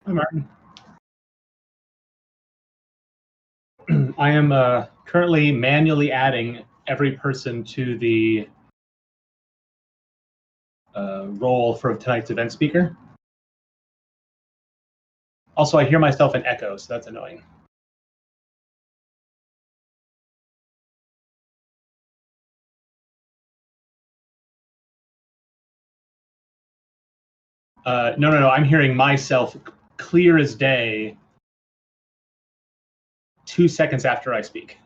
Hi, Martin. I am currently manually adding every person to the role for tonight's event speaker. Also, I hear myself in echo, so that's annoying. No. I'm hearing myself clear as day 2 seconds after I speak.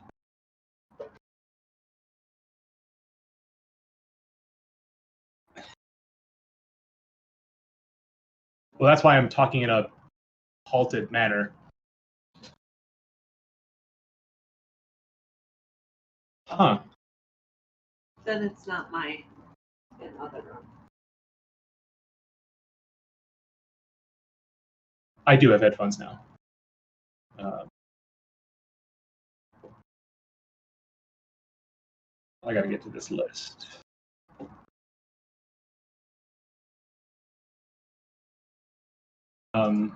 Well, that's why I'm talking in a halted manner. Huh. Then it's not my other room. I do have headphones now. I gotta get to this list. No,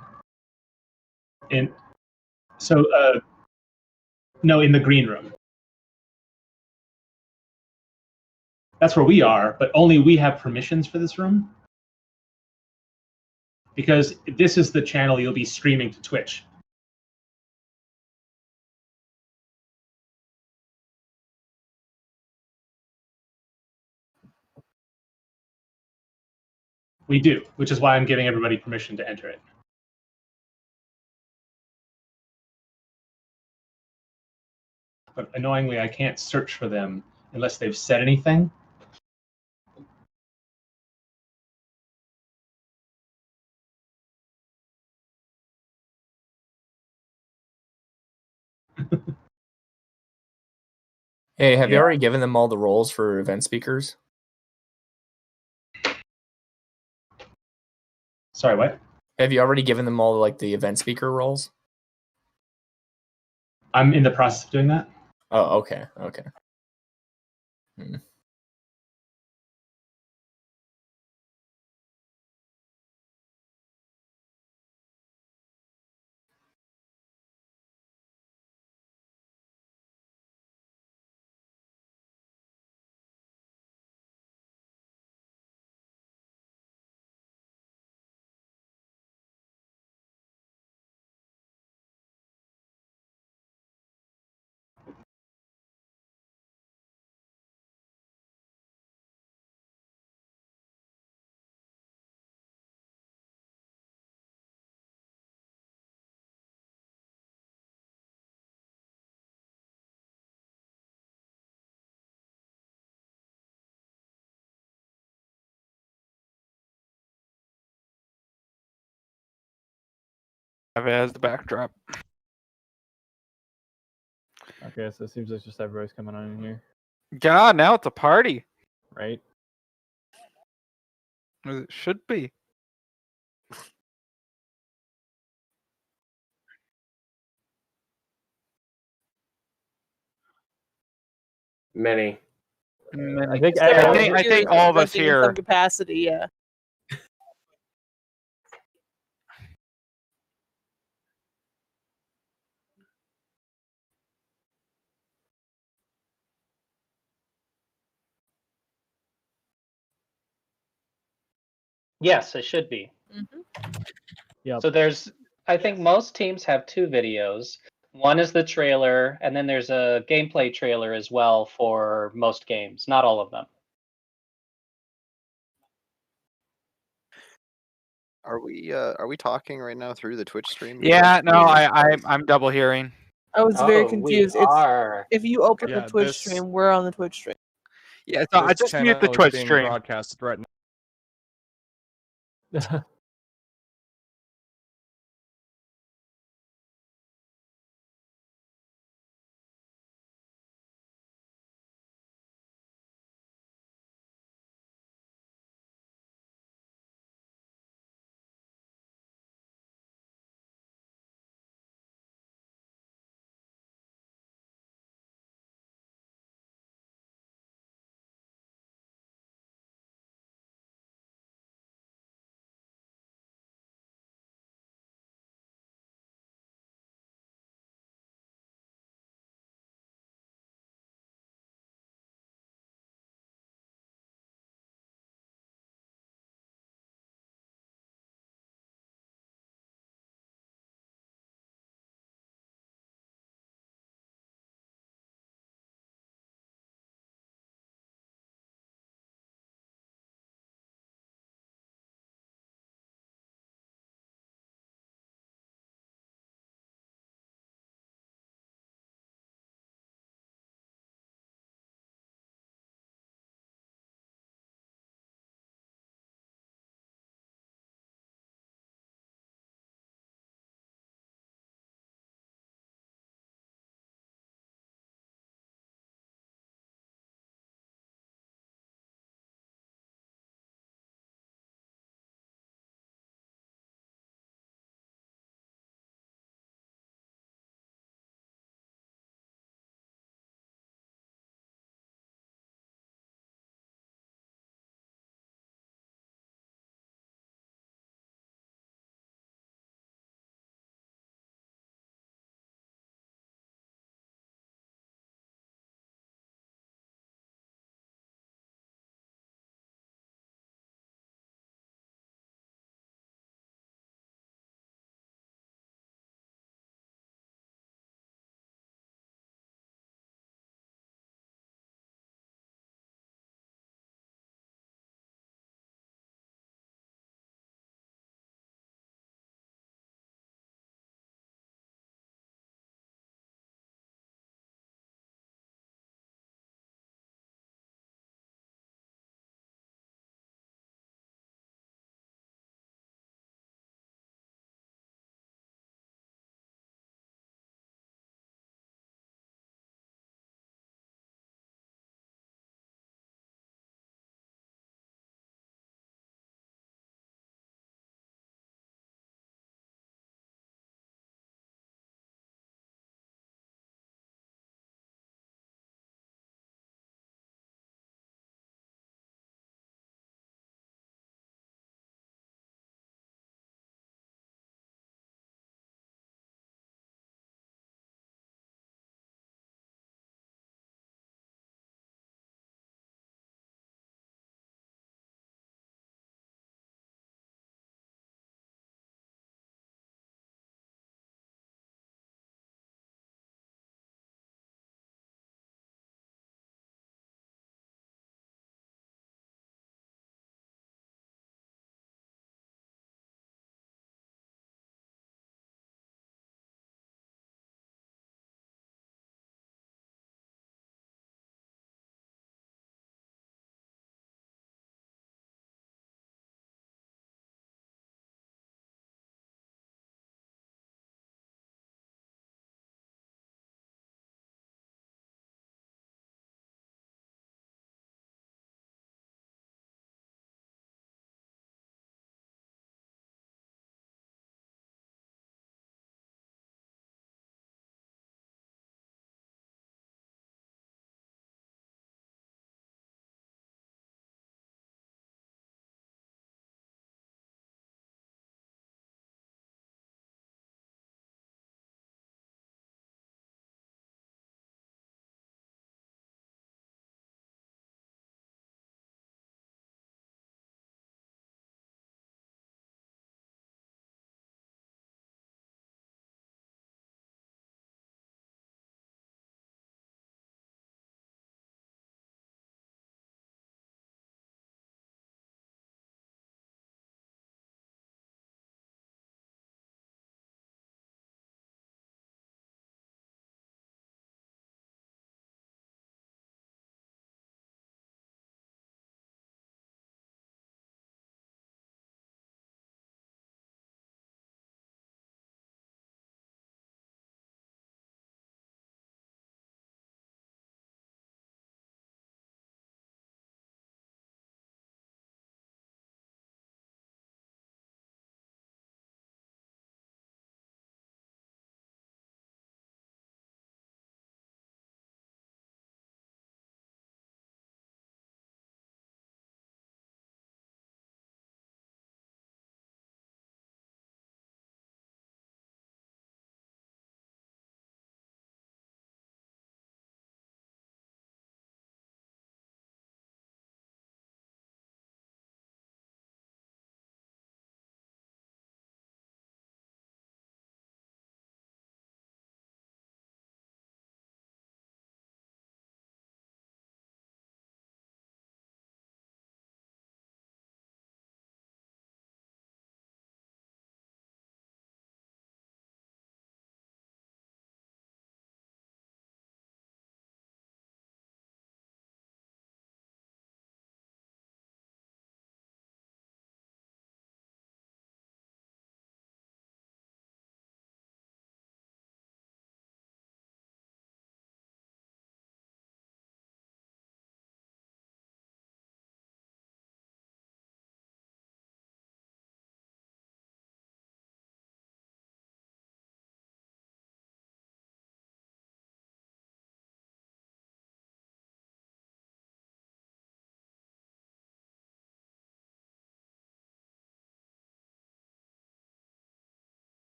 in the green room. That's where we are, but only we have permissions for this room. Because this is the channel you'll be streaming to Twitch. We do, which is why I'm giving everybody permission to enter it. But annoyingly, I can't search for them unless they've said anything. Hey, have you already given them all the roles for event speakers? Sorry, what? Have you already given them all like the event speaker roles? I'm in the process of doing that. Oh, okay. Have it as the backdrop. Okay, so it seems like just everybody's coming on in here. God, now it's a party. Right? As it should be. Many. I think all of us here. In some capacity, yeah. Yes, it should be. Yeah. So I think most teams have 2 videos. One is the trailer, and then there's a gameplay trailer as well for most games. Not all of them. Are we talking right now through the Twitch stream? Yeah, no, I'm double hearing. I was very confused. If you open Yeah, the Twitch stream, we're on the Twitch stream. Yeah, so I just mute the Twitch stream. Broadcasted right now.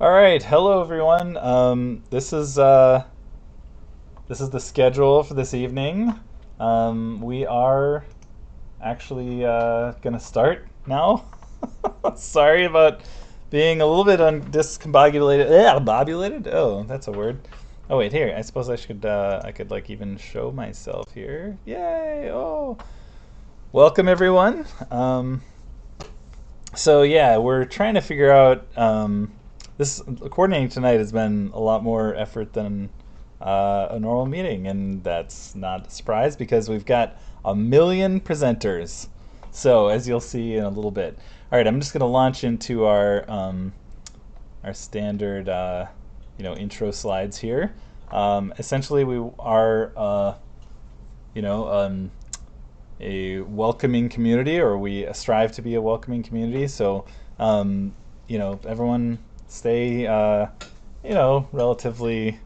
All right, hello everyone. This is the schedule for this evening. We are actually gonna start now. Sorry about being a little bit discombobulated. Bobulated? Oh, that's a word. Oh wait, here. I suppose I should. I could like even show myself here. Yay! Oh, welcome everyone. So yeah, we're trying to figure out. This coordinating tonight has been a lot more effort than a normal meeting, and that's not a surprise because we've got 1 million presenters. So as you'll see in a little bit. All right, I'm just going to launch into our standard intro slides here. Essentially, we are a welcoming community, or we strive to be a welcoming community. So everyone stay relatively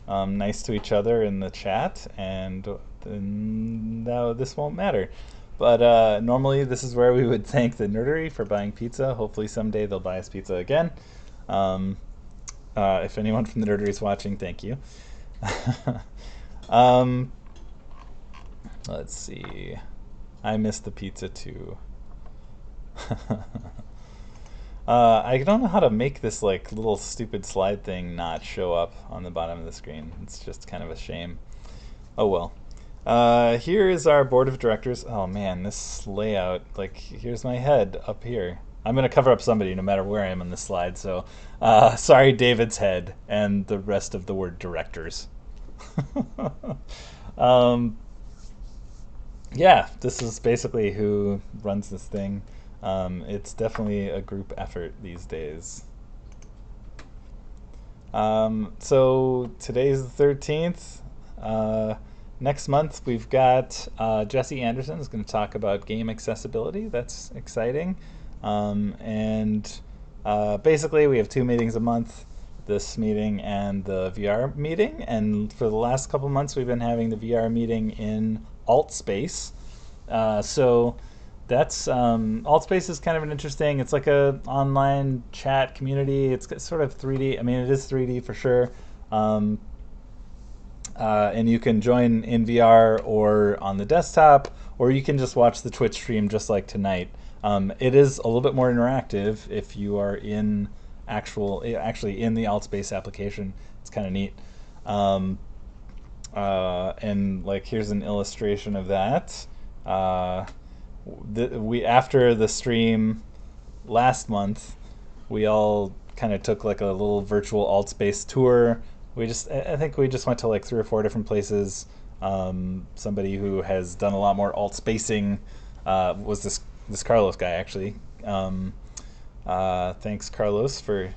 nice to each other in the chat, and then this won't matter. But normally this is where we would thank the Nerdery for buying pizza. Hopefully someday they'll buy us pizza again. If anyone from the Nerdery is watching, thank you. Let's see. I missed the pizza too. I don't know how to make this like little stupid slide thing not show up on the bottom of the screen. It's just kind of a shame. Oh well. Here is our board of directors. Oh man, this layout, like here's my head up here. I'm going to cover up somebody no matter where I am on this slide. So sorry, David's head and the rest of the word directors. Yeah, this is basically who runs this thing. It's definitely a group effort these days. So today's the 13th. Next month we've got Jesse Anderson is going to talk about game accessibility. That's exciting. Basically we have 2 meetings a month, this meeting and the VR meeting. And for the last couple months we've been having the VR meeting in Altspace. So that's Altspace is kind of an interesting. It's like a online chat community. It's sort of 3D. I mean, it is 3D for sure. And you can join in VR or on the desktop, or you can just watch the Twitch stream just like tonight. It is a little bit more interactive if you are in actually in the Altspace application. It's kind of neat. And like here's an illustration of that. After the stream last month, we all kind of took like a little virtual Altspace tour. I think we just went to like 3 or 4 different places. Somebody who has done a lot more Altspacing was this Carlos guy actually. Thanks Carlos for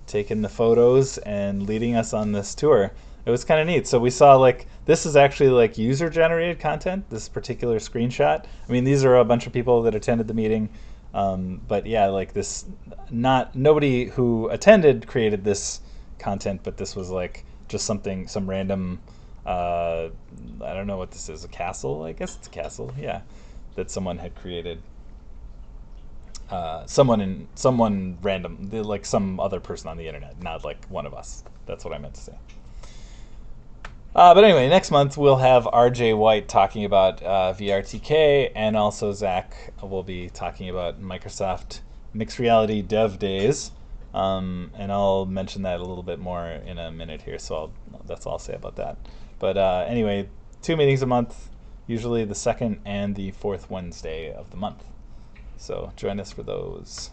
taking the photos and leading us on this tour. It was kind of neat. So we saw like this is actually like user generated content, this particular screenshot. I mean, these are a bunch of people that attended the meeting. But yeah, like this, nobody who attended created this content, but this was like just some random, I don't know what this is, a castle? I guess it's a castle, yeah, that someone had created. Someone random, like some other person on the internet, not like one of us. That's what I meant to say. But anyway, next month we'll have RJ White talking about VRTK, and also Zach will be talking about Microsoft Mixed Reality Dev Days. And I'll mention that a little bit more in a minute here, so that's all I'll say about that. But anyway, 2 meetings a month, usually the 2nd and the 4th Wednesday of the month. So join us for those.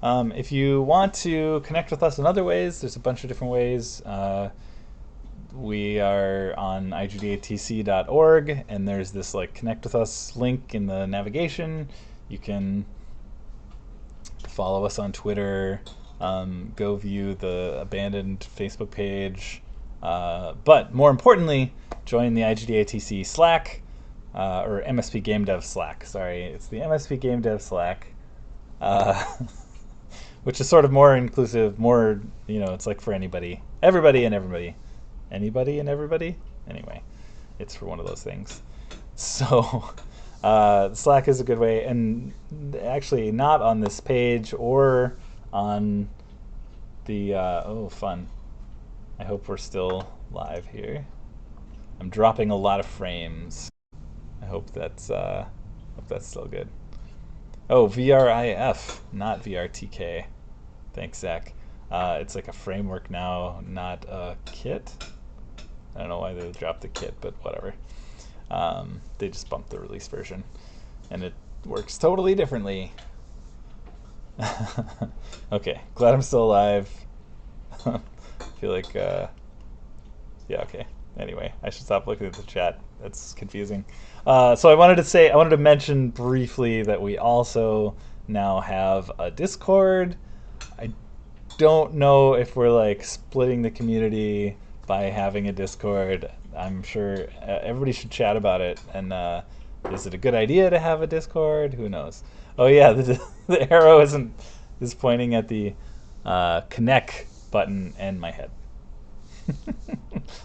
If you want to connect with us in other ways, there's a bunch of different ways. We are on igdatc.org, and there's this like connect with us link in the navigation. You can follow us on Twitter, go view the abandoned Facebook page, but more importantly, join the IGDATC Slack, or MSP Game Dev Slack. Sorry, it's the MSP Game Dev Slack, which is sort of more inclusive, more, it's like for everybody and everybody. Anybody and everybody? Anyway, it's for one of those things. So Slack is a good way, and actually not on this page or on the oh, fun. I hope we're still live here. I'm dropping a lot of frames. I hope that's still good. Oh, VRIF, not VRTK. Thanks, Zach. It's like a framework now, not a kit. I don't know why they dropped the kit, but whatever. They just bumped the release version, and it works totally differently. Okay, glad I'm still alive. Feel like, yeah, okay. Anyway, I should stop looking at the chat. That's confusing. So I wanted to mention briefly that we also now have a Discord. I don't know if we're like splitting the community by having a Discord. I'm sure everybody should chat about it. And is it a good idea to have a Discord? Who knows? Oh yeah, the arrow is pointing at the connect button and my head.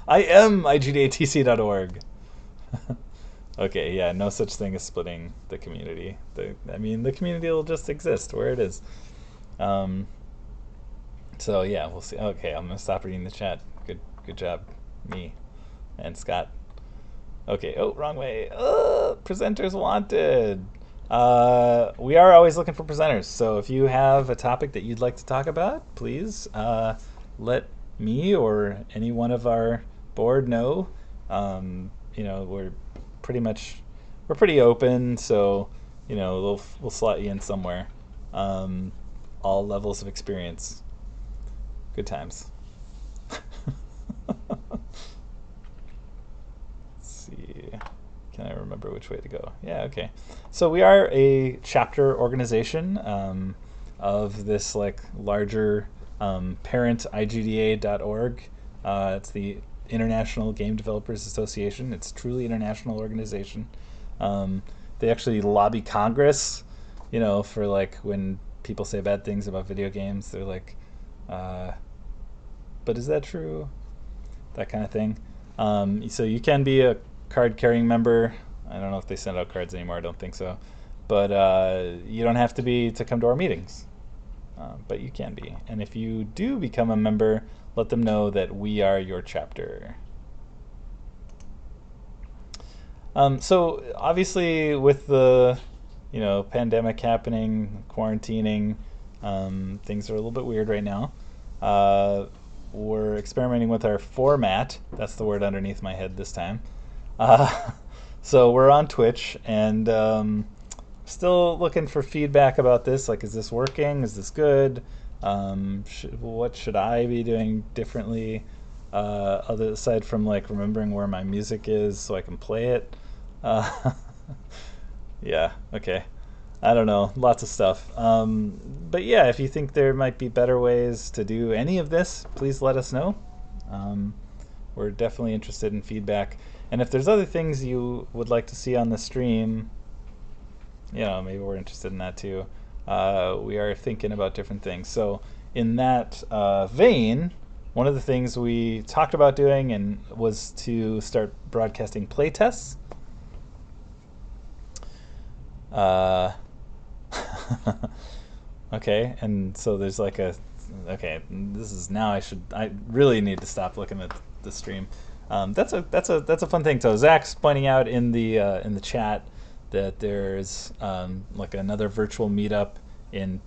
I am igdatc.org. Okay, yeah, no such thing as splitting the community. I mean, the community will just exist where it is. So yeah, we'll see. Okay, I'm gonna stop reading the chat. Good job, me and Scott. Okay. Oh, wrong way. Presenters wanted. We are always looking for presenters. So if you have a topic that you'd like to talk about, please let me or any one of our board know. You know, we're pretty open, so you know we'll slot you in somewhere. All levels of experience. Good times. Let's see. Can I remember which way to go? Yeah, okay. So we are a chapter organization of this like larger parent IGDA.org. It's the International Game Developers Association. It's a truly international organization. They actually lobby Congress, you know, for like when people say bad things about video games, they're like, but is that true? That kind of thing. So you can be a card-carrying member. I don't know if they send out cards anymore. I don't think so. But you don't have to come to our meetings. But you can be. And if you do become a member, let them know that we are your chapter. So obviously with the pandemic happening, quarantining, things are a little bit weird right now. We're experimenting with our format. That's the word underneath my head this time. So we're on Twitch, and still looking for feedback about this. Like, is this working? Is this good? What should I be doing differently? Aside from like remembering where my music is so I can play it. Yeah, okay. I don't know, lots of stuff. But yeah, if you think there might be better ways to do any of this, please let us know. We're definitely interested in feedback. And if there's other things you would like to see on the stream, maybe we're interested in that too. We are thinking about different things. So in that vein, one of the things we talked about doing and was to start broadcasting playtests. Okay, and so there's like okay, this is now I really need to stop looking at the stream. That's a fun thing. So Zach's pointing out in the chat that there's like another virtual meetup in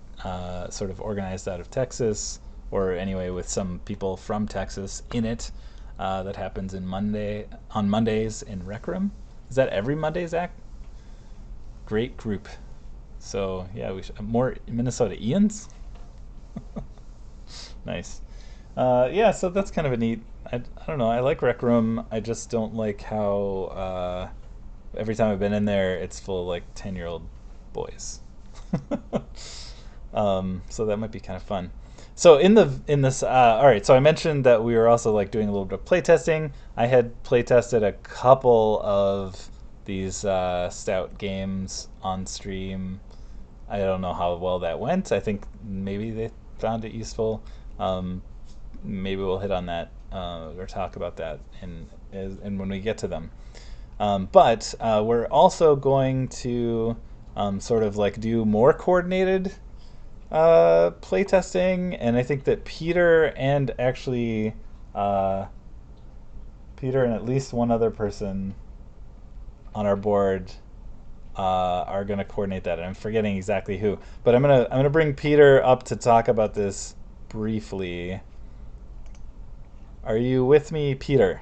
sort of organized out of Texas, or anyway with some people from Texas in it, that happens on Mondays in Rec Room. Is that every Monday, Zach? Great group. So yeah, we should more Minnesota Ians. Nice. Yeah, so that's kind of a neat. I don't know. I like Rec Room. I just don't like how every time I've been in there, it's full of like 10-year-old boys. So that might be kind of fun. So in this, all right. So I mentioned that we were also like doing a little bit of playtesting. I had playtested a couple of these Stout games on stream. I don't know how well that went. I think maybe they found it useful. Maybe we'll hit on that or talk about that and when we get to them. But we're also going to sort of like do more coordinated playtesting, and I think that Peter and actually Peter and at least one other person on our board are going to coordinate that. And I'm forgetting exactly who, but I'm gonna bring Peter up to talk about this briefly. Are you with me, Peter?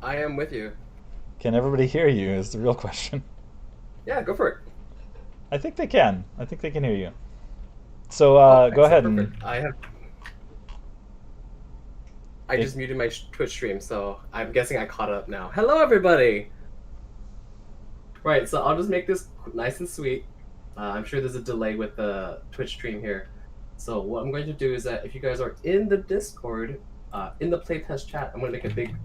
I am with you. Can everybody hear you is the real question. Yeah, go for it. I think they can. I think they can hear you. So go ahead. Perfect. I just muted my Twitch stream, so I'm guessing I caught up now. Hello, everybody! Right, so I'll just make this nice and sweet. I'm sure there's a delay with the Twitch stream here. So what I'm going to do is that if you guys are in the Discord, in the playtest chat, I'm going to make a big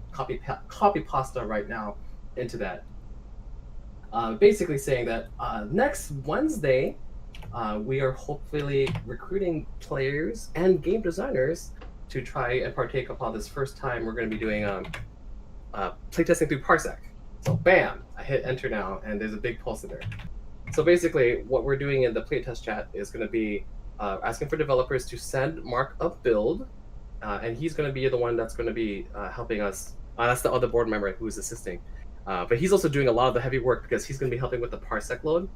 copy pasta right now into that. Basically saying that next Wednesday, we are hopefully recruiting players and game designers to try and partake upon this first time we're going to be doing playtesting through Parsec. So bam, I hit enter now, and there's a big pulse in there. So basically, what we're doing in the playtest chat is going to be asking for developers to send Mark a build, and he's going to be the one that's going to be helping us. That's the other board member who's assisting. But he's also doing a lot of the heavy work because he's going to be helping with the Parsec load.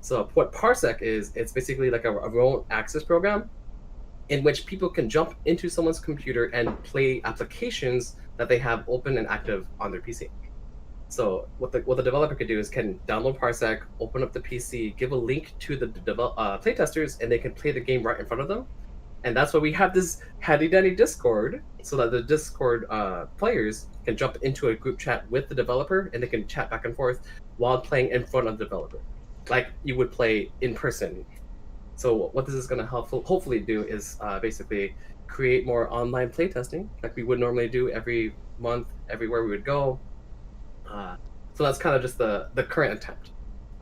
So what Parsec is, it's basically like a remote access program in which people can jump into someone's computer and play applications that they have open and active on their PC. So what the developer could do is can download Parsec, open up the PC, give a link to the playtesters, and they can play the game right in front of them. And that's why we have this handy-dandy Discord, so that the Discord players can jump into a group chat with the developer, and they can chat back and forth while playing in front of the developer, like you would play in person. So what this is going to hopefully do is basically create more online playtesting, like we would normally do every month, everywhere we would go. So that's kind of just the current attempt.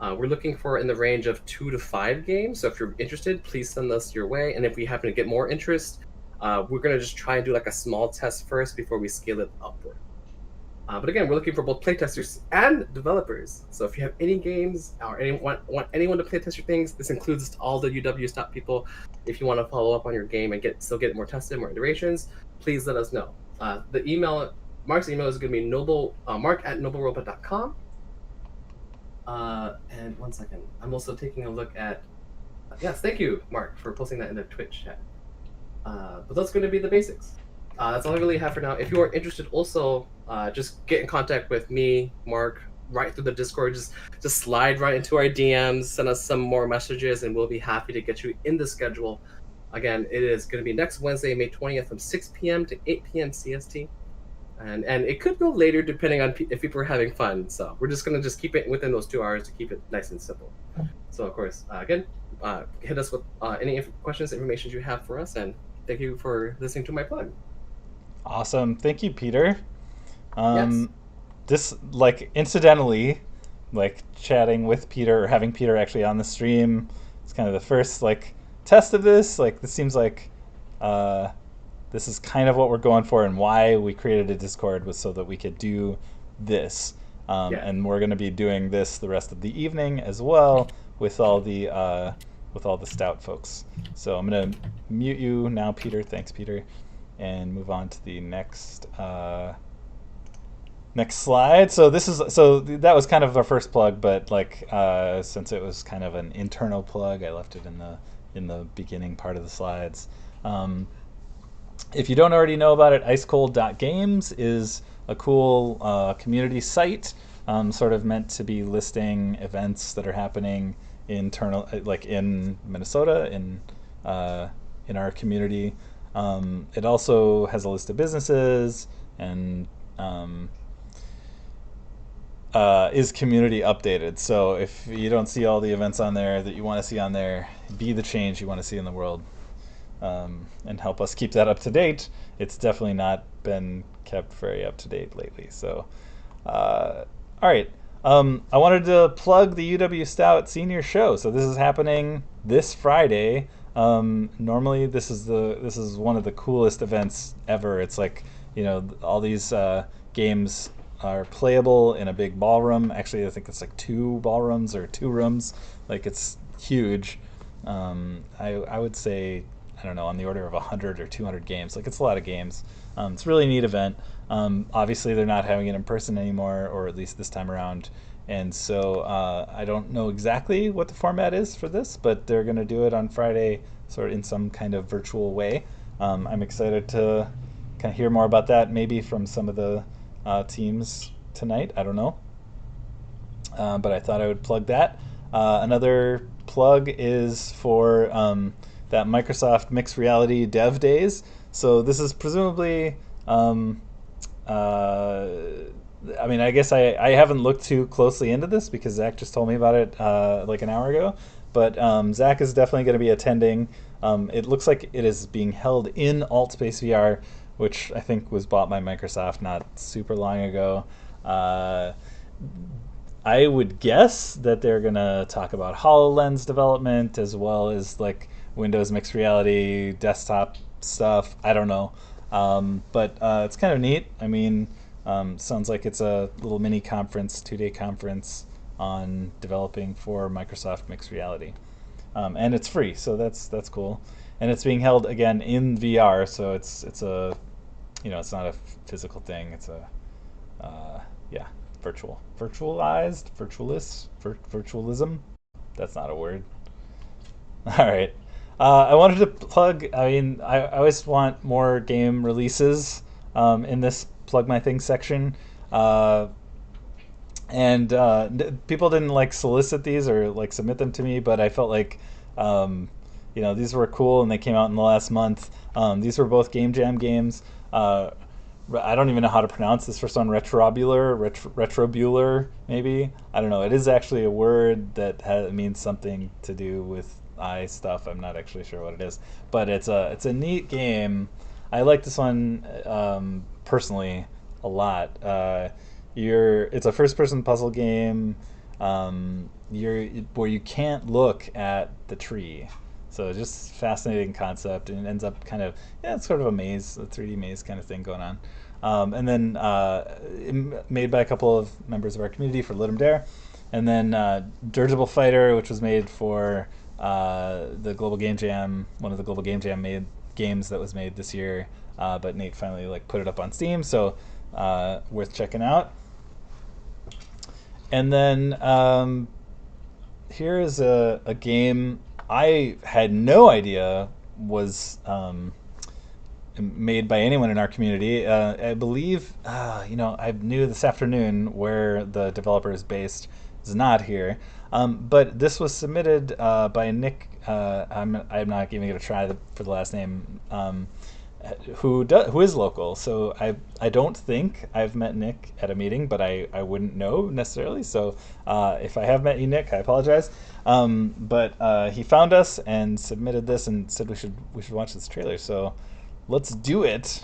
We're looking for in the range of 2 to 5 games. So if you're interested, please send us your way. And if we happen to get more interest, we're going to just try and do like a small test first before we scale it upward. But again, we're looking for both playtesters and developers. So if you have any games or want anyone to playtest your things, this includes all the UW Stout people. If you want to follow up on your game and still get it more tested, more iterations, please let us know. The email, Mark's email is going to be mark@noblerobot.com. And one second, I'm also taking a look at. Yes, thank you, Mark, for posting that in the Twitch chat. But that's going to be the basics. That's all I really have for now. If you are interested, also just get in contact with me, Mark, right through the Discord. Just slide right into our DMs, send us some more messages, and we'll be happy to get you in the schedule. Again, it is going to be next Wednesday, May 20th, from 6 p.m. to 8 p.m. CST. And it could go later depending on if people are having fun. So we're just going to keep it within those 2 hours to keep it nice and simple. So, of course, again, hit us with any questions, information you have for us, and thank you for listening to my plug. Awesome. Thank you, Peter. Yes. This, incidentally, chatting with Peter or having Peter actually on the stream, it's kind of the first, test of this. This seems like this is kind of what we're going for, and why we created a Discord was so that we could do this. And we're going to be doing this the rest of the evening as well with all the Stout folks. So I'm going to mute you now, Peter. Thanks, Peter. And move on to the next slide. So that was kind of our first plug, but since it was kind of an internal plug, I left it in the beginning part of the slides. If you don't already know about it, icecold.games is a cool community site, sort of meant to be listing events that are happening in Minnesota in our community. It also has a list of businesses and is community updated. So if you don't see all the events on there that you want to see on there, be the change you want to see in the world, and help us keep that up to date. It's definitely not been kept very up to date lately. So, all right. I wanted to plug the UW Stout Senior Show. So this is happening this Friday. Normally this is one of the coolest events ever. It's all these games are playable in a big ballroom. Actually, I think it's 2 ballrooms or 2 rooms. It's huge. I would say, I don't know, on the order of 100 or 200 games. Like, it's a lot of games. It's a really neat event. Obviously, they're not having it in person anymore, or at least this time around. And so I don't know exactly what the format is for this, but they're going to do it on Friday, sort of in some kind of virtual way. I'm excited to kind of hear more about that, maybe from some of the teams tonight. I don't know. But I thought I would plug that. Another plug is for that Microsoft Mixed Reality Dev Days. So this is presumably, I mean, I guess I haven't looked too closely into this because Zach just told me about it like an hour ago. But Zach is definitely going to be attending. It looks like it is being held in AltSpace VR, which I think was bought by Microsoft not super long ago. I would guess that they're going to talk about HoloLens development as well as like Windows Mixed Reality, desktop stuff. I don't know. But it's kind of neat. I mean, sounds like it's a little mini conference, 2-day conference on developing for Microsoft Mixed Reality. And it's free, so that's cool. And it's being held again in VR, so it's a, you know, it's not a physical thing. It's a yeah, virtualism. That's not a word. All right. I wanted to plug. I mean, I always want more game releases in this plug my thing section. And people didn't like solicit these or like submit them to me, but I felt like you know, these were cool and they came out in the last month. These were both Game Jam games. I don't even know how to pronounce this first one. Retrobular, maybe. I don't know. It is actually a word that means something to do with eye stuff. I'm not actually sure what it is, but it's a neat game. I like this one personally a lot. It's a first-person puzzle game where you can't look at the tree. So just fascinating concept, and it ends up kind of, yeah, it's sort of a maze, a 3D maze kind of thing going on. And then made by a couple of members of our community for Let 'em Dare. And then Dirigible Fighter, which was made for the Global Game Jam, one of the Global Game Jam games that was made this year. But Nate finally like put it up on Steam, so worth checking out. And then here is a game I had no idea was made by anyone in our community. I believe, you know, I knew this afternoon where the developer is based. Is not here, but this was submitted by Nick. I'm not even going to try for the last name. Who is local. So I don't think I've met Nick at a meeting, but I wouldn't know necessarily. So if I have met you, Nick, I apologize. But he found us and submitted this and said we should watch this trailer. So let's do it.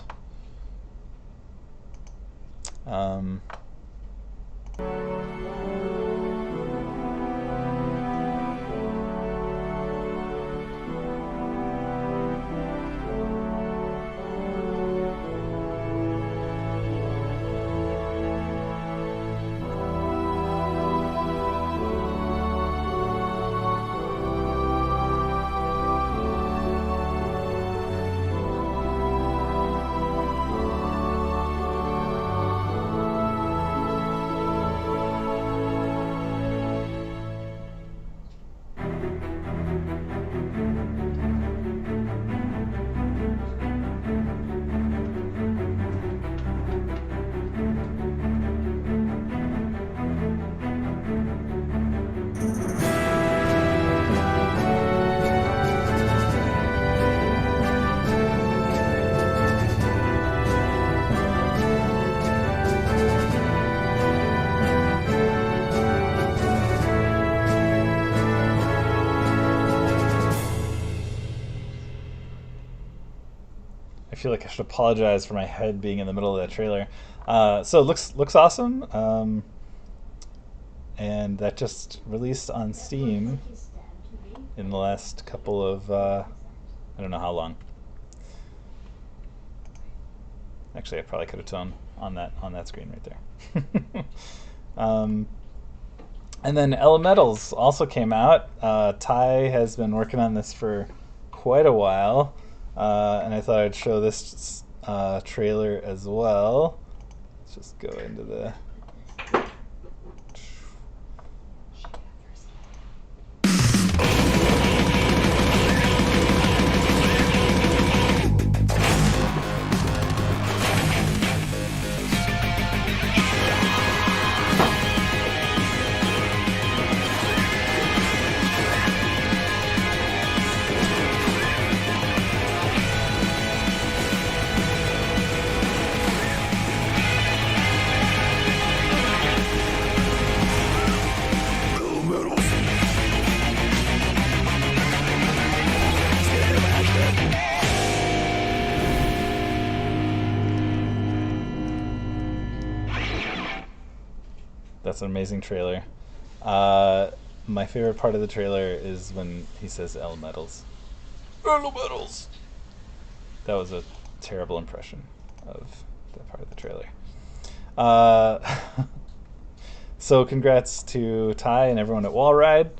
I feel like I should apologize for my head being in the middle of that trailer. So it looks awesome. And that just released on Steam in the last couple of, I don't know how long. Actually, I probably could have done on that screen right there. And then Elementals also came out. Ty has been working on this for quite a while, and I thought I'd show this trailer as well. Let's just go into the... That's an amazing trailer. My favorite part of the trailer is when he says elementals. Elementals! That was a terrible impression of that part of the trailer. So congrats to Ty and everyone at Wallride.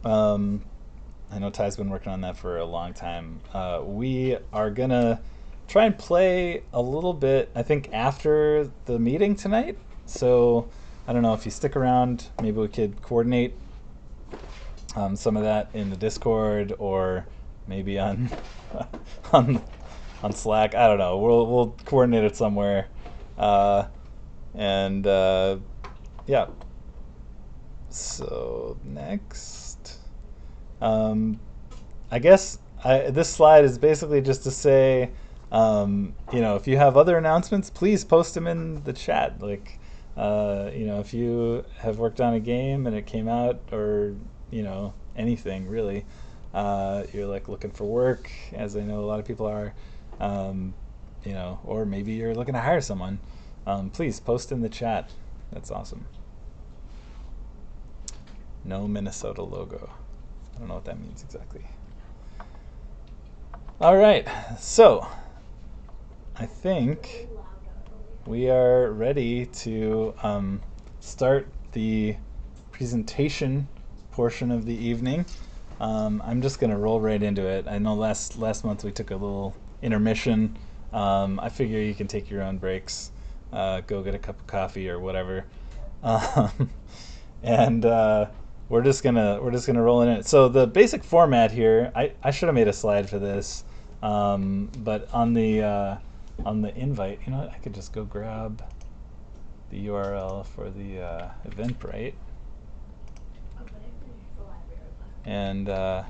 I know Ty's been working on that for a long time. We are gonna try and play a little bit, I think, after the meeting tonight. So I don't know if you stick around, maybe we could coordinate some of that in the Discord or maybe on on Slack. I don't know. We'll coordinate it somewhere. Yeah. So next, I guess this slide is basically just to say, if you have other announcements, please post them in the chat. Like, if you have worked on a game and it came out, or anything really, you're like looking for work, as I know a lot of people are, or maybe you're looking to hire someone, please post in the chat. That's awesome. No Minnesota logo. I don't know what that means exactly. All right, so I think we are ready to start the presentation portion of the evening. I'm just gonna roll right into it. I know last month we took a little intermission. I figure you can take your own breaks, go get a cup of coffee or whatever, and we're just gonna roll in it. So the basic format here, I should have made a slide for this, but on the invite, I could just go grab the URL for the Eventbrite, and I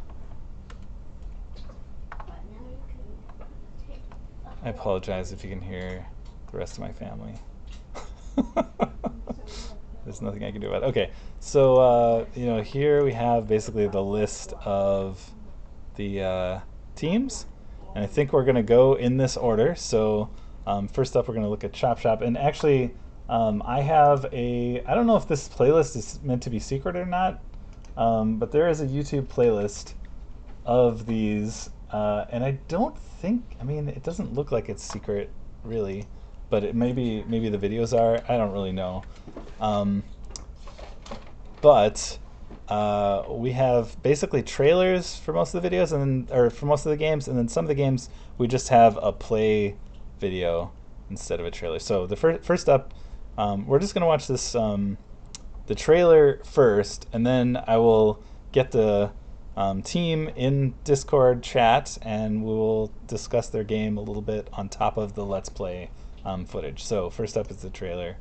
apologize if you can hear the rest of my family. There's nothing I can do about it. Okay, so here we have basically the list of the teams, and I think we're going to go in this order. So first up, we're going to look at Chop Shop, and actually I have I don't know if this playlist is meant to be secret or not, but there is a YouTube playlist of these, and I don't think, it doesn't look like it's secret really, but maybe the videos are. I don't really know. But we have basically trailers for most of the videos, or for most of the games, and then some of the games we just have a play video instead of a trailer. So the first up, we're just gonna watch this the trailer first, and then I will get the team in Discord chat, and we will discuss their game a little bit on top of the Let's Play footage. So first up is the trailer.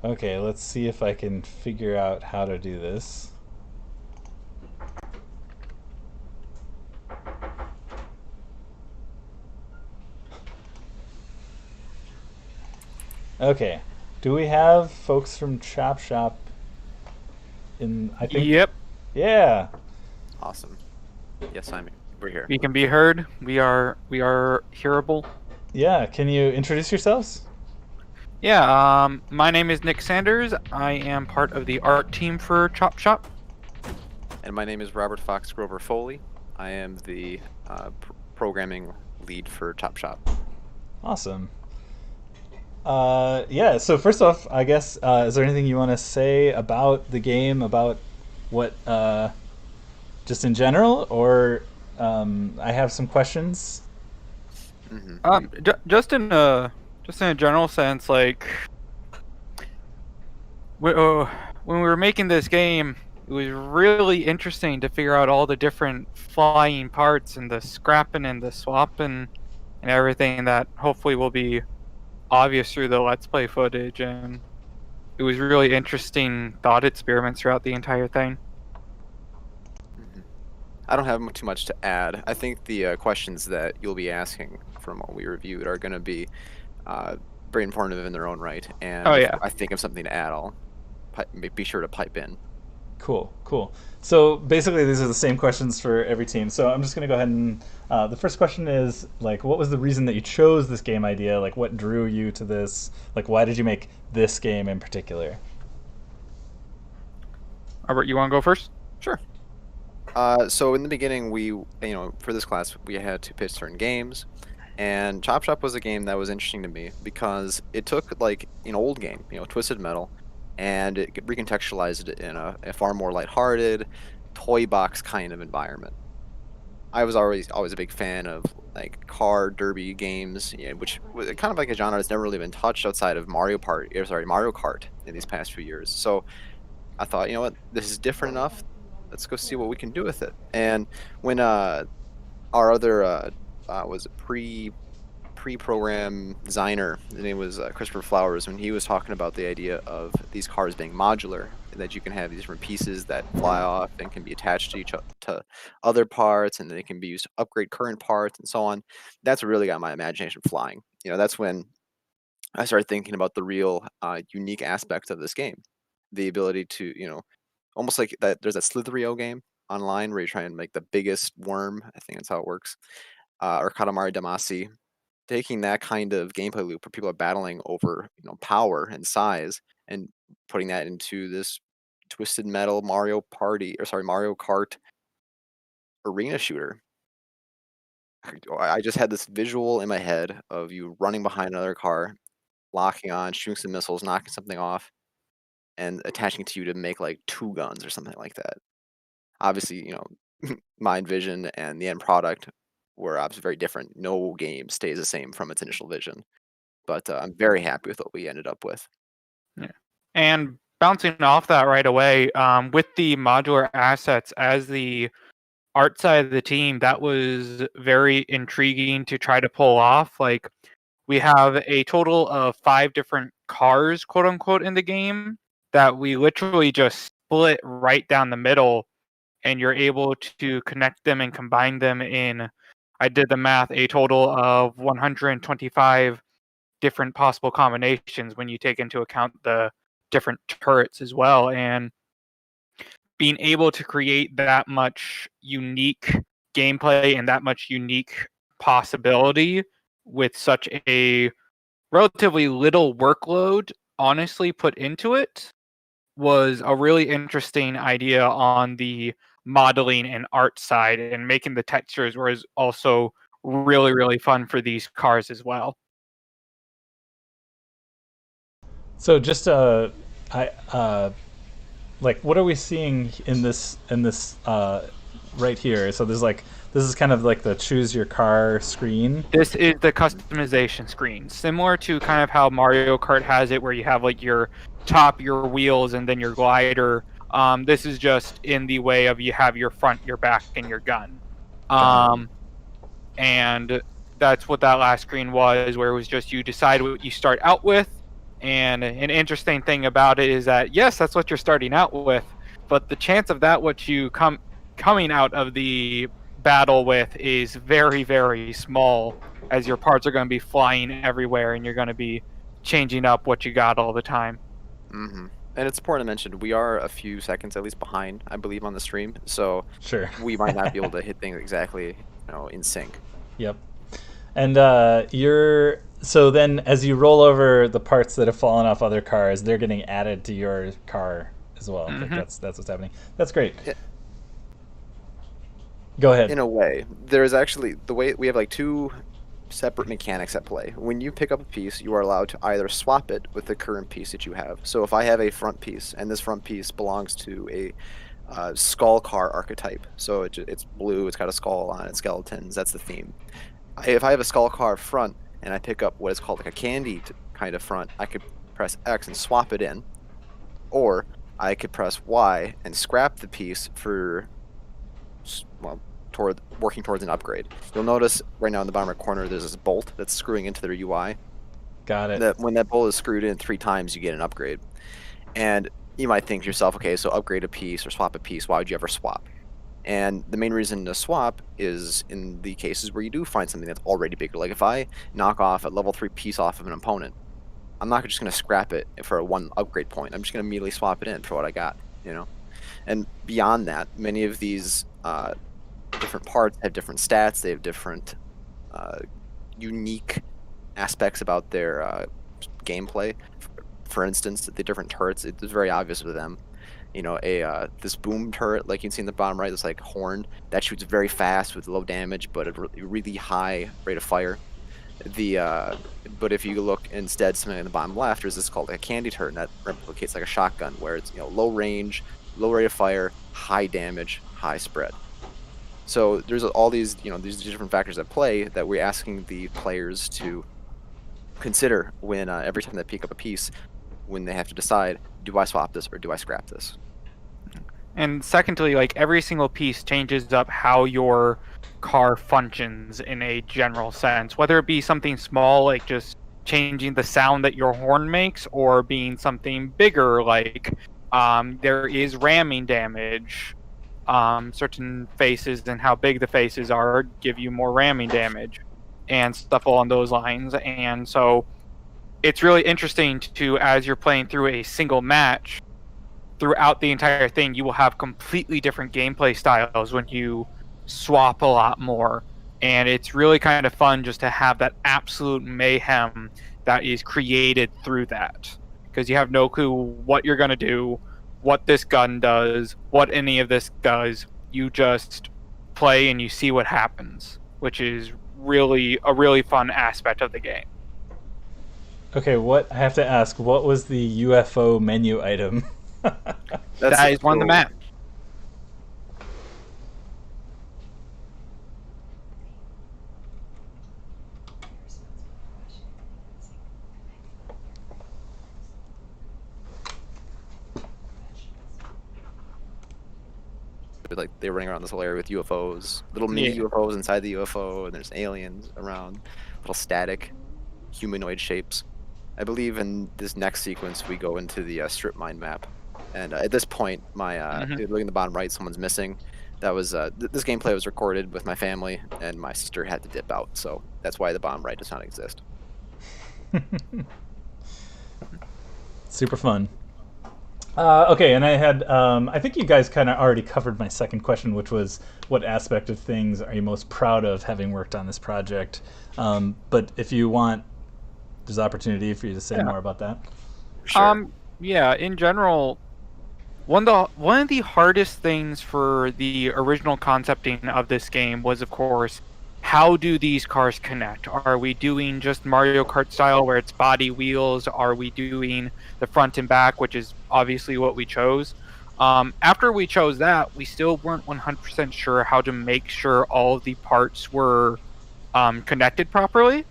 Okay, let's see if I can figure out how to do this. Okay. Do we have folks from Chop Shop in, I think? Yep. Yeah. Awesome. Yes, we're here. We can be heard. We are hearable. Yeah, can you introduce yourselves? Yeah, my name is Nick Sanders. I am part of the art team for Chop Shop. And my name is Robert Fox Grover Foley. I am the programming lead for Chop Shop. Awesome. Yeah, so first off, I guess, is there anything you want to say about the game, about what, just in general, or I have some questions? Mm-hmm. Just in a general sense, like, when we were making this game, it was really interesting to figure out all the different flying parts and the scrapping and the swapping and everything that hopefully will be obvious through the Let's Play footage, and it was really interesting thought experiments throughout the entire thing. I don't have too much to add. I think the questions that you'll be asking from what we reviewed are going to be very informative in their own right, and if I think of something to add, I'll be sure to pipe in. Cool. So basically these are the same questions for every team. So I'm just going to go ahead and the first question is, like, what was the reason that you chose this game idea? Like, what drew you to this? Like, why did you make this game in particular? Albert, you want to go first? Sure. So in the beginning, for this class, we had to pitch certain games, and Chop Shop was a game that was interesting to me because it took, like, an old game, Twisted Metal, and it recontextualized it in a far more lighthearted, toy box kind of environment. I was always a big fan of, like, car derby games, which was kind of like a genre that's never really been touched outside of Mario Kart in these past few years. So I thought, you know what, this is different enough. Let's go see what we can do with it. And when our other was pre-program designer, his name was Christopher Flowers, when he was talking about the idea of these cars being modular, that you can have these different pieces that fly off and can be attached to other parts, and they can be used to upgrade current parts and so on. That's what really got my imagination flying. That's when I started thinking about the real unique aspects of this game. The ability to, almost like that. There's a Slither.io game online where you try and make the biggest worm. I think that's how it works. Or Katamari Damacy. Taking that kind of gameplay loop where people are battling over, power and size, and putting that into this Twisted Metal Mario Kart arena shooter. I just had this visual in my head of you running behind another car, locking on, shooting some missiles, knocking something off, and attaching to you to make like 2 guns or something like that. Obviously, my vision and the end product were obviously very different. No game stays the same from its initial vision, but I'm very happy with what we ended up with. Yeah, and bouncing off that right away, with the modular assets as the art side of the team, that was very intriguing to try to pull off. Like, we have a total of 5 different cars, quote unquote, in the game that we literally just split right down the middle, and you're able to connect them and combine them in, I did the math, a total of 125 different possible combinations when you take into account the different turrets as well. And being able to create that much unique gameplay and that much unique possibility with such a relatively little workload, honestly, put into it was a really interesting idea on the modeling and art side, and making the textures was also really, really fun for these cars as well. So just like, what are we seeing in this right here? So there's like, this is kind of like the choose your car screen. This is the customization screen, similar to kind of how Mario Kart has it, where you have like your top, your wheels, and then your glider. This is just in the way of you have your front, your back, and your gun. And that's what that last screen was, where it was just you decide what you start out with, And an interesting thing about it is that, yes, that's what you're starting out with, but the chance of that what you coming out of the battle with is very, very small, as your parts are going to be flying everywhere and you're going to be changing up what you got all the time. Mm-hmm. And it's important to mention, we are a few seconds at least behind, I believe, on the stream, so sure, we might not be able to hit things exactly, in sync. Yep. And so then as you roll over the parts that have fallen off other cars, they're getting added to your car as well. Mm-hmm. That's what's happening. That's great. Yeah. Go ahead. In a way, there's actually the way we have like two separate mechanics at play. When you pick up a piece, you are allowed to either swap it with the current piece that you have. So if I have a front piece, and this front piece belongs to a skull car archetype, so it's blue, it's got a skull on it, skeletons, that's the theme. If I have a skull car front and I pick up what is called like a candy kind of front, I could press X and swap it in, or I could press Y and scrap the piece for, well, working towards an upgrade. You'll notice right now in the bottom right corner there's this bolt that's screwing into their UI. Got it. When that bolt is screwed in 3 times, you get an upgrade. And you might think to yourself, okay, so upgrade a piece or swap a piece, why would you ever swap? And the main reason to swap is in the cases where you do find something that's already bigger. Like if I knock off a level 3 piece off of an opponent, I'm not just going to scrap it for a 1 upgrade point. I'm just going to immediately swap it in for what I got, And beyond that, many of these different parts have different stats. They have different unique aspects about their gameplay. For instance, the different turrets, it's very obvious with them. This boom turret, like you can see in the bottom right, this like horn that shoots very fast with low damage, but a really high rate of fire. But if you look instead, something in the bottom left, there's this called like a candy turret that replicates like a shotgun, where it's low range, low rate of fire, high damage, high spread. So there's all these these different factors at play that we're asking the players to consider when every time they pick up a piece, when they have to decide, do I swap this or do I scrap this? And secondly, like every single piece changes up how your car functions in a general sense, whether it be something small like just changing the sound that your horn makes, or being something bigger like there is ramming damage. Certain faces and how big the faces are give you more ramming damage and stuff along those lines. And so it's really interesting to, as you're playing through a single match, throughout the entire thing, you will have completely different gameplay styles when you swap a lot more. And it's really kind of fun just to have that absolute mayhem that is created through that. Because you have no clue what you're going to do, what this gun does, what any of this does. You just play and you see what happens, which is really a really fun aspect of the game. Okay, I have to ask, what was the UFO menu item? That is one of the map. Like they're running around this whole area with UFOs, little mini UFOs inside the UFO, and there's aliens around, little static humanoid shapes. I believe in this next sequence we go into the strip mine map, and at this point, looking at the bottom right, someone's missing. That was this gameplay was recorded with my family, and my sister had to dip out, so that's why the bottom right does not exist. Super fun. Okay, and I had, I think you guys kind of already covered my second question, which was what aspect of things are you most proud of having worked on this project? But if you want, there's opportunity for you to say more about that. Sure. Yeah, in general, one of the hardest things for the original concepting of this game was, of course, how do these cars connect? Are we doing just Mario Kart style where it's body wheels? Are we doing the front and back, which is obviously what we chose? After we chose that, we still weren't 100% sure how to make sure all of the parts were connected properly.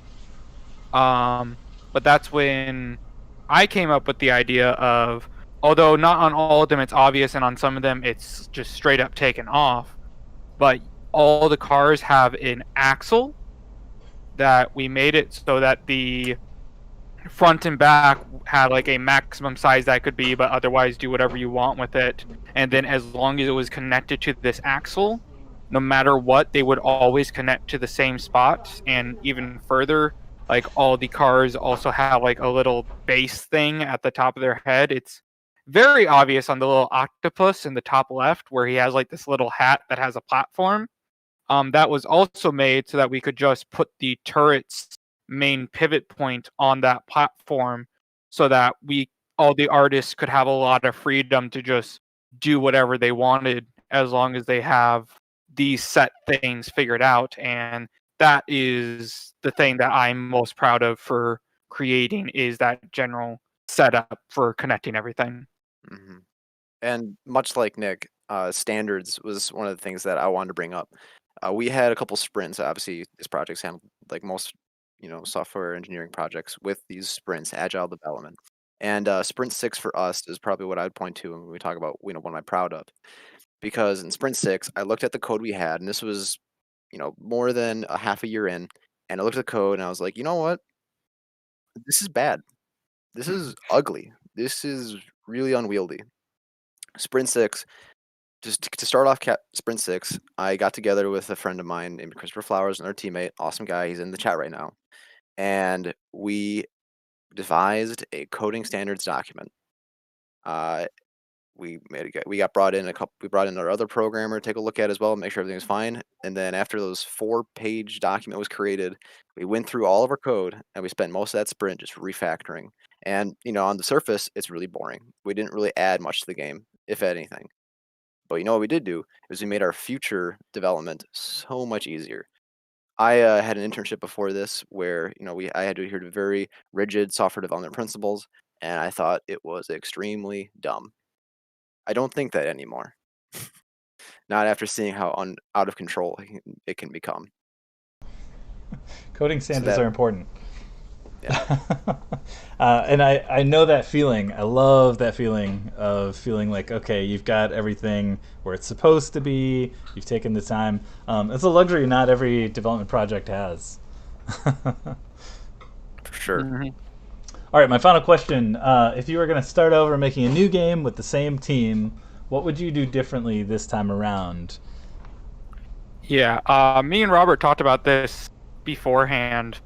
But that's when I came up with the idea of, although not on all of them it's obvious, and on some of them it's just straight up taken off, but all the cars have an axle that we made it so that the front and back had like a maximum size that could be, but otherwise do whatever you want with it. And then as long as it was connected to this axle, no matter what, they would always connect to the same spot. And even further, like all the cars also have like a little base thing at the top of their head. It's very obvious on the little octopus in the top left where he has like this little hat that has a platform. That was also made so that we could just put the turret's main pivot point on that platform so that all the artists could have a lot of freedom to just do whatever they wanted as long as they have these set things figured out. And that is the thing that I'm most proud of for creating, is that general setup for connecting everything. Mm-hmm. And much like Nick, standards was one of the things that I wanted to bring up. We had a couple sprints. Obviously, this project's handled like most, software engineering projects with these sprints, agile development. And sprint 6 for us is probably what I'd point to when we talk about, what am I proud of? Because in sprint 6, I looked at the code we had, and this was, more than a half a year in, and I looked at the code and I was like, you know what? This is bad. This is ugly. This is really unwieldy. Sprint 6, just to start off Sprint 6, I got together with a friend of mine named Christopher Flowers, another teammate, awesome guy. He's in the chat right now. And we devised a coding standards document. We got brought in we brought in our other programmer to take a look at as well, make sure everything was fine. And then after those 4-page document was created, we went through all of our code and we spent most of that sprint just refactoring. And on the surface, it's really boring. We didn't really add much to the game, if anything. But what we did do is we made our future development so much easier. I had an internship before this where I had to adhere to very rigid software development principles, and I thought it was extremely dumb. I don't think that anymore. Not after seeing how out of control it can become. Coding standards are important. Yeah. And I know that feeling. I love that feeling of feeling like, okay, you've got everything where it's supposed to be. You've taken the time. It's a luxury not every development project has. For sure. Mm-hmm. All right, my final question. If you were going to start over making a new game with the same team, what would you do differently this time around? Yeah, me and Robert talked about this beforehand,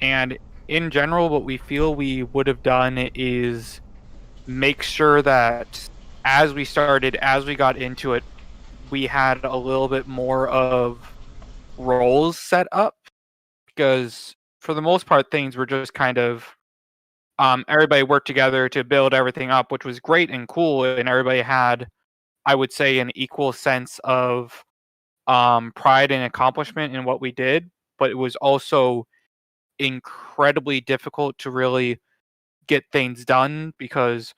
and in general, what we feel we would have done is make sure that as we got into it, we had a little bit more of roles set up, because for the most part, things were just kind of everybody worked together to build everything up, which was great and cool, and everybody had, I would say, an equal sense of pride and accomplishment in what we did, but it was also incredibly difficult to really get things done because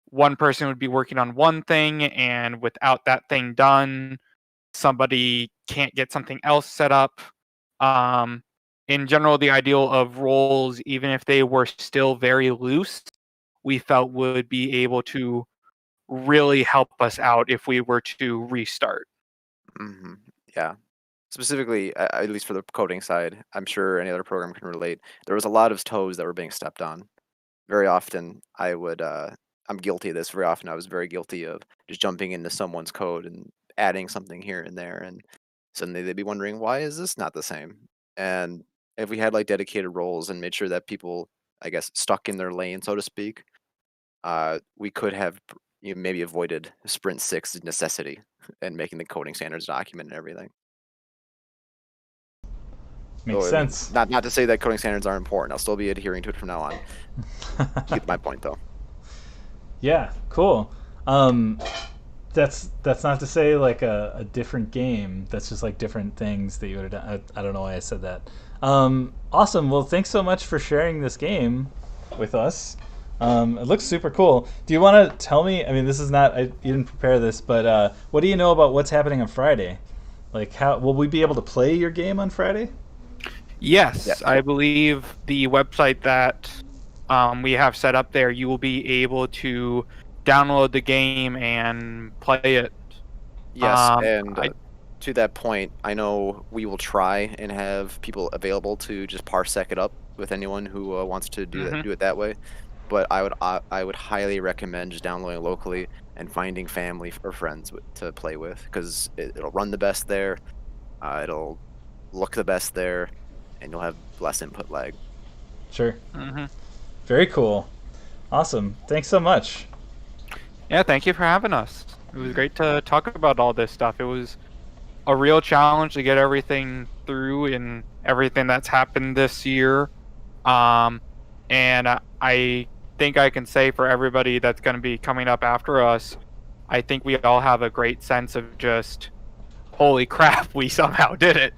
one person would be working on one thing, and without that thing done, somebody can't get something else set up. In general, the ideal of roles, even if they were still very loose, we felt would be able to really help us out if we were to restart. Mm-hmm. Yeah. Specifically, at least for the coding side, I'm sure any other program can relate. There was a lot of toes that were being stepped on. Very often, I'm guilty of this. Very often, I was very guilty of just jumping into someone's code and adding something here and there, and suddenly they'd be wondering, why is this not the same? And if we had like dedicated roles and made sure that people, I guess, stuck in their lane, so to speak, we could have maybe avoided Sprint 6's necessity and making the coding standards document and everything. Makes sense. Not to say that coding standards aren't important. I'll still be adhering to it from now on. Keep my point, though. Yeah, cool. That's not to say like a different game. That's just like different things that you would have done. I don't know why I said that. Awesome. Well, thanks so much for sharing this game with us. It looks super cool. Do you want to tell me? I mean, this is not. You didn't prepare this, but what do you know about what's happening on Friday? Like, how will we be able to play your game on Friday? Yes, Yeah. I believe the website that we have set up there, you will be able to download the game and play it. Yes, and to that point, I know we will try and have people available to just parsec it up with anyone who wants to do it that way. But I would highly recommend just downloading locally and finding family or friends to play with, because it'll run the best there, it'll look the best there, and you'll have less input lag. Sure. Very cool. Awesome. Thanks so much. Yeah, thank you for having us. It was great to talk about all this stuff. It was a real challenge to get everything through and everything that's happened this year. And I think I can say for everybody that's going to be coming up after us, I think we all have a great sense of just, holy crap, we somehow did it.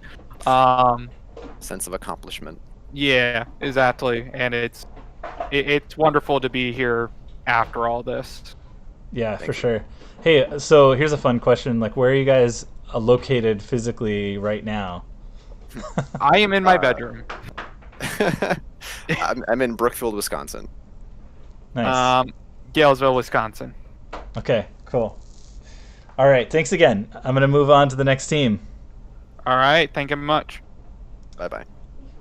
Sense of accomplishment. Yeah, exactly. And it's wonderful to be here after all this. Yeah, for sure. Hey, so here's a fun question. Like, where are you guys located physically right now? I am in my bedroom. I'm in Brookfield, Wisconsin. Nice. Galesville, Wisconsin. Okay, cool. All right, thanks again. I'm going to move on to the next team. All right, thank you much. Bye-bye.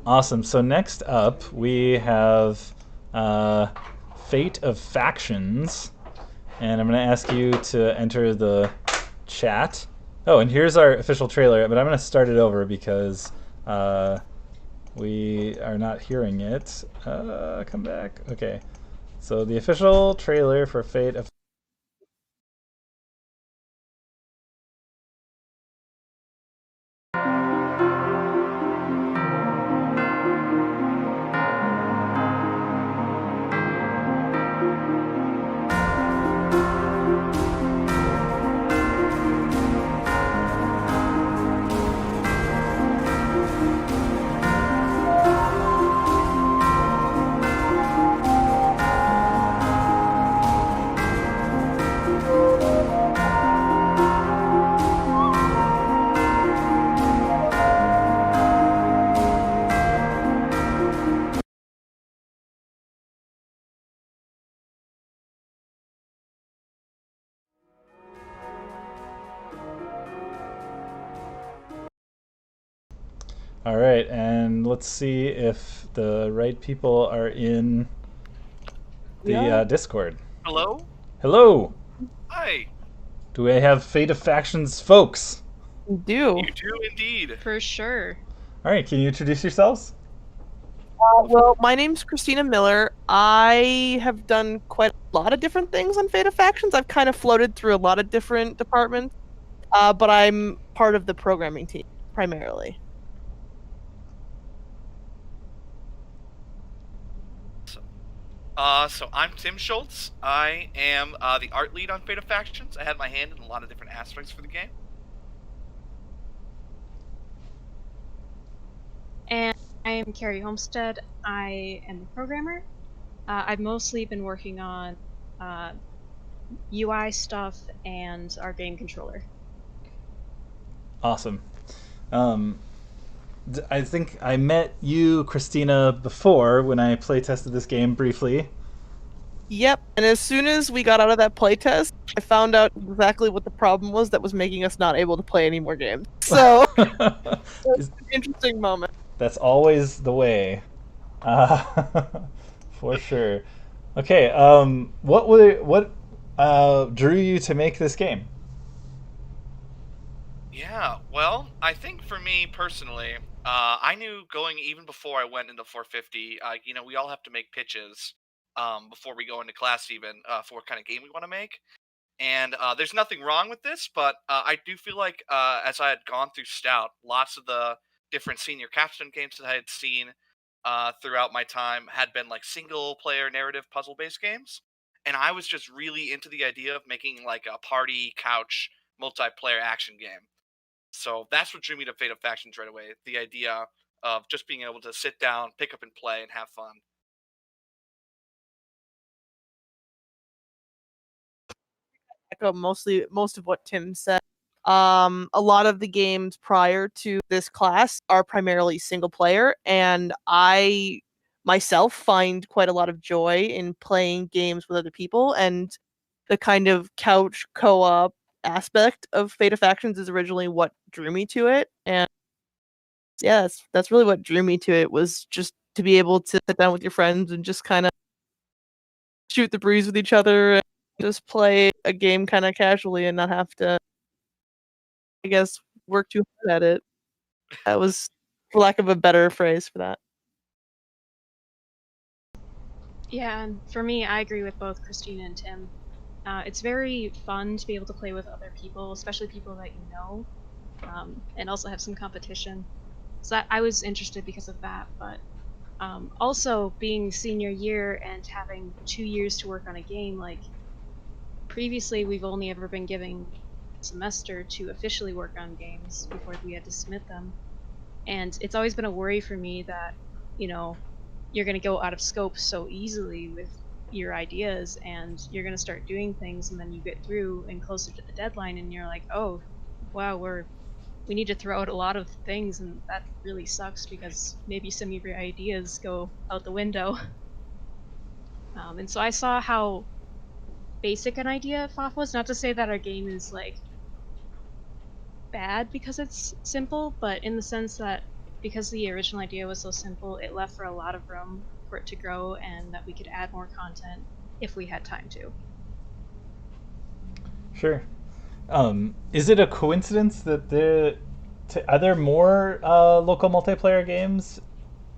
Awesome. So next up, we have Fate of Factions. And I'm going to ask you to enter the chat. Oh, and here's our official trailer, but I'm going to start it over because we are not hearing it. Come back. Okay. So the official trailer for Fate of All right, and let's see if the right people are in the Discord. Hello? Hello. Hi. Do we have Fate of Factions folks? We do. You do indeed. For sure. All right, can you introduce yourselves? Well, my name's Christina Miller. I have done quite a lot of different things on Fate of Factions. I've kind of floated through a lot of different departments, but I'm part of the programming team, primarily. So I'm Tim Schultz. I am the art lead on Fate of Factions. I had my hand in a lot of different aspects for the game. And I am Carrie Homestead. I am the programmer. I've mostly been working on UI stuff and our game controller. Awesome. I think I met you, Christina, before when I play tested this game briefly. Yep, and as soon as we got out of that playtest, I found out exactly what the problem was that was making us not able to play any more games. So, it was an interesting moment. That's always the way. For sure. Okay, what drew you to make this game? Yeah, well, I think for me personally, I knew going even before I went into 450, we all have to make pitches before we go into class even for what kind of game we want to make. And there's nothing wrong with this, but I do feel like as I had gone through Stout, lots of the different senior Capstone games that I had seen throughout my time had been like single-player narrative puzzle-based games. And I was just really into the idea of making like a party couch multiplayer action game. So that's what drew me to Fate of Factions right away. The idea of just being able to sit down, pick up and play, and have fun. Echo most of what Tim said. A lot of the games prior to this class are primarily single player, and I myself find quite a lot of joy in playing games with other people, and the kind of couch co-op aspect of Fate of Factions is originally what drew me to it. And yeah, that's really what drew me to it, was just to be able to sit down with your friends and just kind of shoot the breeze with each other and just play a game kind of casually and not have to, I guess, work too hard at it. That was, for lack of a better phrase for that. Yeah, and for me, I agree with both Christina and Tim. It's very fun to be able to play with other people, especially people that you know, and also have some competition. So I was interested because of that, but also being senior year and having 2 years to work on a game, like previously we've only ever been given a semester to officially work on games before we had to submit them. And it's always been a worry for me that, you know, you're going to go out of scope so easily with your ideas and you're going to start doing things and then you get through and closer to the deadline and you're like, oh, wow, we need to throw out a lot of things, and that really sucks because maybe some of your ideas go out the window. And so I saw how basic an idea FOF was. Not to say that our game is like bad because it's simple, but in the sense that because the original idea was so simple, it left for a lot of room for it to grow and that we could add more content if we had time to. Sure. Is it a coincidence that are there more local multiplayer games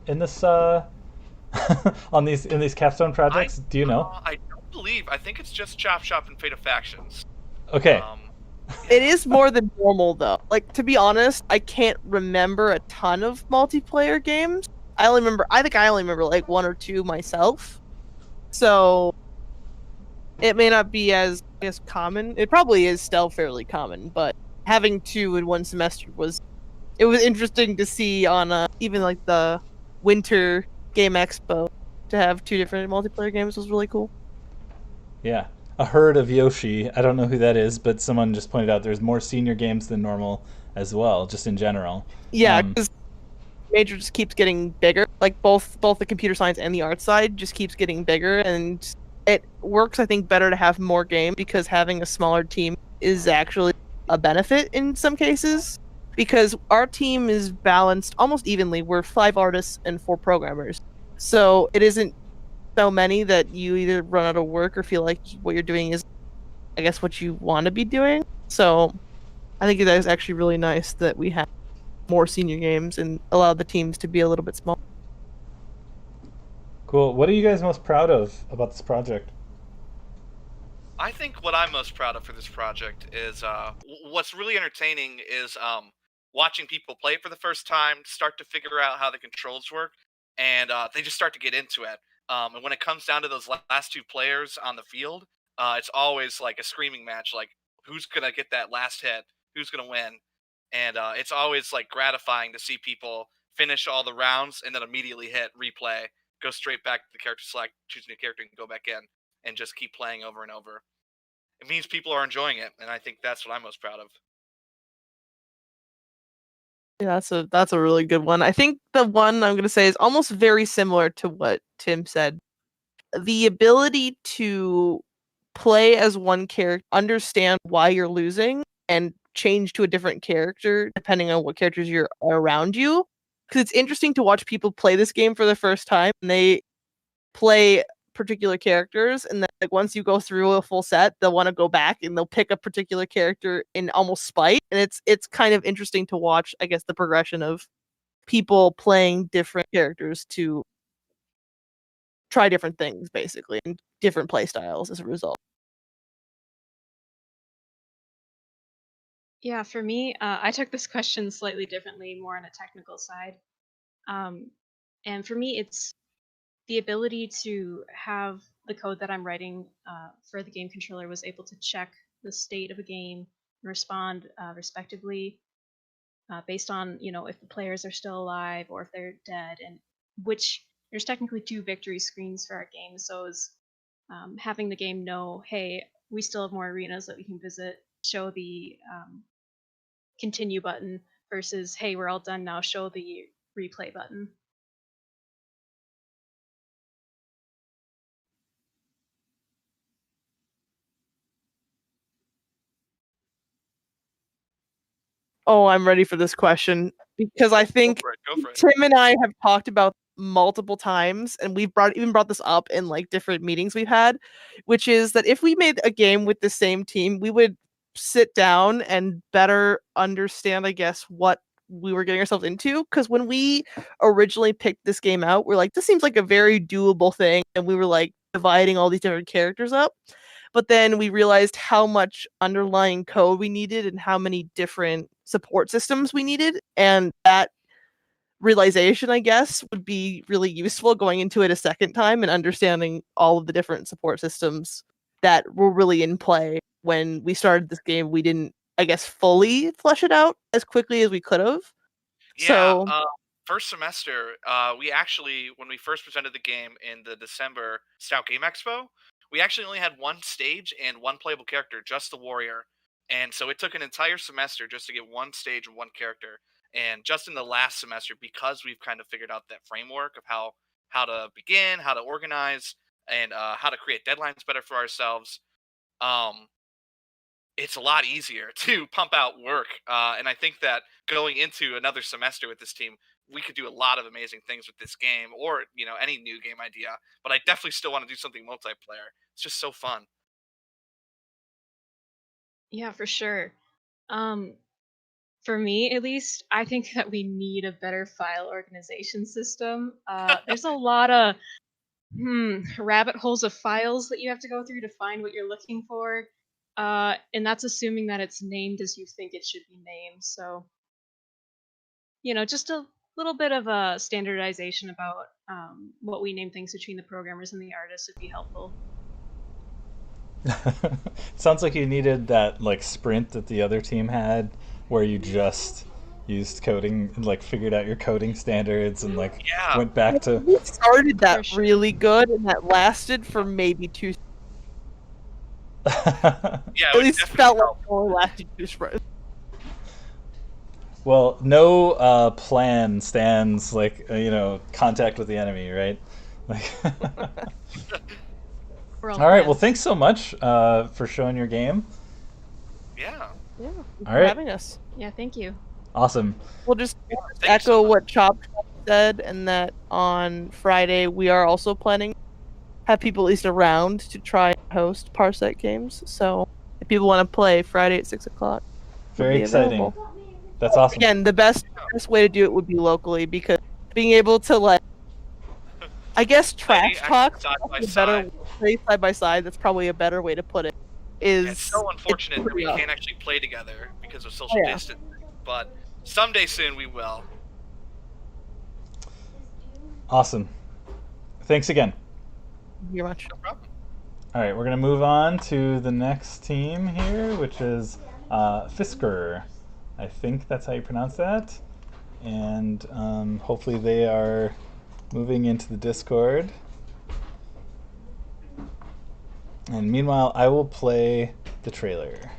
in this in these Capstone projects? Do you know? I don't believe. I think it's just Chop Shop and Fate of Factions. Okay. It is more than normal though. Like, to be honest, I can't remember a ton of multiplayer games. I think I only remember like 1 or 2 myself. So it may not be as common. It probably is still fairly common, but having 2 in 1 semester was interesting to see on even like the winter game expo. To have 2 different multiplayer games was really cool. Yeah. A herd of Yoshi. I don't know who that is, but someone just pointed out there's more senior games than normal as well, just in general. Yeah, because Major just keeps getting bigger. Like both the computer science and the art side just keeps getting bigger, and it works, I think, better to have more games because having a smaller team is actually a benefit in some cases. Because our team is balanced almost evenly. We're 5 artists and 4 programmers. So it isn't so many that you either run out of work or feel like what you're doing is, I guess, what you want to be doing. So I think that is actually really nice that we have more senior games and allow the teams to be a little bit smaller. Cool. What are you guys most proud of about this project? I think what I'm most proud of for this project is what's really entertaining is watching people play it for the first time, start to figure out how the controls work, and they just start to get into it. And when it comes down to those last 2 players on the field, it's always like a screaming match, like who's going to get that last hit, who's going to win. And it's always like gratifying to see people finish all the rounds and then immediately hit replay, go straight back to the character select, choose a new character, and go back in and just keep playing over and over. It means people are enjoying it, and I think that's what I'm most proud of. Yeah, that's a really good one. I think the one I'm going to say is almost very similar to what Tim said. The ability to play as one character, understand why you're losing, and change to a different character depending on what characters are around you. Because it's interesting to watch people play this game for the first time, and they play particular characters, and then like once you go through a full set, they'll want to go back and they'll pick a particular character in almost spite. And it's kind of interesting to watch, I guess, the progression of people playing different characters to try different things, basically, and different play styles as a result. Yeah, for me, I took this question slightly differently, more on a technical side. And for me, it's the ability to have the code that I'm writing for the game controller was able to check the state of a game and respond respectively based on, you know, if the players are still alive or if they're dead, and which there's technically 2 victory screens for our game. So is having the game know, hey, we still have more arenas that we can visit, show the continue button versus, hey, we're all done now, show the replay button. Oh, I'm ready for this question because I think Go for it. Tim and I have talked about multiple times, and we've even brought this up in like different meetings we've had, which is that if we made a game with the same team, we would sit down and better understand, I guess, what we were getting ourselves into. Because when we originally picked this game out, we're like, this seems like a very doable thing, and we were like dividing all these different characters up. But then we realized how much underlying code we needed and how many different support systems we needed, and that realization, I guess, would be really useful going into it a second time and understanding all of the different support systems that were really in play. When we started this game, we didn't, I guess, fully flesh it out as quickly as we could have. Yeah, So first semester, we actually, when we first presented the game in the December Stout Game Expo, we actually only had one stage and one playable character, just the warrior. And so it took an entire semester just to get one stage and one character. And just in the last semester, because we've kind of figured out that framework of how to begin, how to organize, and how to create deadlines better for ourselves, it's a lot easier to pump out work. And I think that going into another semester with this team, we could do a lot of amazing things with this game, or any new game idea. But I definitely still want to do something multiplayer. It's just so fun. Yeah, for sure. For me, at least, I think that we need a better file organization system. There's a lot of rabbit holes of files that you have to go through to find what you're looking for. And that's assuming that it's named as you think it should be named. So, just a little bit of a standardization about what we name things between the programmers and the artists would be helpful. Sounds like you needed that like sprint that the other team had, where you just used coding and like figured out your coding standards and like went back to. We started that really good, and that lasted for maybe 2. Yeah, at least felt like it only lasted 2 sprints. Well, no plan stands like contact with the enemy, right? Like. All right. Well, thanks so much for showing your game. Yeah. Yeah. All right. Having us. Yeah, thank you. Awesome. We'll just echo what Chop said, and that on Friday we are also planning to have people at least around to try and host Parsec games. So if people want to play Friday at 6 o'clock, very exciting. That's awesome. Again, the best way to do it would be locally, because being able to like, I guess, trash talk side by side. That's probably a better way to put it. It's so unfortunate that we can't actually play together because of social distancing, but someday soon we will. Awesome. Thanks again. Thank you very much. No problem. All right, we're gonna move on to the next team here, which is FISKUR. I think that's how you pronounce that. And hopefully they are moving into the Discord. And meanwhile, I will play the trailer.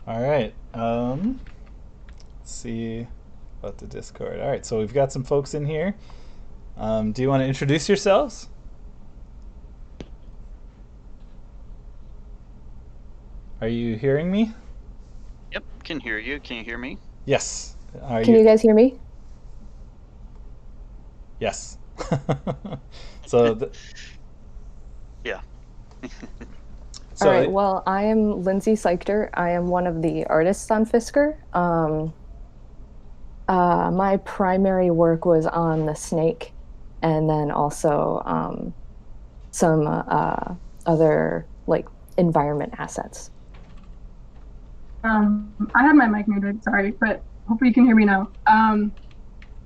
All right. Let's see about the Discord. All right, so we've got some folks in here. Do you want to introduce yourselves? Are you hearing me? Yep, can hear you. Can you hear me? Yes. Can you guys hear me? Yes. So. Yeah. So, All right, well, I am Lindsay Seichter. I am one of the artists on FISKUR. My primary work was on the snake, and then also some other like environment assets. I have my mic muted, sorry, but hopefully you can hear me now. I'm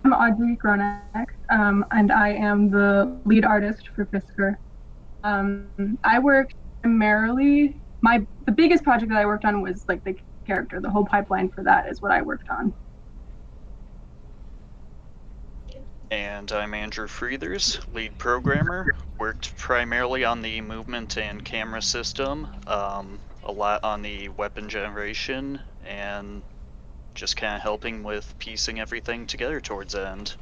Audrey Gronek, and I am the lead artist for FISKUR. I worked primarily, the biggest project that I worked on was like the character. The whole pipeline for that is what I worked on. And I'm Andrew Freethers, lead programmer. Worked primarily on the movement and camera system, a lot on the weapon generation, and just kind of helping with piecing everything together towards the end.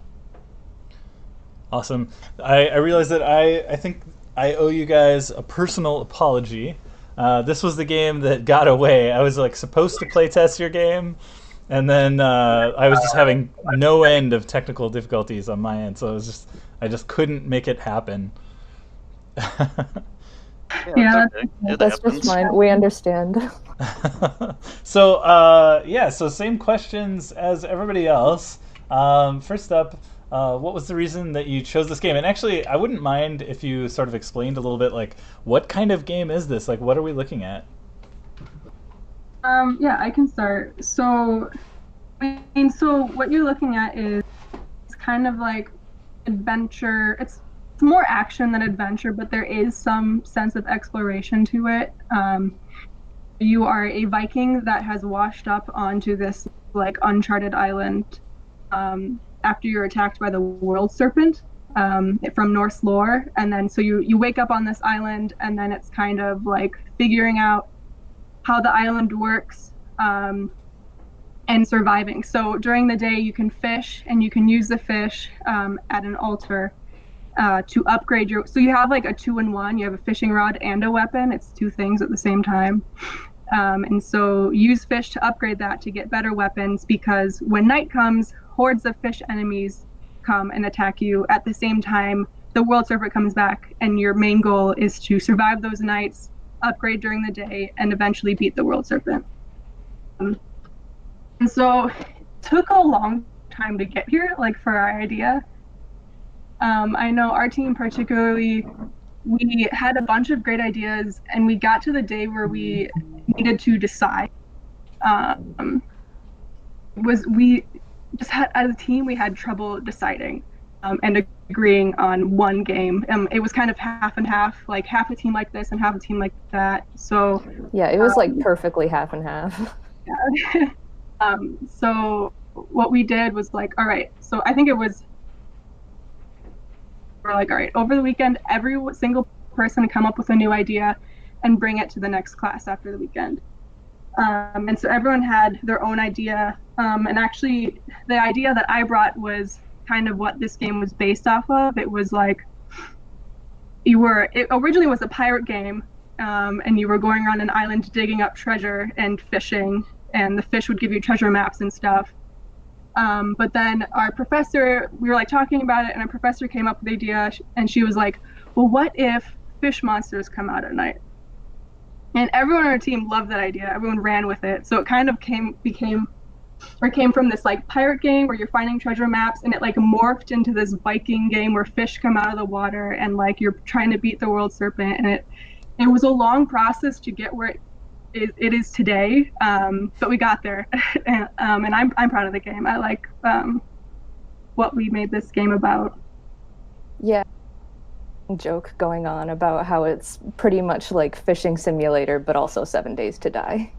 Awesome. I realize that I think I owe you guys a personal apology. This was the game that got away. I was like supposed to play test your game, and then I was just having no end of technical difficulties on my end, so I just couldn't make it happen. Yeah, that's just fine. We understand. So so same questions as everybody else. First up, what was the reason that you chose this game? And actually, I wouldn't mind if you sort of explained a little bit, like, what kind of game is this? Like, what are we looking at? Yeah, I can start. So what you're looking at is kind of like adventure. It's more action than adventure, but there is some sense of exploration to it. You are a Viking that has washed up onto this like uncharted island after you're attacked by the world serpent from Norse lore, and then so you wake up on this island, and then it's kind of like figuring out how the island works and surviving. So during the day you can fish, and you can use the fish at an altar to upgrade your, so you have like a 2-in-1. You have a fishing rod and a weapon. It's two things at the same time. And so use fish to upgrade that to get better weapons, because when night comes, hordes of fish enemies come and attack you. At the same time, the world serpent comes back, and your main goal is to survive those nights, upgrade during the day, and eventually beat the world serpent. And so it took a long time to get here, like for our idea. I know our team particularly, we had a bunch of great ideas, and we got to the day where we needed to decide. We just had, as a team, we had trouble deciding and agreeing on one game. It was kind of half and half, like half a team like this and half a team like that. So yeah, it was like perfectly half and half. Yeah. So what we did was like, all right, so I think we're like, all right, over the weekend, every single person come up with a new idea and bring it to the next class after the weekend. And so everyone had their own idea. And actually, the idea that I brought was kind of what this game was based off of. It was like, it originally was a pirate game, and you were going around an island digging up treasure and fishing, and the fish would give you treasure maps and stuff. But then our professor, we were like talking about it, and our professor came up with the idea, and she was like, well, what if fish monsters come out at night? And everyone on our team loved that idea. Everyone ran with it. So it kind of came from this like pirate game where you're finding treasure maps, and it like morphed into this Viking game where fish come out of the water, and like you're trying to beat the world serpent. And it was a long process to get where it is today, but we got there. And I'm proud of the game. I like what we made this game about. Yeah, joke going on about how it's pretty much like fishing simulator, but also 7 Days to Die.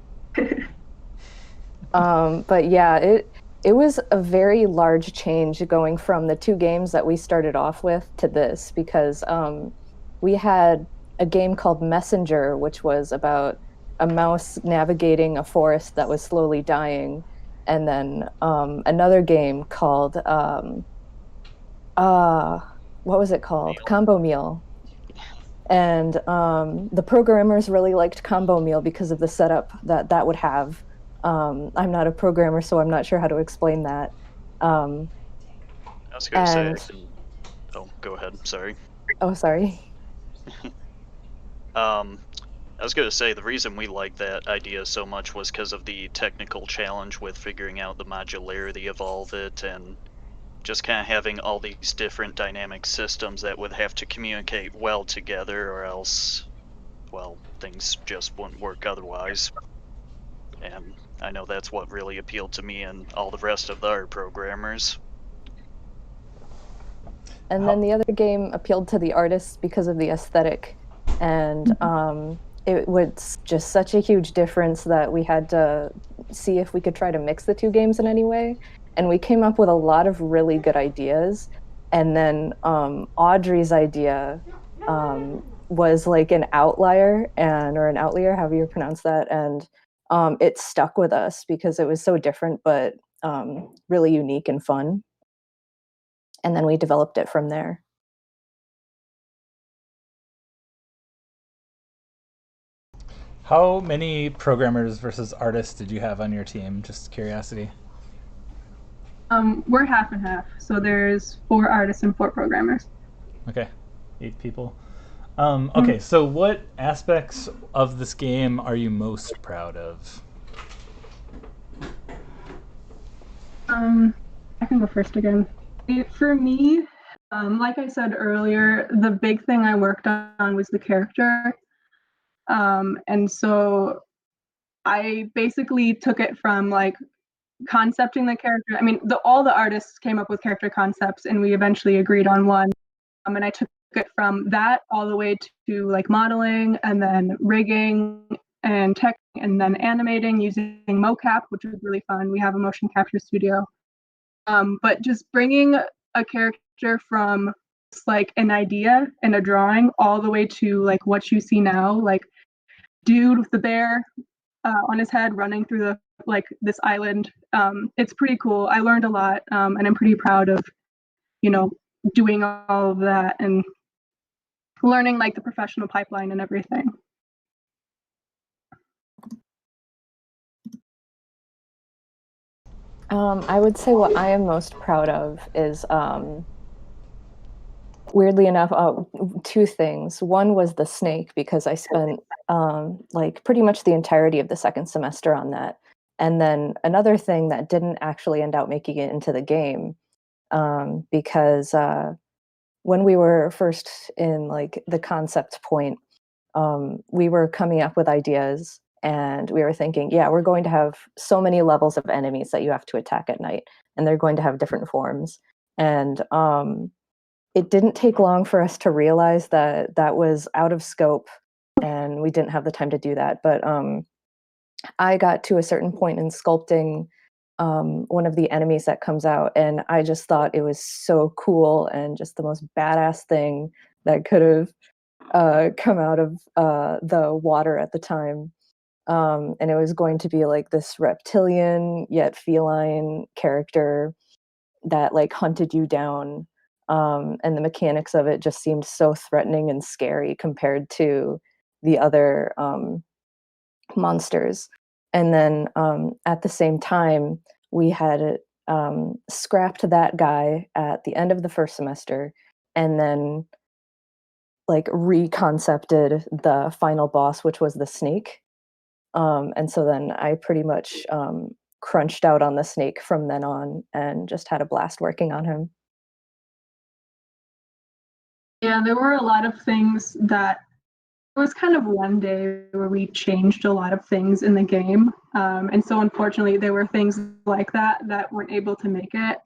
But yeah, it was a very large change going from the two games that we started off with to this, because we had a game called Messenger, which was about a mouse navigating a forest that was slowly dying, and then another game called what was it called? Combo Meal. And the programmers really liked Combo Meal because of the setup that would have. I'm not a programmer, so I'm not sure how to explain that. I was going to say, oh, go ahead. Sorry. Oh, sorry. I was going to say, the reason we liked that idea so much was because of the technical challenge with figuring out the modularity of all of it, and just kind of having all these different dynamic systems that would have to communicate well together, or else, well, things just wouldn't work otherwise. And I know that's what really appealed to me and all the rest of our programmers. And then the other game appealed to the artists because of the aesthetic, and it was just such a huge difference that we had to see if we could try to mix the two games in any way. And we came up with a lot of really good ideas. And then Audrey's idea was like an outlier, or an outlier, however you pronounce that. And it stuck with us because it was so different, but really unique and fun. And then we developed it from there. How many programmers versus artists did you have on your team? Just curiosity. We're half and half. So there's 4 artists and 4 programmers. Okay, 8 people. Okay, so what aspects of this game are you most proud of? I can go first again. For me, like I said earlier, the big thing I worked on was the character. And so I basically took it from like concepting the character. I mean, all the artists came up with character concepts and we eventually agreed on one. And I took it from that all the way to like modeling and then rigging and tech and then animating using mocap, which was really fun. We have a motion capture studio. But just bringing a character from like an idea and a drawing all the way to like what you see now, like dude with the bear on his head running through the like this island. It's pretty cool. I learned a lot, and I'm pretty proud of, doing all of that and learning like the professional pipeline and everything. I would say what I am most proud of is, weirdly enough, 2 things. One was the snake, because I spent like pretty much the entirety of the second semester on that. And then another thing that didn't actually end up making it into the game, because when we were first in like the concept point, we were coming up with ideas. And we were thinking, yeah, we're going to have so many levels of enemies that you have to attack at night, and they're going to have different forms. And it didn't take long for us to realize that that was out of scope, and we didn't have the time to do that. But I got to a certain point in sculpting one of the enemies that comes out, and I just thought it was so cool and just the most badass thing that could have come out of the water at the time. And it was going to be like this reptilian yet feline character that like hunted you down. And the mechanics of it just seemed so threatening and scary compared to the other monsters. And then at the same time, we had scrapped that guy at the end of the first semester, and then like reconcepted the final boss, which was the snake. And so then I pretty much crunched out on the snake from then on and just had a blast working on him. Yeah, there were a lot of things that it was kind of one day where we changed a lot of things in the game. And so unfortunately, there were things like that weren't able to make it.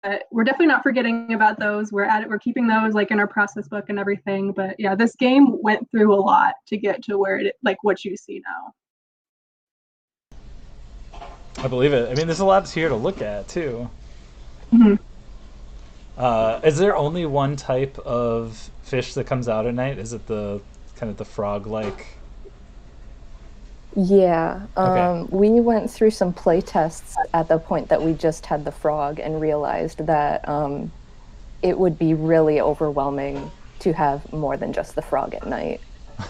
But we're definitely not forgetting about those. We're at it. We're keeping those like in our process book and everything. But yeah, this game went through a lot to get to where it like what you see now. I believe it. I mean, there's a lot here to look at too. Is there only one type of fish that comes out at night? Is it the kind of the frog-like? Yeah, Okay. we went through some play tests at the point that we just had the frog and realized that it would be really overwhelming to have more than just the frog at night.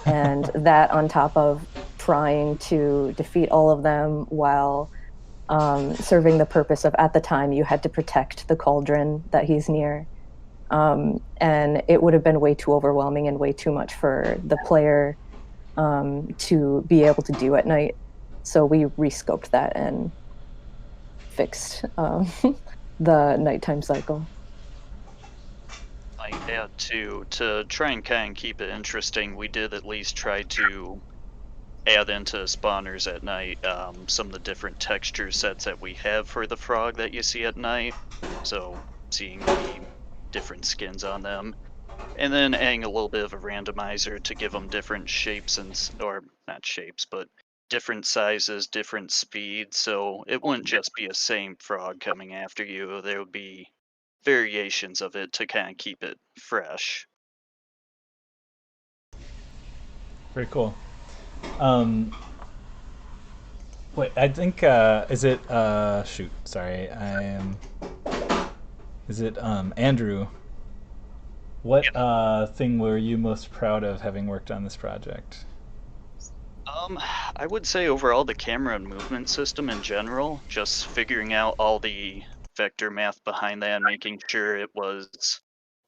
And that on top of trying to defeat all of them while serving the purpose of, at the time, you had to protect the cauldron that he's near. and it would have been way too overwhelming and way too much for the player to be able to do at night. So we rescoped that and fixed the nighttime cycle. I add to try and kind of keep it interesting. We did at least try to add into spawners at night some of the different texture sets that we have for the frog that you see at night. So seeing the different skins on them, and then adding a little bit of a randomizer to give them different shapes or not shapes, but different sizes, different speeds. So it wouldn't just be a same frog coming after you. There would be variations of it to kind of keep it fresh. Very cool. Wait, I think is it shoot, sorry, is it Andrew? What thing were you most proud of having worked on this project? I would say overall the camera and movement system in general, just figuring out all the vector math behind that and making sure it was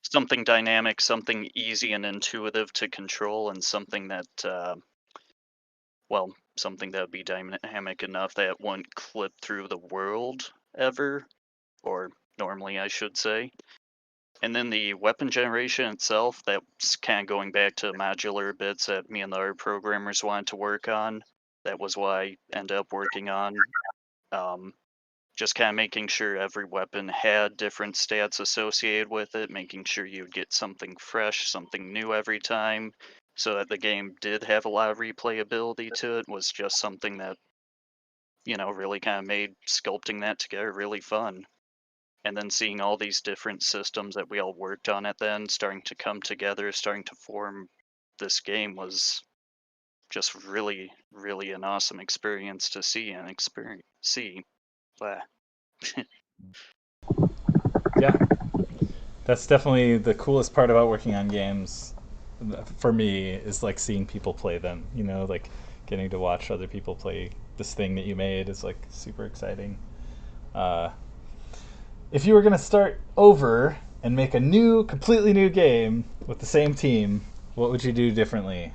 something dynamic, something easy and intuitive to control, and something that something that would be dynamic enough that it wouldn't clip through the world ever, or normally I should say. And then the weapon generation itself, that's kind of going back to modular bits that me and the other programmers wanted to work on. That was what I ended up working on. Just kind of making sure every weapon had different stats associated with it, making sure you would get something fresh, something new every time, so that the game did have a lot of replayability to it, was just something that, really kind of made sculpting that together really fun. And then seeing all these different systems that we all worked on at the end starting to come together, starting to form this game, was just really, really an awesome experience to see. Blah. Yeah, that's definitely the coolest part about working on games for me, is like seeing people play them, like getting to watch other people play this thing that you made is like super exciting. If you were going to start over and make a completely new game with the same team, what would you do differently?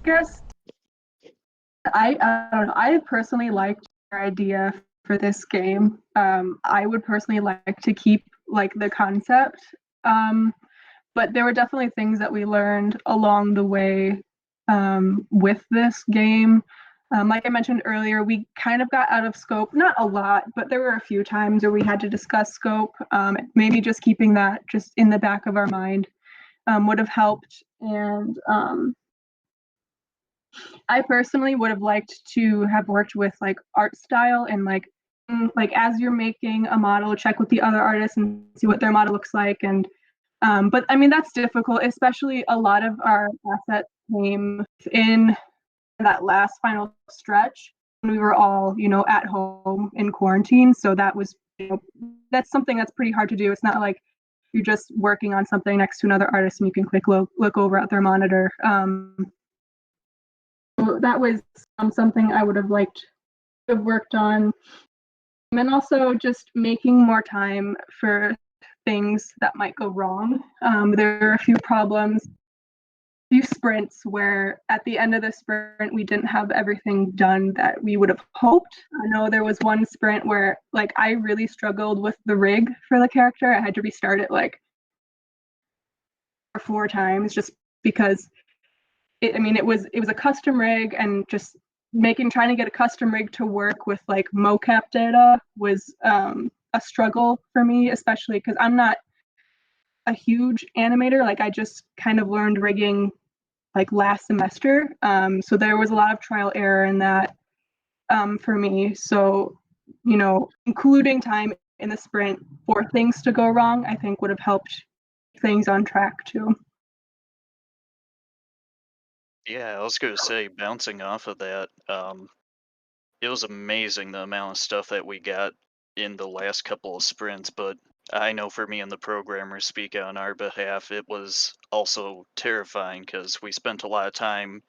Guess I don't know. I personally liked your idea for this game. I would personally like to keep the concept, but there were definitely things that we learned along the way with this game. Like I mentioned earlier, we kind of got out of scope, not a lot, but there were a few times where we had to discuss scope. Maybe just keeping that just in the back of our mind would have helped. And I personally would have liked to have worked with art style and as you're making a model, check with the other artists and see what their model looks like. And but I mean, that's difficult, especially a lot of our assets came in that last final stretch when we were all, at home in quarantine. So that was, that's something that's pretty hard to do. It's not like you're just working on something next to another artist and you can quick look over at their monitor. So that was something I would have liked to have worked on. And also just making more time for things that might go wrong. There are a few sprints where at the end of the sprint we didn't have everything done that we would have hoped. I know there was one sprint where I really struggled with the rig for the character. I had to restart it 4 times just because it was a custom rig, and just trying to get a custom rig to work with mocap data was a struggle for me, especially because I'm not a huge animator. I just kind of learned rigging last semester, so there was a lot of trial error in that for me. So including time in the sprint for things to go wrong, I think would have helped things on track too. Yeah, I was going to say, bouncing off of that, it was amazing the amount of stuff that we got in the last couple of sprints, but I know for me and the programmers speak on our behalf, it was also terrifying because we spent a lot of time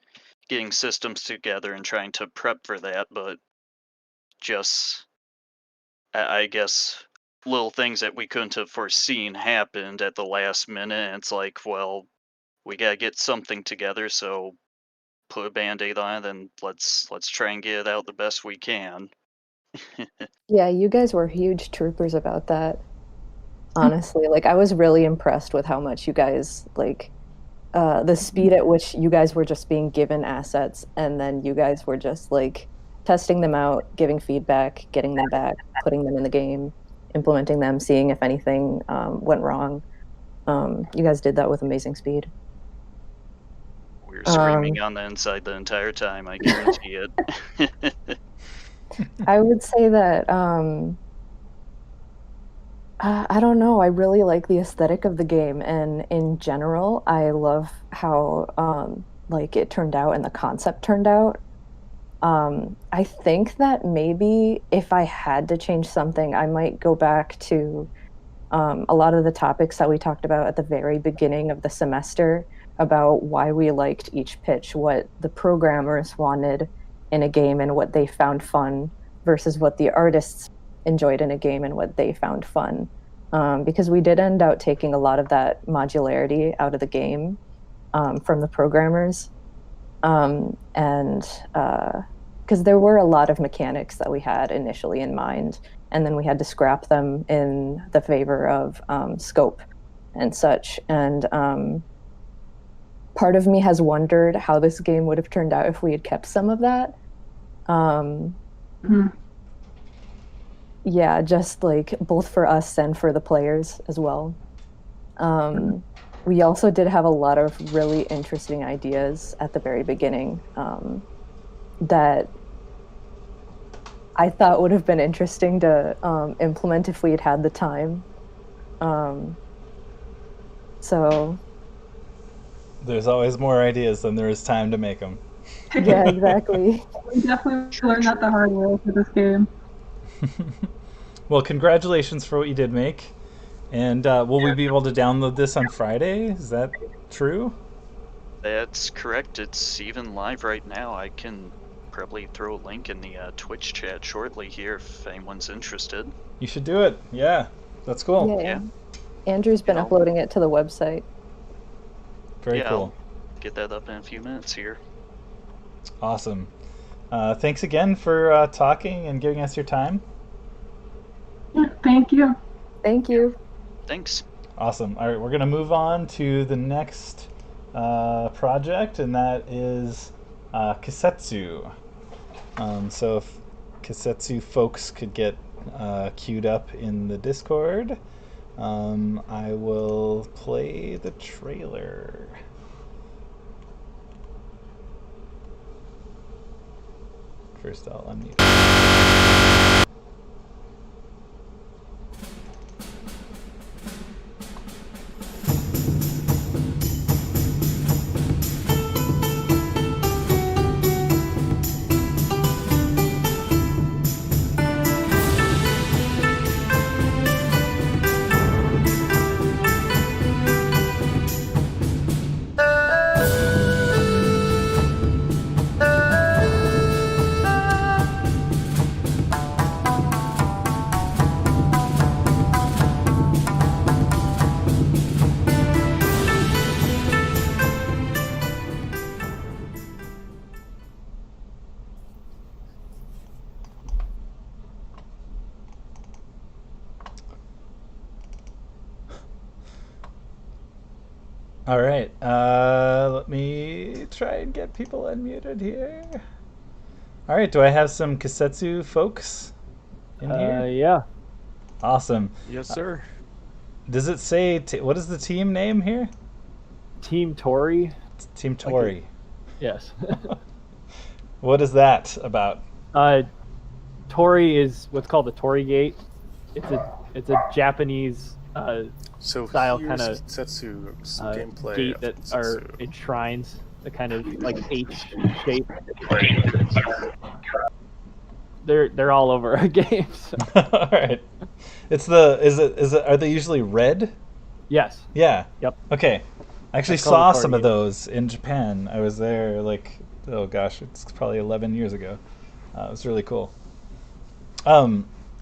getting systems together and trying to prep for that, but just I guess little things that we couldn't have foreseen happened at the last minute. And it's like, well, we gotta get something together, so put a band-aid on it and let's try and get it out the best we can. Yeah, you guys were huge troopers about that. Honestly, like I was really impressed with how much you guys like the speed at which you guys were just being given assets, and then you guys were just like testing them out, giving feedback, getting them back, putting them in the game, implementing them, seeing if anything went wrong. You guys did that with amazing speed. We were screaming on the inside the entire time, I guarantee it. I would say that I don't know. I really like the aesthetic of the game, and in general, I love how like it turned out and the concept turned out. I think that maybe if I had to change something, I might go back to a lot of the topics that we talked about at the very beginning of the semester about why we liked each pitch, what the programmers wanted in a game and what they found fun versus what the artists enjoyed in a game and what they found fun. Because we did end up taking a lot of that modularity out of the game from the programmers. And because there were a lot of mechanics that we had initially in mind, and then we had to scrap them in the favor of scope and such. And part of me has wondered how this game would have turned out if we had kept some of that. Yeah, just like both for us and for the players as well. We also did have a lot of really interesting ideas at the very beginning that I thought would have been interesting to implement if we had had the time. So there's always more ideas than there is time to make them. Yeah, exactly. We definitely learned that the hard way for this game. Well, congratulations for what you did make. And will we be able to download this on Friday? Is that true? That's correct. It's even live right now. I can probably throw a link in the Twitch chat shortly here if anyone's interested. You should do it. Yeah, that's cool. Yeah. Andrew's been uploading it to the website. Very cool. I'll get that up in a few minutes here. Awesome. Thanks again for talking and giving us your time. Yeah, thank you. Thank you. Thanks. Awesome. All right, we're going to move on to the next project, and that is KISETSU. So if KISETSU folks could get queued up in the Discord, I will play the trailer. First, I'll unmute. All right, let me try and get people unmuted here. All right, do I have some KISETSU folks in here? Yeah. Awesome. Yes, sir. Does it say, what is the team name here? Team Tori. Team Tori. Yes. What is that about? Tori is what's called the Tori Gate. It's a Japanese style kind of gameplay gate that are enshrines, the kind of like H shape. They're all over our games. All right. Is it are they usually red? Yes. Yeah. Yep. Okay. I actually saw some of those in Japan. I was there like, oh gosh, it's probably 11 years ago. It was really cool.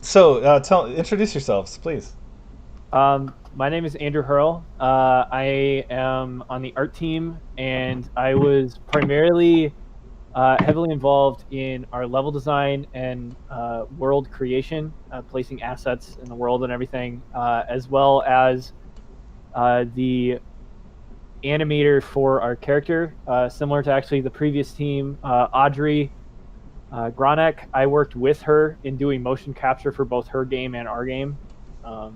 So introduce yourselves, please. My name is Andrew Hurl. I am on the art team, and I was primarily heavily involved in our level design and world creation, placing assets in the world and everything, as well as the animator for our character, similar to actually the previous team, Audrey Gronek. I worked with her in doing motion capture for both her game and our game. And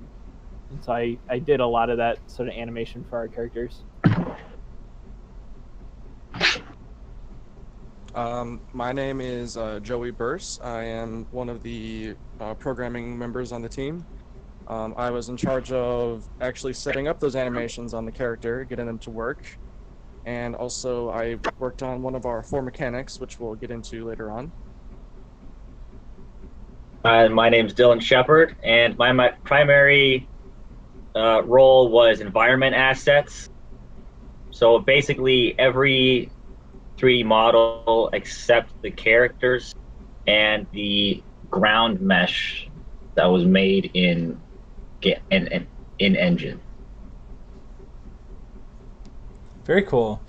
so I did a lot of that sort of animation for our characters. My name is Joey Burse. I am one of the programming members on the team. I was in charge of actually setting up those animations on the character, getting them to work. And also I worked on one of our 4 mechanics, which we'll get into later on. My name's Dylan Shepard, and my primary role was environment assets. So basically every 3D model except the characters and the ground mesh that was made in engine. Very cool.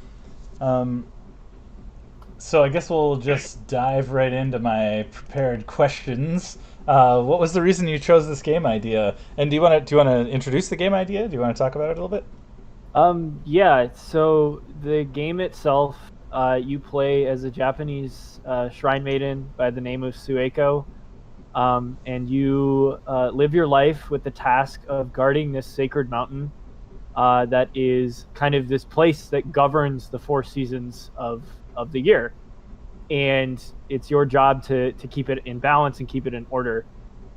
So I guess we'll just dive right into my prepared questions. What was the reason you chose this game idea? And do you want to introduce the game idea? Do you want to talk about it a little bit? Yeah. So the game itself, you play as a Japanese shrine maiden by the name of Sueko, and you live your life with the task of guarding this sacred mountain that is kind of this place that governs the 4 seasons of the year. And it's your job to keep it in balance and keep it in order.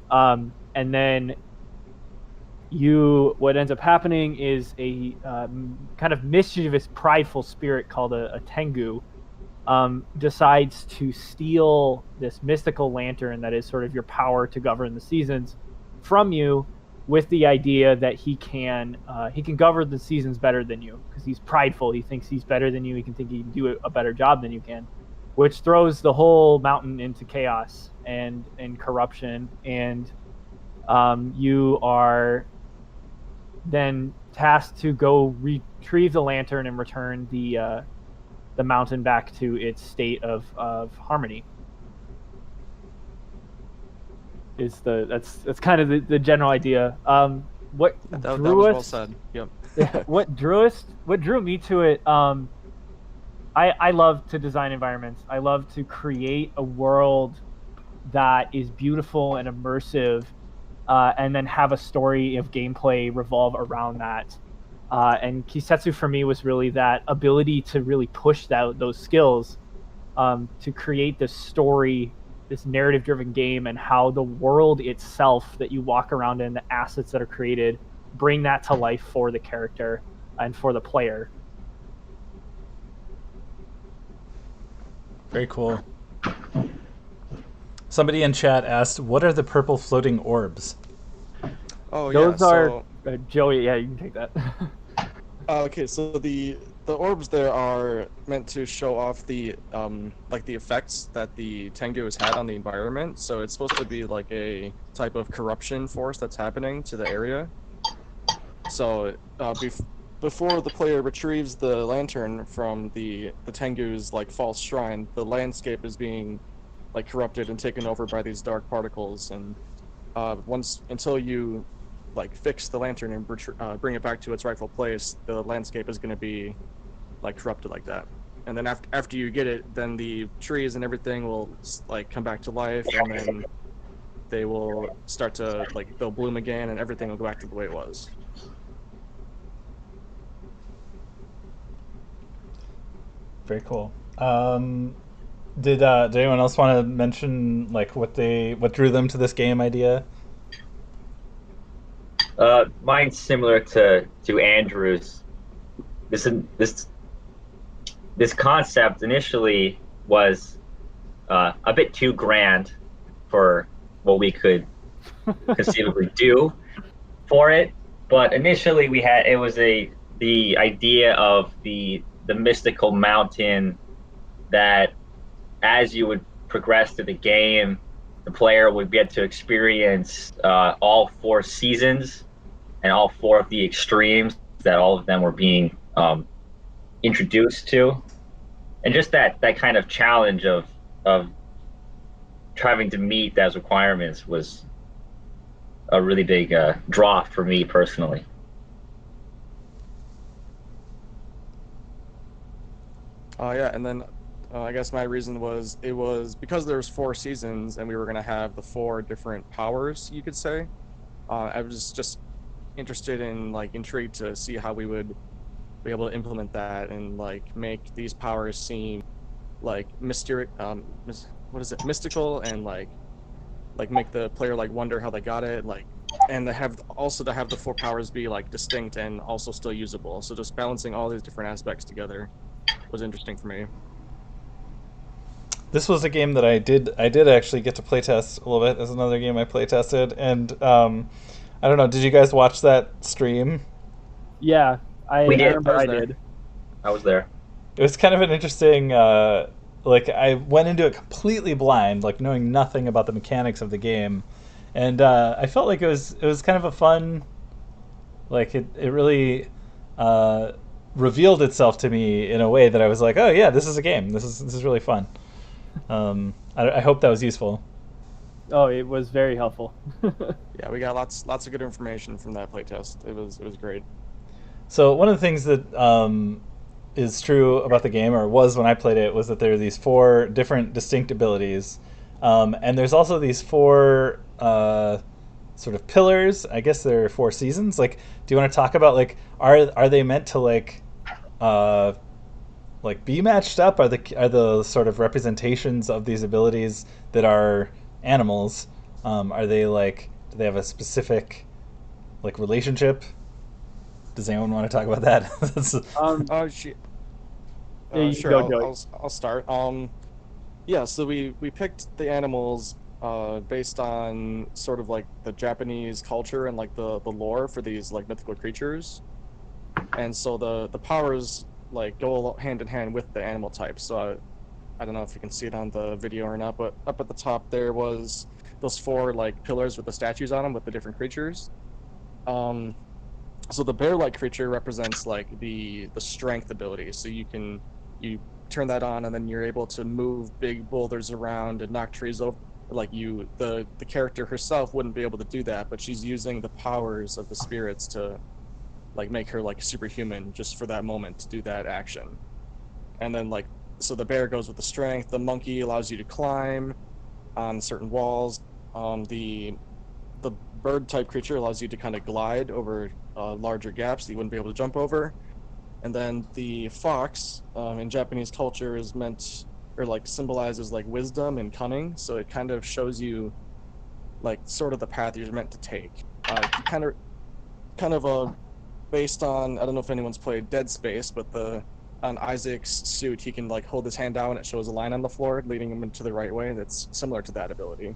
And then what ends up happening is a kind of mischievous, prideful spirit called a Tengu decides to steal this mystical lantern that is sort of your power to govern the seasons from you, with the idea that he can govern the seasons better than you, because he's prideful. He thinks he's better than you. He can do a better job than you can, which throws the whole mountain into chaos and corruption. And you are then tasked to go retrieve the lantern and return the mountain back to its state of harmony. That's kind of the general idea. What that drew was us? well said. Yep. What drew me to it? I love to design environments. I love to create a world that is beautiful and immersive, and then have a story of gameplay revolve around that. And KISETSU for me was really that ability to really push those skills, to create this story, this narrative-driven game, and how the world itself that you walk around in, the assets that are created, bring that to life for the character and for the player. Very cool. Somebody in chat asked, what are the purple floating orbs? Oh, Those yeah, are... Joey, yeah, you can take that. Okay, so the orbs there are meant to show off the the effects that the Tengu has had on the environment. So it's supposed to be like a type of corruption force that's happening to the area. So before the player retrieves the lantern from the Tengu's false shrine, the landscape is being corrupted and taken over by these dark particles, and until you fix the lantern and bring it back to its rightful place, the landscape is going to be corrupted like that. And then after you get it, then the trees and everything will come back to life, and then they will start to they'll bloom again, and everything will go back to the way it was. Very cool. Did anyone else want to mention what drew them to this game idea? Mine's similar to Andrew's. This concept initially was a bit too grand for what we could conceivably do for it. But initially the idea of the mystical mountain that, as you would progress through the game, the the player would get to experience all 4 seasons and all 4 of the extremes that all of them were being introduced to, and just that kind of challenge of having to meet those requirements was a really big draw for me personally. Yeah, and then I guess my reason was it was because there's 4 seasons and we were gonna have the 4 different powers, you could say. I was just interested in, like, intrigued to see how we would be able to implement that and, like, make these powers seem like mystical and like make the player like wonder how they got it, like, and to have the 4 powers be like distinct and also still usable. So just balancing all these different aspects together was interesting for me. This was a game that I did actually get to playtest a little bit. There's another game I playtested, and I don't know, did you guys watch that stream? Yeah, I remember I did. I was there. It was kind of an interesting, like, I went into it completely blind, like knowing nothing about the mechanics of the game, and I felt like it was kind of a fun, like, it really revealed itself to me in a way that I was like, oh yeah, this is a game. This is really fun. I hope that was useful. Oh, it was very helpful. Yeah, we got lots of good information from that playtest. It was great. So one of the things that is true about the game, or was when I played it, was that there are these 4 different distinct abilities, and there's also these 4 sort of pillars. I guess there are 4 seasons. Like, do you want to talk about, like, are they meant to like be matched up? Are the sort of representations of these abilities that are animals? Are they like, do they have a specific like relationship? Does anyone want to talk about that? Sure. I'll start. Yeah, so we picked the animals based on sort of like the Japanese culture and like the lore for these like mythical creatures, and so the powers like go hand in hand with the animal types. So I don't know if you can see it on the video or not, but up at the top there was those 4 like pillars with the statues on them with the different creatures. So the bear-like creature represents like the strength ability. So you turn that on, and then you're able to move big boulders around and knock trees over. Like the character herself wouldn't be able to do that, but she's using the powers of the spirits to like make her like superhuman just for that moment to do that action. And then like, so the bear goes with the strength. The monkey allows you to climb on certain walls. The bird type creature allows you to kind of glide over larger gaps that you wouldn't be able to jump over. And then the fox in Japanese culture is meant, or like symbolizes like wisdom and cunning. So it kind of shows you like sort of the path you're meant to take. Kind of based on, I don't know if anyone's played Dead Space, but on Isaac's suit, he can like hold his hand down and it shows a line on the floor leading him into the right way. That's similar to that ability.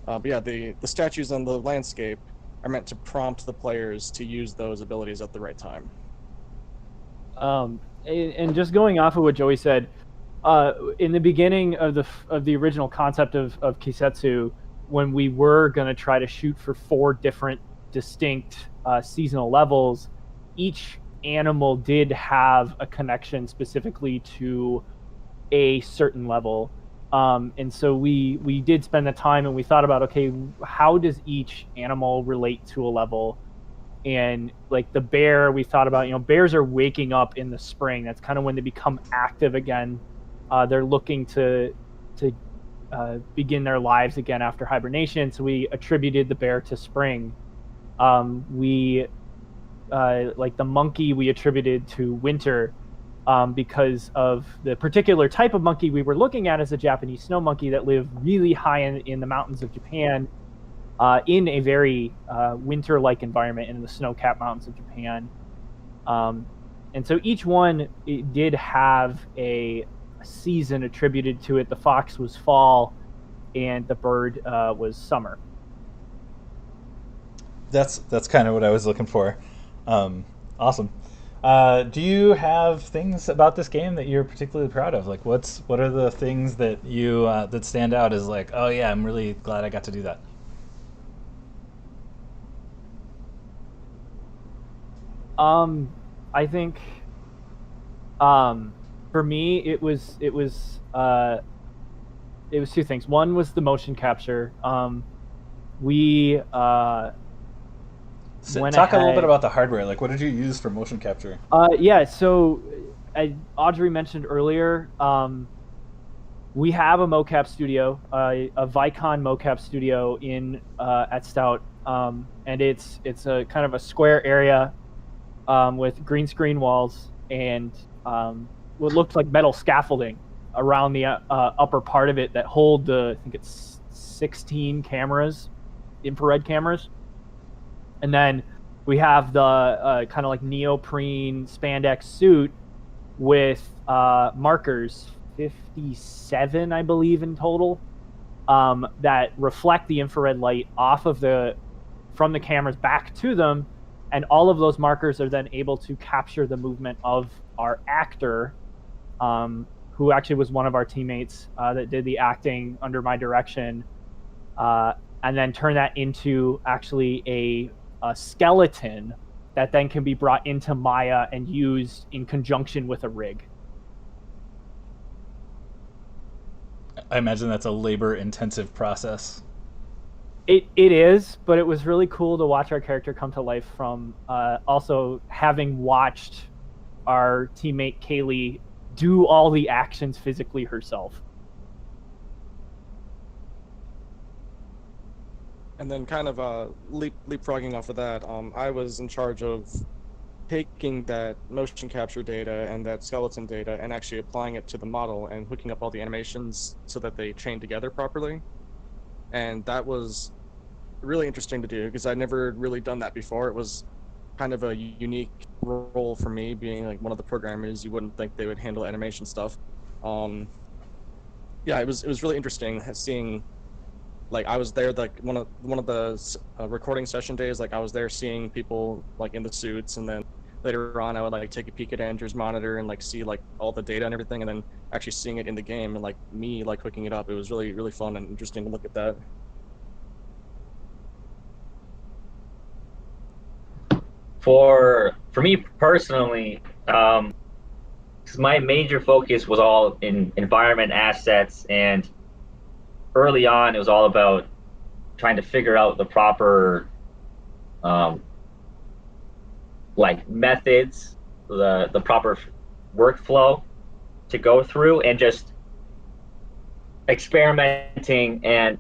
But yeah, the statues on the landscape are meant to prompt the players to use those abilities at the right time. And just going off of what Joey said, in the beginning of the original concept of KISETSU, when we were going to try to shoot for 4 different distinct seasonal levels, each animal did have a connection specifically to a certain level. And so we did spend the time and we thought about, okay, how does each animal relate to a level? And like the bear, we thought about, bears are waking up in the spring. That's kind of when they become active again. They're looking to begin their lives again after hibernation. So we attributed the bear to spring. Like the monkey, we attributed to winter. Because of the particular type of monkey we were looking at as a Japanese snow monkey that live really high in the mountains of Japan, in a very winter-like environment in the snow-capped mountains of Japan. And so each one did have a season attributed to it. The fox was fall, and the bird was summer. That's kind of what I was looking for. Awesome. Do you have things about this game that you're particularly proud of? Like, what are the things that you that stand out as like, oh yeah, I'm really glad I got to do that? I think, for me, it was two things. One was the motion capture. We Talk a little bit about the hardware. Like, what did you use for motion capture? Yeah, so Audrey mentioned earlier, we have a mocap studio, a Viking mocap studio at Stout, and it's a kind of a square area with green screen walls and what looked like metal scaffolding around the upper part of it that hold I think it's 16 cameras, infrared cameras. And then we have the kind of like neoprene spandex suit with markers, 57, I believe, in total, that reflect the infrared light from the cameras back to them. And all of those markers are then able to capture the movement of our actor, who actually was one of our teammates that did the acting under my direction, and then turn that into actually a skeleton that then can be brought into Maya and used in conjunction with a rig. I imagine that's a labor-intensive process. It is, but it was really cool to watch our character come to life from also having watched our teammate Kaylee do all the actions physically herself. And then kind of leapfrogging off of that, I was in charge of taking that motion capture data and that skeleton data and actually applying it to the model and hooking up all the animations so that they chain together properly. And that was really interesting to do because I'd never really done that before. It was kind of a unique role for me, being like one of the programmers. You wouldn't think they would handle animation stuff. Yeah, it was really interesting seeing. Like I was there, like one of the recording session days. Like I was there seeing people like in the suits, and then later on I would like take a peek at Andrew's monitor and like see like all the data and everything, and then actually seeing it in the game and like me like hooking it up. It was really fun and interesting to look at that. For me personally, because my major focus was all in environment assets, and early on it was all about trying to figure out the proper like methods, the proper workflow to go through, and just experimenting and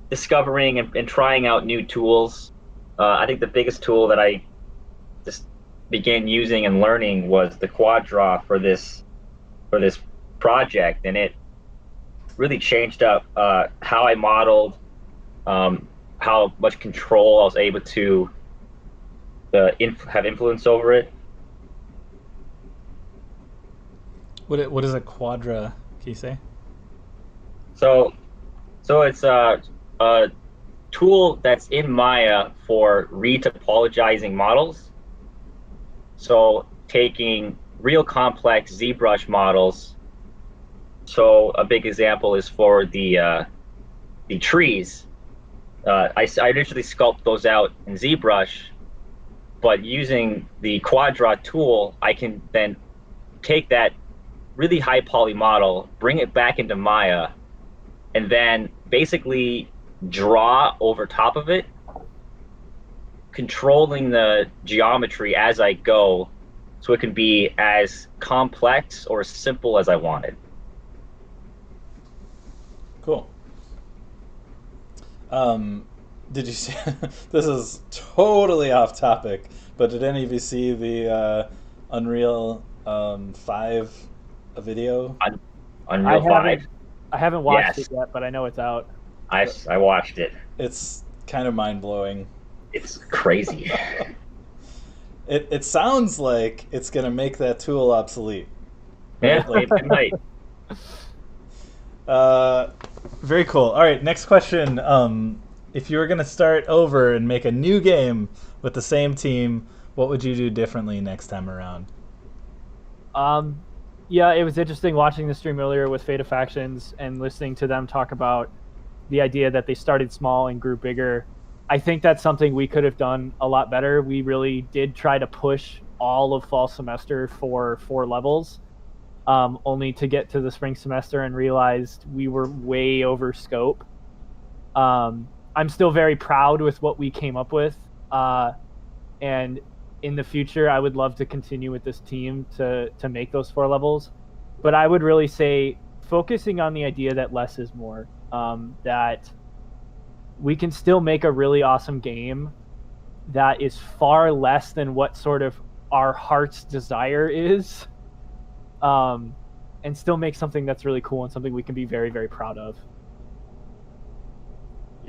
discovering and trying out new tools. I think the biggest tool that I just began using and learning was the quad draw for this project, and it really changed up how I modeled, how much control I was able to have influence over it. What is a quadra, can you say? So it's a tool that's in Maya for retopologizing models. So taking real complex ZBrush models. So a big example is for the trees. I initially sculpt those out in ZBrush, but using the quad draw tool, I can then take that really high poly model, bring it back into Maya, and then basically draw over top of it, controlling the geometry as I go, so it can be as complex or simple as I wanted. Cool. Did you see? This is totally off topic, but did any of you see the Unreal 5 video? Unreal 5? I haven't watched it yet, but I know it's out. I watched it. It's kind of mind-blowing. It's crazy. It sounds like it's going to make that tool obsolete. Yeah, it might. Very cool. All right, next question. If you were going to start over and make a new game with the same team, what would you do differently next time around? Yeah, it was interesting watching the stream earlier with Fate of Factions and listening to them talk about the idea that they started small and grew bigger. I think that's something we could have done a lot better. We really did try to push all of fall semester for 4 levels, only to get to the spring semester and realized we were way over scope. I'm still very proud with what we came up with, and in the future, I would love to continue with this team to make those 4 levels. But I would really say focusing on the idea that less is more, that we can still make a really awesome game that is far less than what sort of our heart's desire is, and still make something that's really cool and something we can be very, very proud of.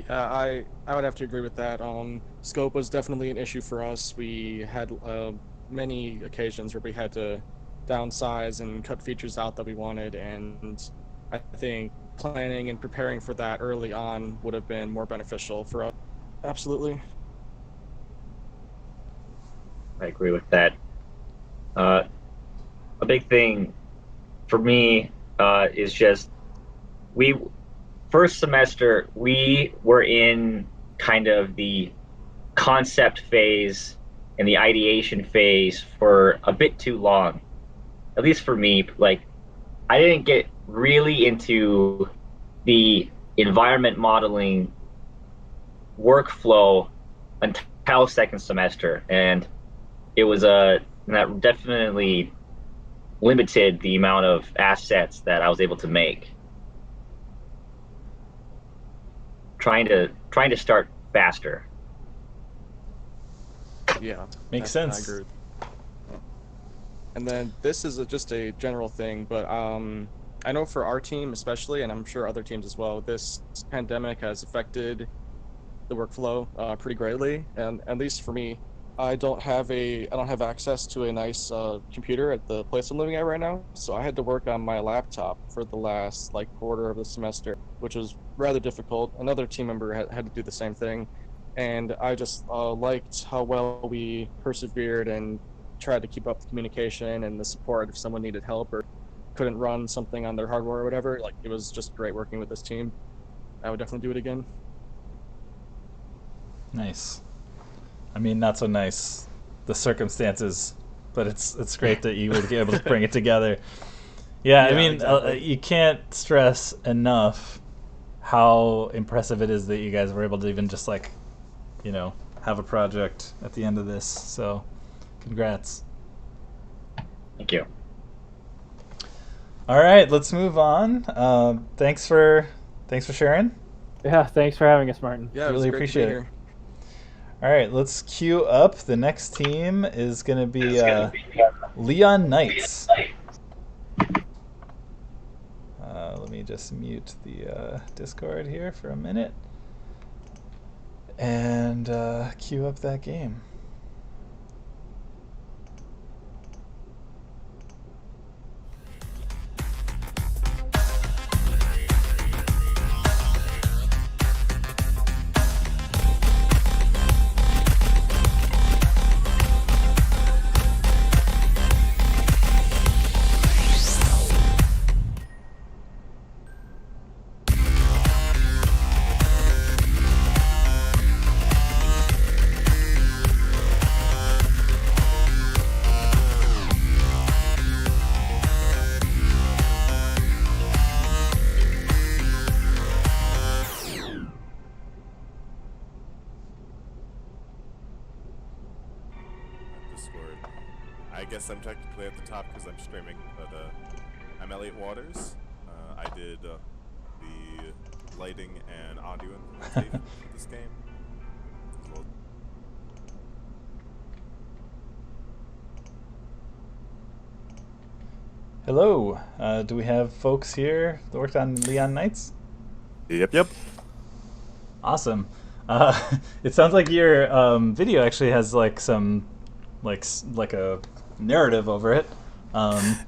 Yeah, I would have to agree with that. Scope was definitely an issue for us. We had many occasions where we had to downsize and cut features out that we wanted, and I think planning and preparing for that early on would have been more beneficial for us. Absolutely. I agree with that. A big thing for me is just first semester, we were in kind of the concept phase and the ideation phase for a bit too long. At least for me, like, I didn't get really into the environment modeling workflow until second semester, and it was that definitely limited the amount of assets that I was able to make. Trying to start faster. Yeah, makes sense. I agree. And then this is just a general thing, but I know for our team especially, and I'm sure other teams as well, this pandemic has affected the workflow pretty greatly. And at least for me, I don't have access to a nice computer at the place I'm living at right now, so I had to work on my laptop for the last quarter of the semester, which was rather difficult. Another team member had to do the same thing, and I just liked how well we persevered and tried to keep up the communication and the support if someone needed help or couldn't run something on their hardware or whatever. Like, it was just great working with this team. I would definitely do it again. Nice. I mean, not so nice, the circumstances, but it's great that you would be able to bring it together. Yeah, I mean, exactly. You can't stress enough how impressive it is that you guys were able to even just have a project at the end of this. So, congrats. Thank you. All right, let's move on. Thanks for sharing. Yeah, thanks for having us, Martin. Yeah, really appreciate it. All right, let's queue up. The next team is going to be Leon Knights. Let me just mute the Discord here for a minute and queue up that game. I'm technically at the top because I'm streaming, but I'm Elliot Waters. I did the lighting and audio implementation for this game. Well, hello. Do we have folks here that worked on Leon Knights? Yep. Awesome. It sounds like your video actually has some like a narrative over it.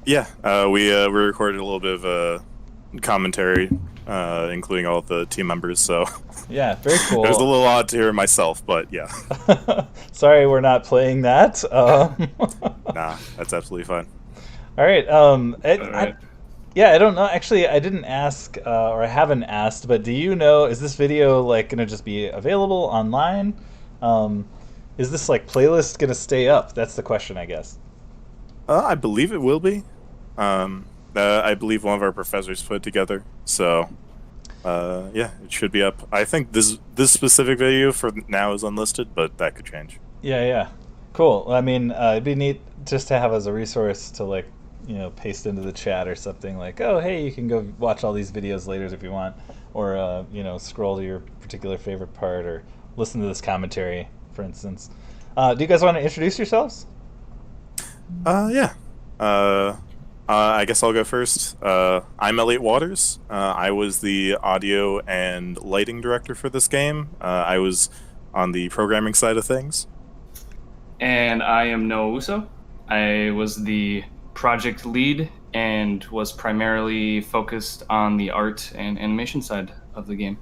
Yeah, we recorded a little bit of commentary including all the team members. So yeah, very cool. It was a little odd to hear it myself, but yeah. Sorry, we're not playing that. Nah, that's absolutely fine. All right. I don't know. Actually, I didn't ask, or I haven't asked, but do you know, is this video like going to just be available online? Is this like playlist going to stay up? That's the question, I guess. I believe it will be. I believe one of our professors put it together. So, yeah, it should be up. I think this specific video for now is unlisted, but that could change. Yeah. Cool. I mean, it'd be neat just to have as a resource to like, paste into the chat or something like, oh, hey, you can go watch all these videos later if you want, or, scroll to your particular favorite part or listen to this commentary, for instance. Do you guys want to introduce yourselves? Yeah. I guess I'll go first. I'm Elliot Waters. I was the audio and lighting director for this game. I was on the programming side of things. And I am Noah Uso. I was the project lead and was primarily focused on the art and animation side of the game.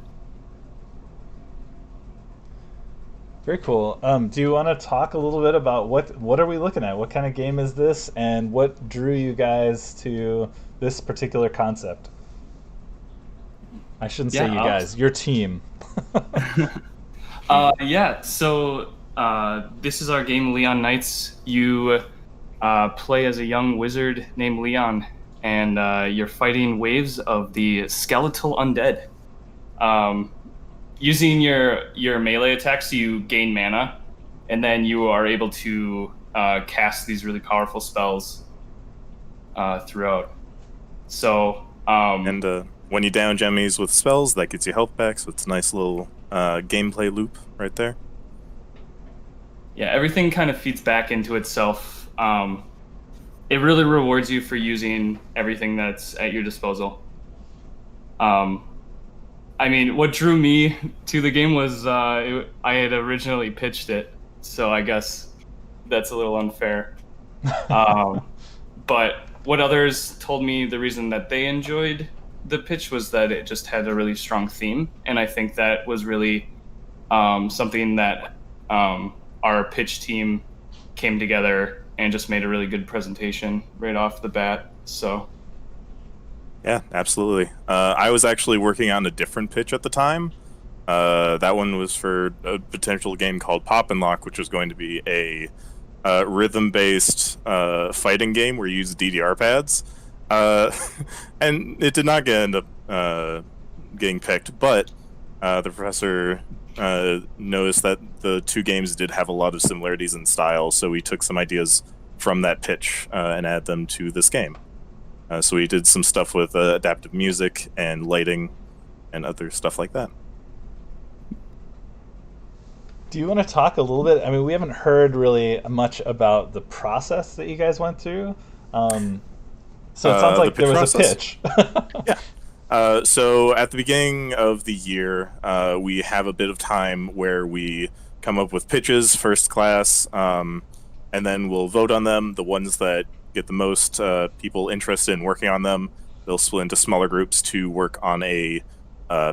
Very cool. Do you want to talk a little bit about what are we looking at? What kind of game is this, and what drew you guys to this particular concept? I shouldn't say you guys, your team. So this is our game, Leon Knights. You play as a young wizard named Leon, and you're fighting waves of the skeletal undead. Using your melee attacks, you gain mana, and then you are able to cast these really powerful spells throughout. So, when you down enemies with spells, that gets you health back, so it's a nice little gameplay loop right there. Yeah, everything kind of feeds back into itself. It really rewards you for using everything that's at your disposal. I mean, what drew me to the game was I had originally pitched it, so I guess that's a little unfair. But what others told me the reason that they enjoyed the pitch was that it just had a really strong theme, and I think that was really something that our pitch team came together and just made a really good presentation right off the bat. So. Yeah, absolutely. I was actually working on a different pitch at the time. That one was for a potential game called Pop and Lock, which was going to be a rhythm-based fighting game where you use DDR pads. And it did not end up getting picked, but the professor noticed that the two games did have a lot of similarities in style, so we took some ideas from that pitch and added them to this game. So we did some stuff with adaptive music and lighting and other stuff like that. Do you want to talk a little bit? I mean, we haven't heard really much about the process that you guys went through. So it sounds like there was a pitch. Yeah. So at the beginning of the year, we have a bit of time where we come up with pitches, first class, and then we'll vote on them. The ones that get the most people interested in working on them, they'll split into smaller groups to work on a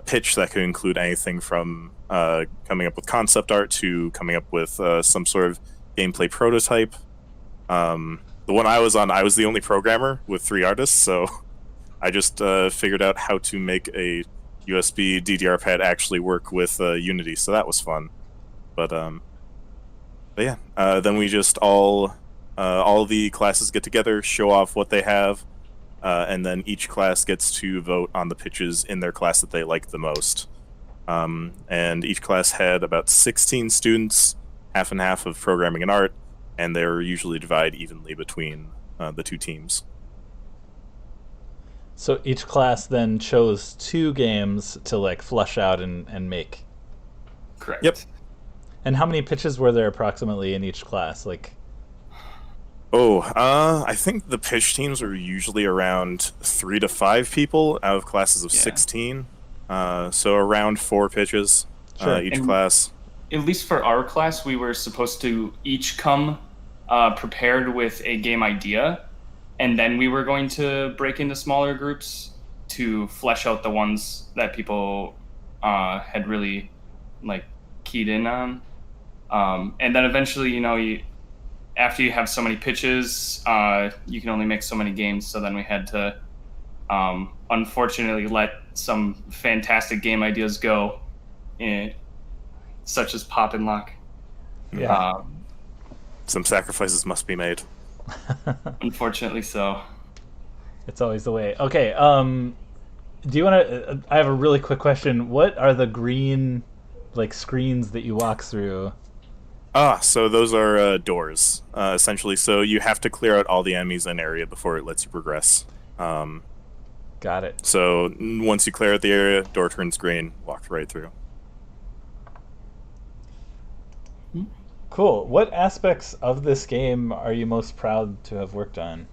pitch that could include anything from coming up with concept art to coming up with some sort of gameplay prototype. The one I was on, I was the only programmer with 3 artists, so I just figured out how to make a USB DDR pad actually work with Unity, so that was fun. But yeah, then we just all the classes get together, show off what they have, and then each class gets to vote on the pitches in their class that they like the most. And each class had about 16 students, half and half of programming and art, and they're usually divided evenly between the two teams. So each class then chose 2 games to like flush out and make. Correct. Yep. And how many pitches were there approximately in each class? Like. I think the pitch teams are usually around 3 to 5 people out of classes of 16. So around 4 pitches each class. At least for our class, we were supposed to each come prepared with a game idea, and then we were going to break into smaller groups to flesh out the ones that people had really like keyed in on. And then eventually, after you have so many pitches, you can only make so many games. So then we had to, unfortunately, let some fantastic game ideas go, such as Pop and Lock. Yeah. Some sacrifices must be made. Unfortunately, so. It's always the way. Okay. Do you want to? I have a really quick question. What are the green, like, screens that you walk through? So those are doors, essentially. So you have to clear out all the enemies in an area before it lets you progress. Got it. So once you clear out the area, door turns green, walk right through. Cool. What aspects of this game are you most proud to have worked on?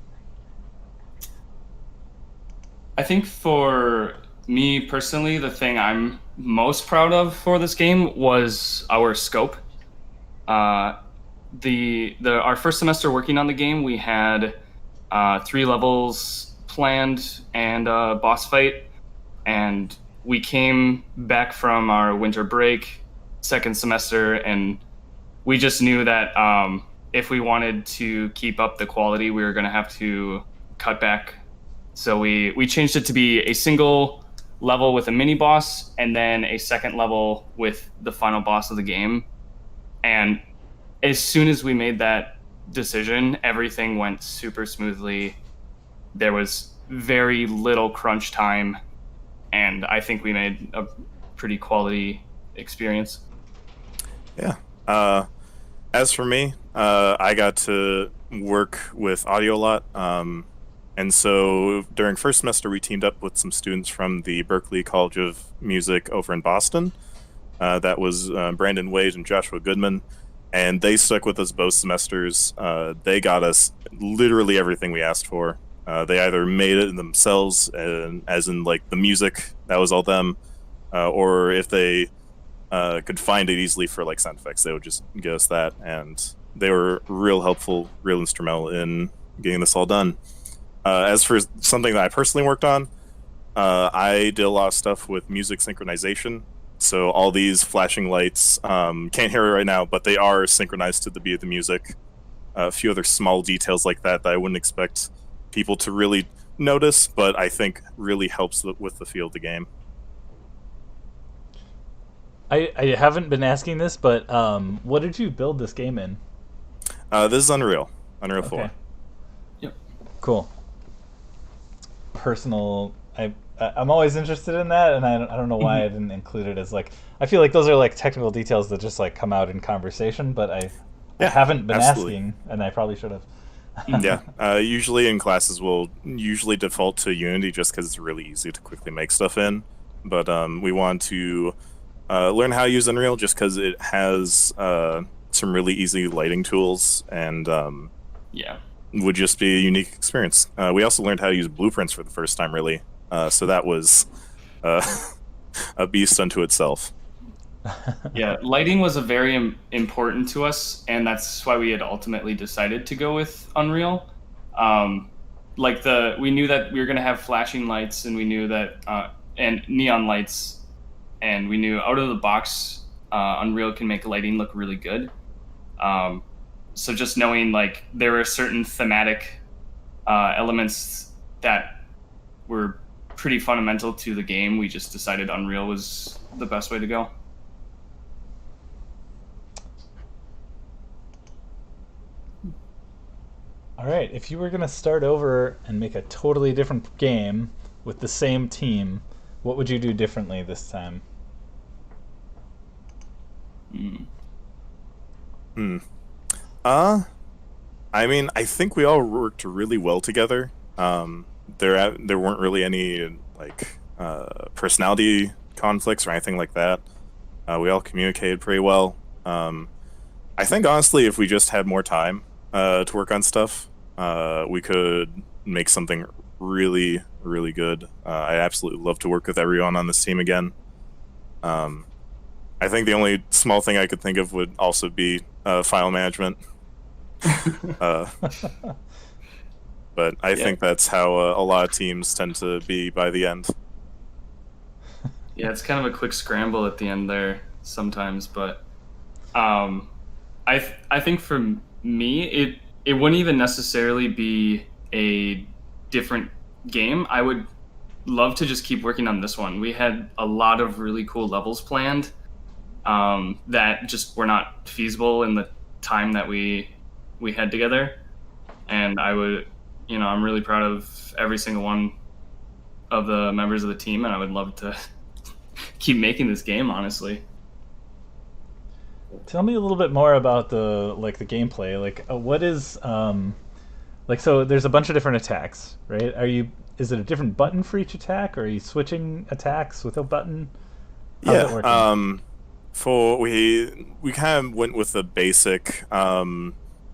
I think for me personally, the thing I'm most proud of for this game was our scope. Our first semester working on the game, we had 3 levels planned and a boss fight, and we came back from our winter break second semester, and we just knew that if we wanted to keep up the quality, we were going to have to cut back. So we changed it to be a single level with a mini boss and then a second level with the final boss of the game. And as soon as we made that decision, everything went super smoothly. There was very little crunch time, and I think we made a pretty quality experience. Yeah. As for me, I got to work with audio a lot. And so during first semester, we teamed up with some students from the Berklee College of Music over in Boston. That was Brandon Wade and Joshua Goodman. And they stuck with us both semesters. They got us literally everything we asked for. They either made it themselves, as in like the music, that was all them, or if they could find it easily for like sound effects, they would just give us that. And they were real helpful, real instrumental in getting this all done. As for something that I personally worked on, I did a lot of stuff with music synchronization. So all these flashing lights, can't hear it right now, but they are synchronized to the beat of the music. A few other small details like that I wouldn't expect people to really notice, but I think really helps with the feel of the game. I haven't been asking this, but what did you build this game in? This is Unreal 4. Yep. Cool. Personal. I'm always interested in that, and I don't know why I didn't include it as like. I feel like those are like technical details that just like come out in conversation, but I haven't been asking, and I probably should have. Yeah. Usually in classes, we'll usually default to Unity just because it's really easy to quickly make stuff in. But we want to learn how to use Unreal just because it has some really easy lighting tools and would just be a unique experience. We also learned how to use blueprints for the first time, really. So that was a beast unto itself. Yeah, lighting was a very important to us, and that's why we had ultimately decided to go with Unreal. We knew that we were going to have flashing lights, and we knew that and neon lights, and we knew out of the box, Unreal can make lighting look really good. So just knowing like there were certain thematic elements that were pretty fundamental to the game, we just decided Unreal was the best way to go. All right, if you were going to start over and make a totally different game with the same team, what would you do differently this time? I mean, I think we all worked really well together. There weren't really any like personality conflicts or anything like that. We all communicated pretty well. I think honestly, if we just had more time to work on stuff, we could make something really, really good. I absolutely love to work with everyone on this team again. I think the only small thing I could think of would also be file management. But I think that's how a lot of teams tend to be by the end. Yeah, it's kind of a quick scramble at the end there sometimes, but I think for me it wouldn't even necessarily be a different game. I would love to just keep working on this one. We had a lot of really cool levels planned that just were not feasible in the time that we had together, and I'm really proud of every single one of the members of the team, and I would love to keep making this game, honestly. Tell me a little bit more about the gameplay. What is so there's a bunch of different attacks, right? Is it a different button for each attack, or are you switching attacks with a button? How's it working? We kind of went with a basic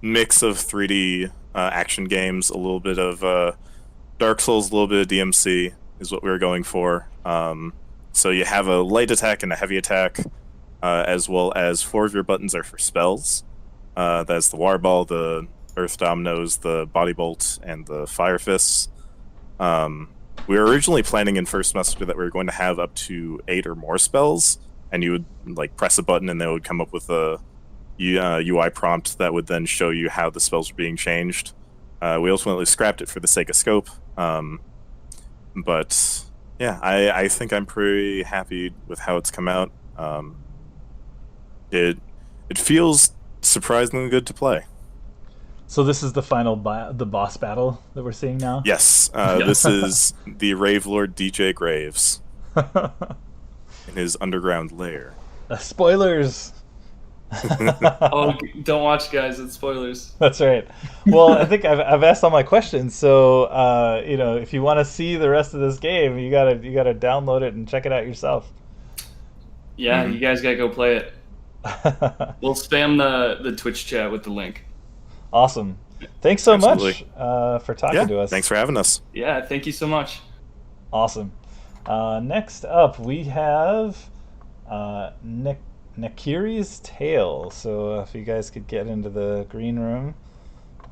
mix of 3D action games, a little bit of Dark Souls, a little bit of DMC is what we were going for. So you have a light attack and a heavy attack, as well as 4 of your buttons are for spells. That's the Water Ball, the Earth Dominoes, the Body Bolt, and the Fire Fists. We were originally planning in first semester that we were going to have up to 8 or more spells, and you would press a button and then it would come up with a UI prompt that would then show you how the spells were being changed. We ultimately scrapped it for the sake of scope, but yeah, I think I'm pretty happy with how it's come out. It feels surprisingly good to play. So this is the final the boss battle that we're seeing now? Yes, this is the RaveLord DJ Graves in his underground lair. Spoilers! Oh, don't watch, guys. It's spoilers. That's right. Well, I think I've asked all my questions, so if you want to see the rest of this game, you gotta download it and check it out yourself. Yeah, you guys gotta go play it. We'll spam the Twitch chat with the link. Awesome. Thanks so Absolutely. much for talking to us. Thanks for having us. Yeah, thank you so much. Awesome. Next up, we have Nakiri's Tale. So if you guys could get into the green room,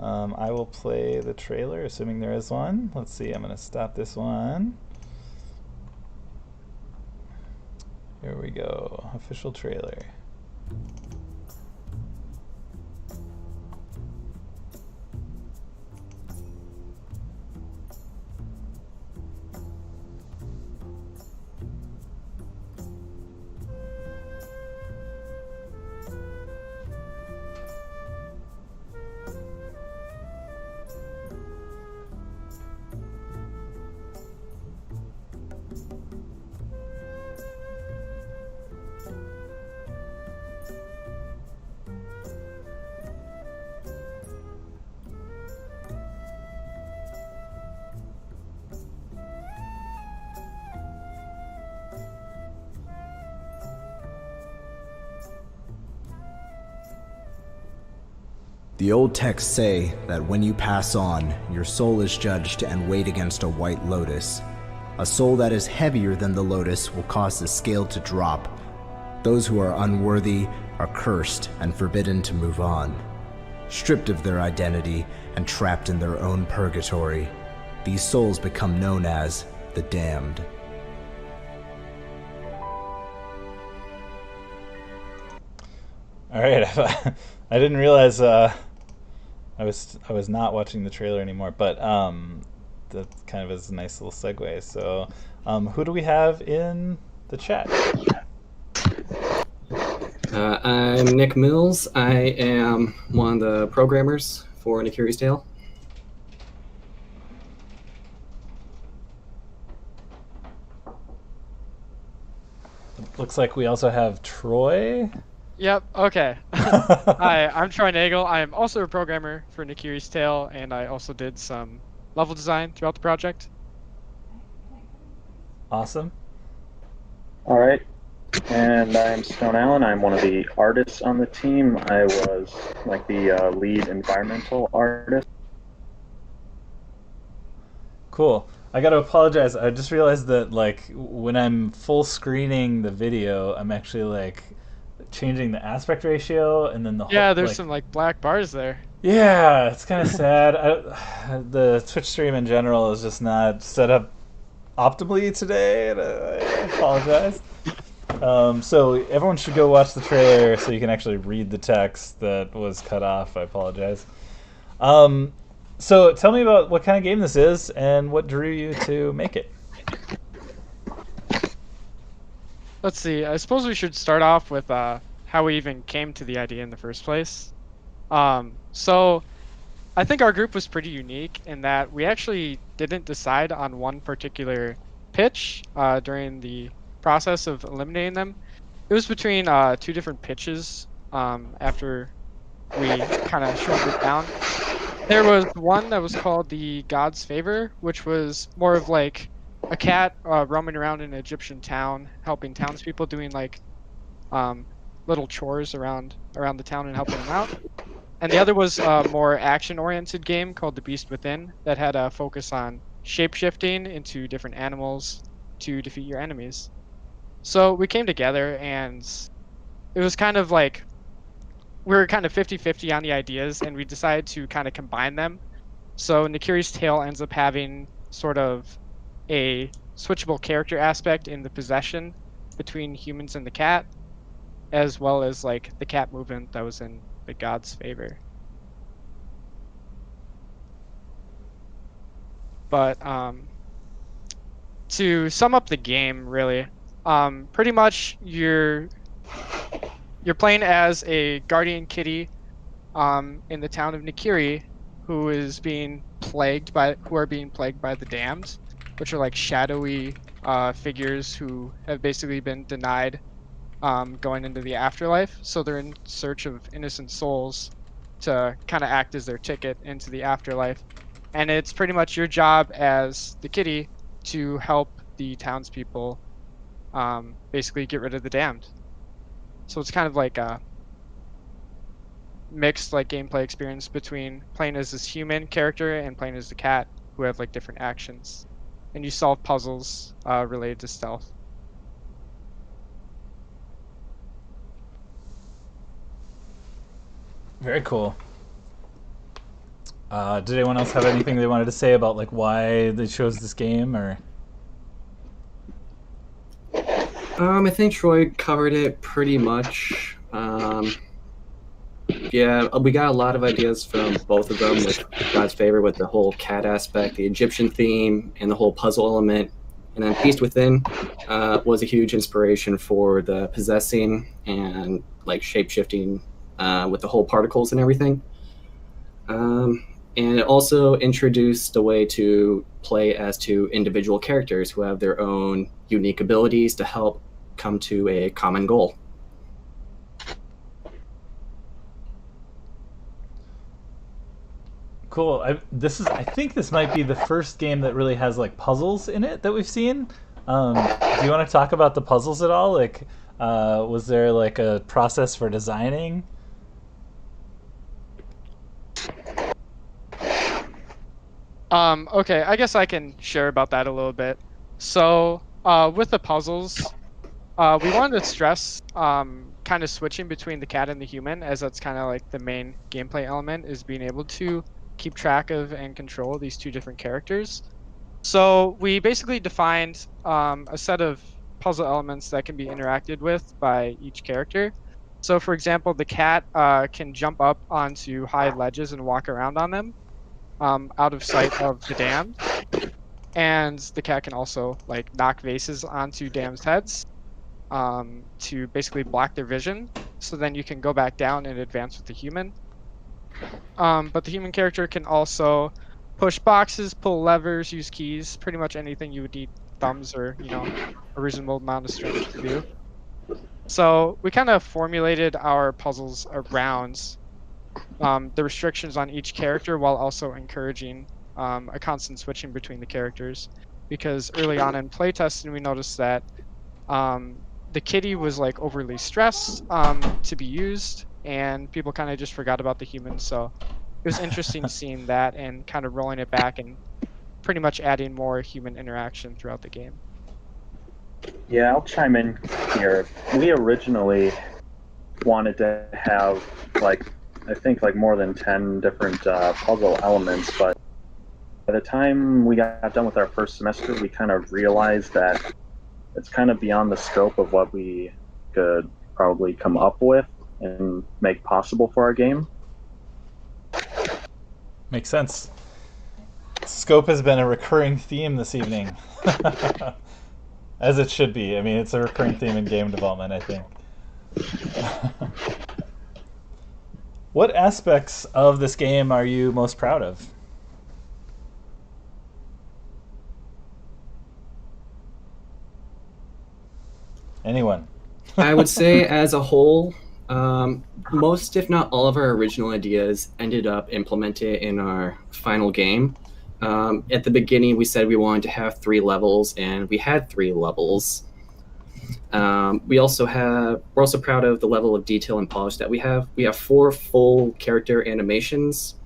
I will play the trailer, assuming there is one. Let's see, I'm going to stop this one. Here we go. Official trailer. The old texts say that when you pass on, your soul is judged and weighed against a white lotus. A soul that is heavier than the lotus will cause the scale to drop. Those who are unworthy are cursed and forbidden to move on. Stripped of their identity and trapped in their own purgatory, these souls become known as the damned. All right, I didn't realize I was not watching the trailer anymore, but that kind of is a nice little segue. So, who do we have in the chat? I'm Nick Mills. I am one of the programmers for Nakiri's Tale. Looks like we also have Troy. Yep, okay. Hi, I'm Troy Nagel. I am also a programmer for Nakiri's Tale, and I also did some level design throughout the project. Awesome. All right. And I'm Stone Allen. I'm one of the artists on the team. I was like the lead environmental artist. Cool. I gotta apologize. I just realized that when I'm full screening the video, I'm actually changing the aspect ratio, and then the Yeah, whole, there's some like black bars there. Yeah, it's kind of sad. The Twitch stream in general is just not set up optimally today, and I apologize. So everyone should go watch the trailer so you can actually read the text that was cut off. I apologize. So tell me about what kind of game this is and what drew you to make it. Let's see. I suppose we should start off with how we even came to the idea in the first place. So I think our group was pretty unique in that we actually didn't decide on one particular pitch during the process of eliminating them. It was between two different pitches after we kind of shortened it down. There was one that was called the God's Favor, which was more of like a cat roaming around in an Egyptian town, helping townspeople, doing like little chores around the town and helping them out. And the other was a more action-oriented game called The Beast Within that had a focus on shape-shifting into different animals to defeat your enemies. So we came together, and it was kind of like we were kind of 50-50 on the ideas, and we decided to kind of combine them. So Nakiri's Tale ends up having sort of a switchable character aspect in the possession between humans and the cat, as well as like the cat movement that was in the God's Favor. But to sum up the game, really, pretty much you're playing as a guardian kitty in the town of Nakiri who are being plagued by the damned, which are like shadowy figures who have basically been denied going into the afterlife. So they're in search of innocent souls to kind of act as their ticket into the afterlife. And it's pretty much your job as the kitty to help the townspeople basically get rid of the damned. So it's kind of like a mixed like gameplay experience between playing as this human character and playing as the cat, who have like different actions. And you solve puzzles related to stealth. Very cool. Did anyone else have anything they wanted to say about like why they chose this game, or? I think Troy covered it pretty much. Yeah, we got a lot of ideas from both of them, with God's Favor with the whole cat aspect, the Egyptian theme, and the whole puzzle element. And then Beast Within was a huge inspiration for the possessing and like shape-shifting with the whole particles and everything. And it also introduced a way to play as two individual characters who have their own unique abilities to help come to a common goal. Cool. I think this might be the first game that really has like puzzles in it that we've seen. Do you want to talk about the puzzles at all? Like, was there like a process for designing? Okay, I guess I can share about that a little bit. So, with the puzzles, we wanted to stress kind of switching between the cat and the human, as that's kind of like the main gameplay element, is being able to keep track of and control these two different characters. So we basically defined a set of puzzle elements that can be interacted with by each character. So for example, the cat can jump up onto high ledges and walk around on them out of sight of the damned. And the cat can also like knock vases onto damned heads to basically block their vision. So then you can go back down and advance with the human. But the human character can also push boxes, pull levers, use keys, pretty much anything you would need thumbs or, a reasonable amount of strength to do. So we kind of formulated our puzzles around the restrictions on each character, while also encouraging a constant switching between the characters. Because early on in playtesting, we noticed that the kitty was like overly stressed to be used, and people kind of just forgot about the humans. So it was interesting seeing that and kind of rolling it back and pretty much adding more human interaction throughout the game. Yeah, I'll chime in here. We originally wanted to have like I think like more than 10 different puzzle elements, but by the time we got done with our first semester, we kind of realized that it's kind of beyond the scope of what we could probably come up with and make possible for our game. Makes sense. Scope has been a recurring theme this evening. As it should be. I mean, it's a recurring theme in game development, I think. What aspects of this game are you most proud of? Anyone? I would say as a whole, most, if not all of our original ideas ended up implemented in our final game. At the beginning, we said we wanted to have 3 levels, and we had 3 levels. We're also proud of the level of detail and polish that we have. We have 4 full character animations.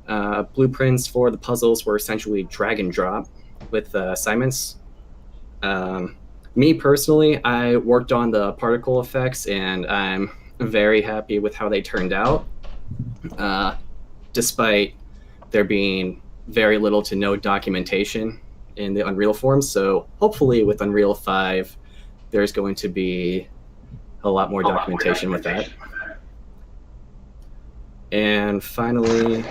Blueprints for the puzzles were essentially drag and drop with assignments. Me personally, I worked on the particle effects, and I'm very happy with how they turned out, despite there being very little to no documentation in the Unreal form. So hopefully with Unreal 5, there's going to be a lot more documentation with that. And finally,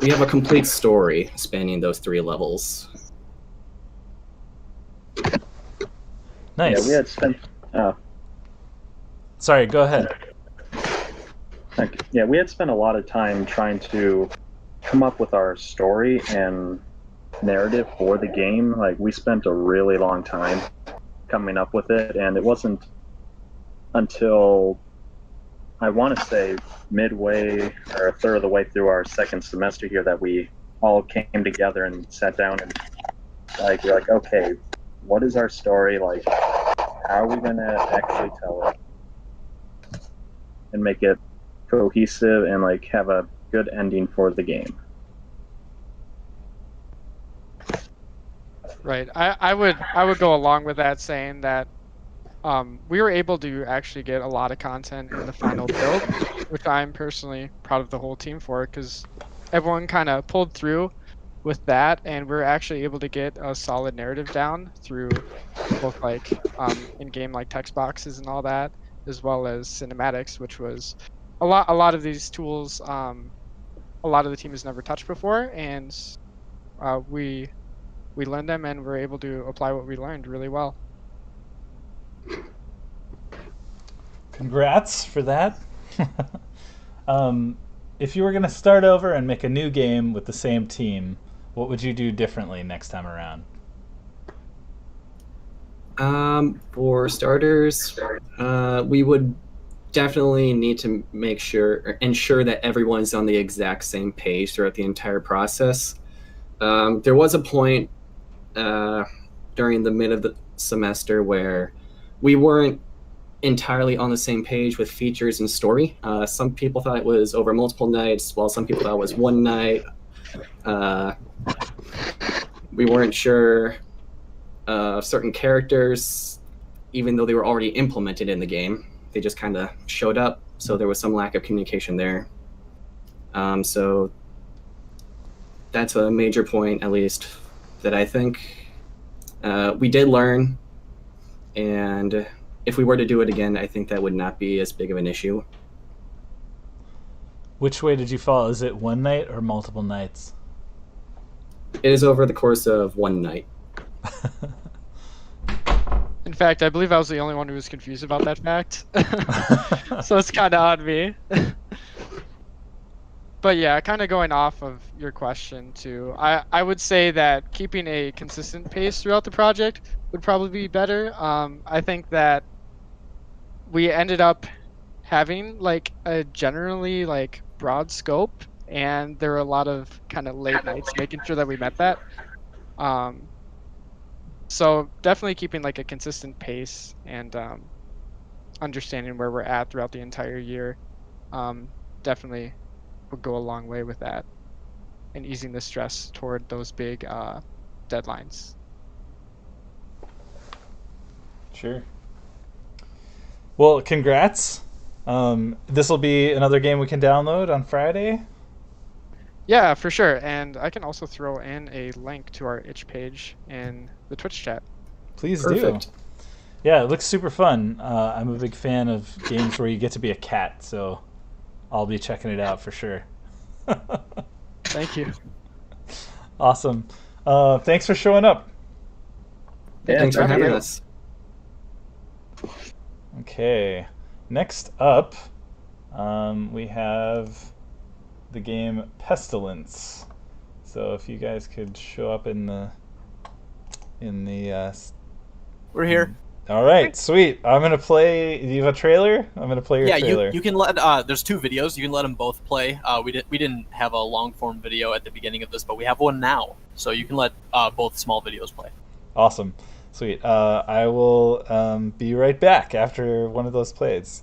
we have a complete story spanning those 3 levels. Nice. Yeah, we had spent. Sorry, go ahead. Okay. Yeah, we had spent a lot of time trying to come up with our story and narrative for the game. Like, we spent a really long time coming up with it, and it wasn't until I want to say midway or a third of the way through our second semester here that we all came together and sat down and we're like, okay, what is our story? Like, how are we going to actually tell it and make it cohesive and like have a good ending for the game? Right. I would go along with that, saying that we were able to actually get a lot of content in the final build, which I'm personally proud of the whole team for, because everyone kind of pulled through with that, and we're actually able to get a solid narrative down through both like in-game like text boxes and all that, as well as cinematics, which was a lot of these tools a lot of the team has never touched before, and we learned them and we're able to apply what we learned really well. Congrats for that. If you were going to start over and make a new game with the same team, what would you do differently next time around? For starters, we would definitely need to ensure that everyone's on the exact same page throughout the entire process. There was a point during the mid of the semester where we weren't entirely on the same page with features and story. Some people thought it was over multiple nights, while some people thought it was one night. We weren't sure of certain characters, even though they were already implemented in the game. They just kind of showed up, so there was some lack of communication there. So that's a major point, at least, that I think we did learn, and if we were to do it again, I think that would not be as big of an issue. Which way did you fall? Is it one night or multiple nights? It is over the course of one night. In fact, I believe I was the only one who was confused about that fact. So it's kind of on me. But yeah, kind of going off of your question too, I would say that keeping a consistent pace throughout the project would probably be better. I think that we ended up having like a generally like broad scope, and there were a lot of kind of late nights making sure that we met that. So definitely keeping like a consistent pace and understanding where we're at throughout the entire year definitely would go a long way with that, and easing the stress toward those big deadlines. Sure. Well, congrats. This will be another game we can download on Friday. Yeah, for sure. And I can also throw in a link to our itch page in the Twitch chat. Please Perfect. do. Yeah, it looks super fun. I'm a big fan of games where you get to be a cat, so I'll be checking it out for sure. Thank you. Awesome. Thanks for showing up. Yeah, thanks for having us. Okay. Next up, we have the game Pestilence. So if you guys could show up in the We're here. All right, sweet. I'm gonna play. Do you have a trailer? I'm gonna play your trailer. Yeah, you can let. There's 2 videos. You can let them both play. We didn't have a long form video at the beginning of this, but we have one now, so you can let both small videos play. Awesome, sweet. I will be right back after one of those plays.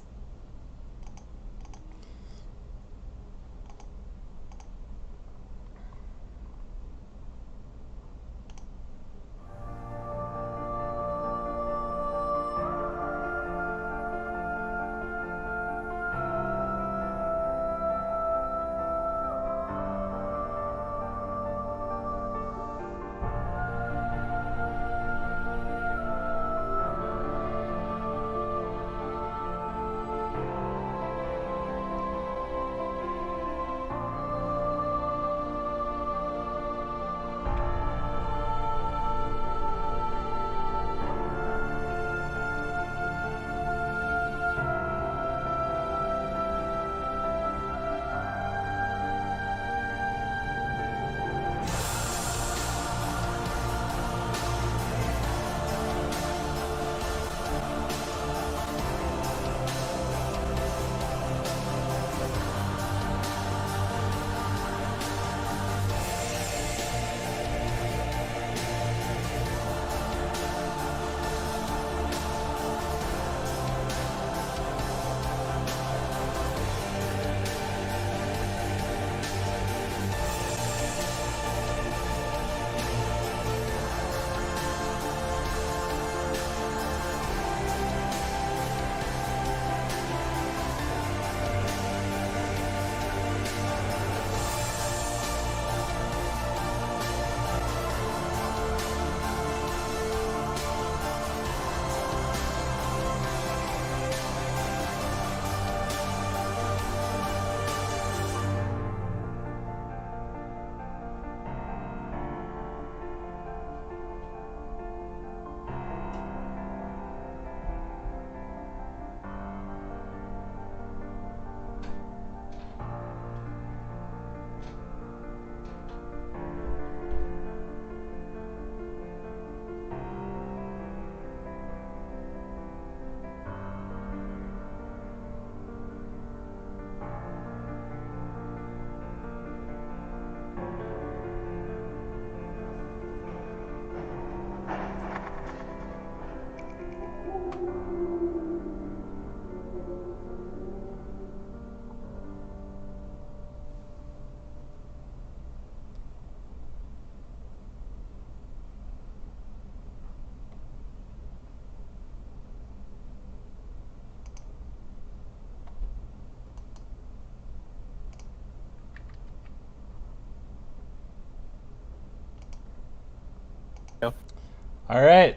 All right.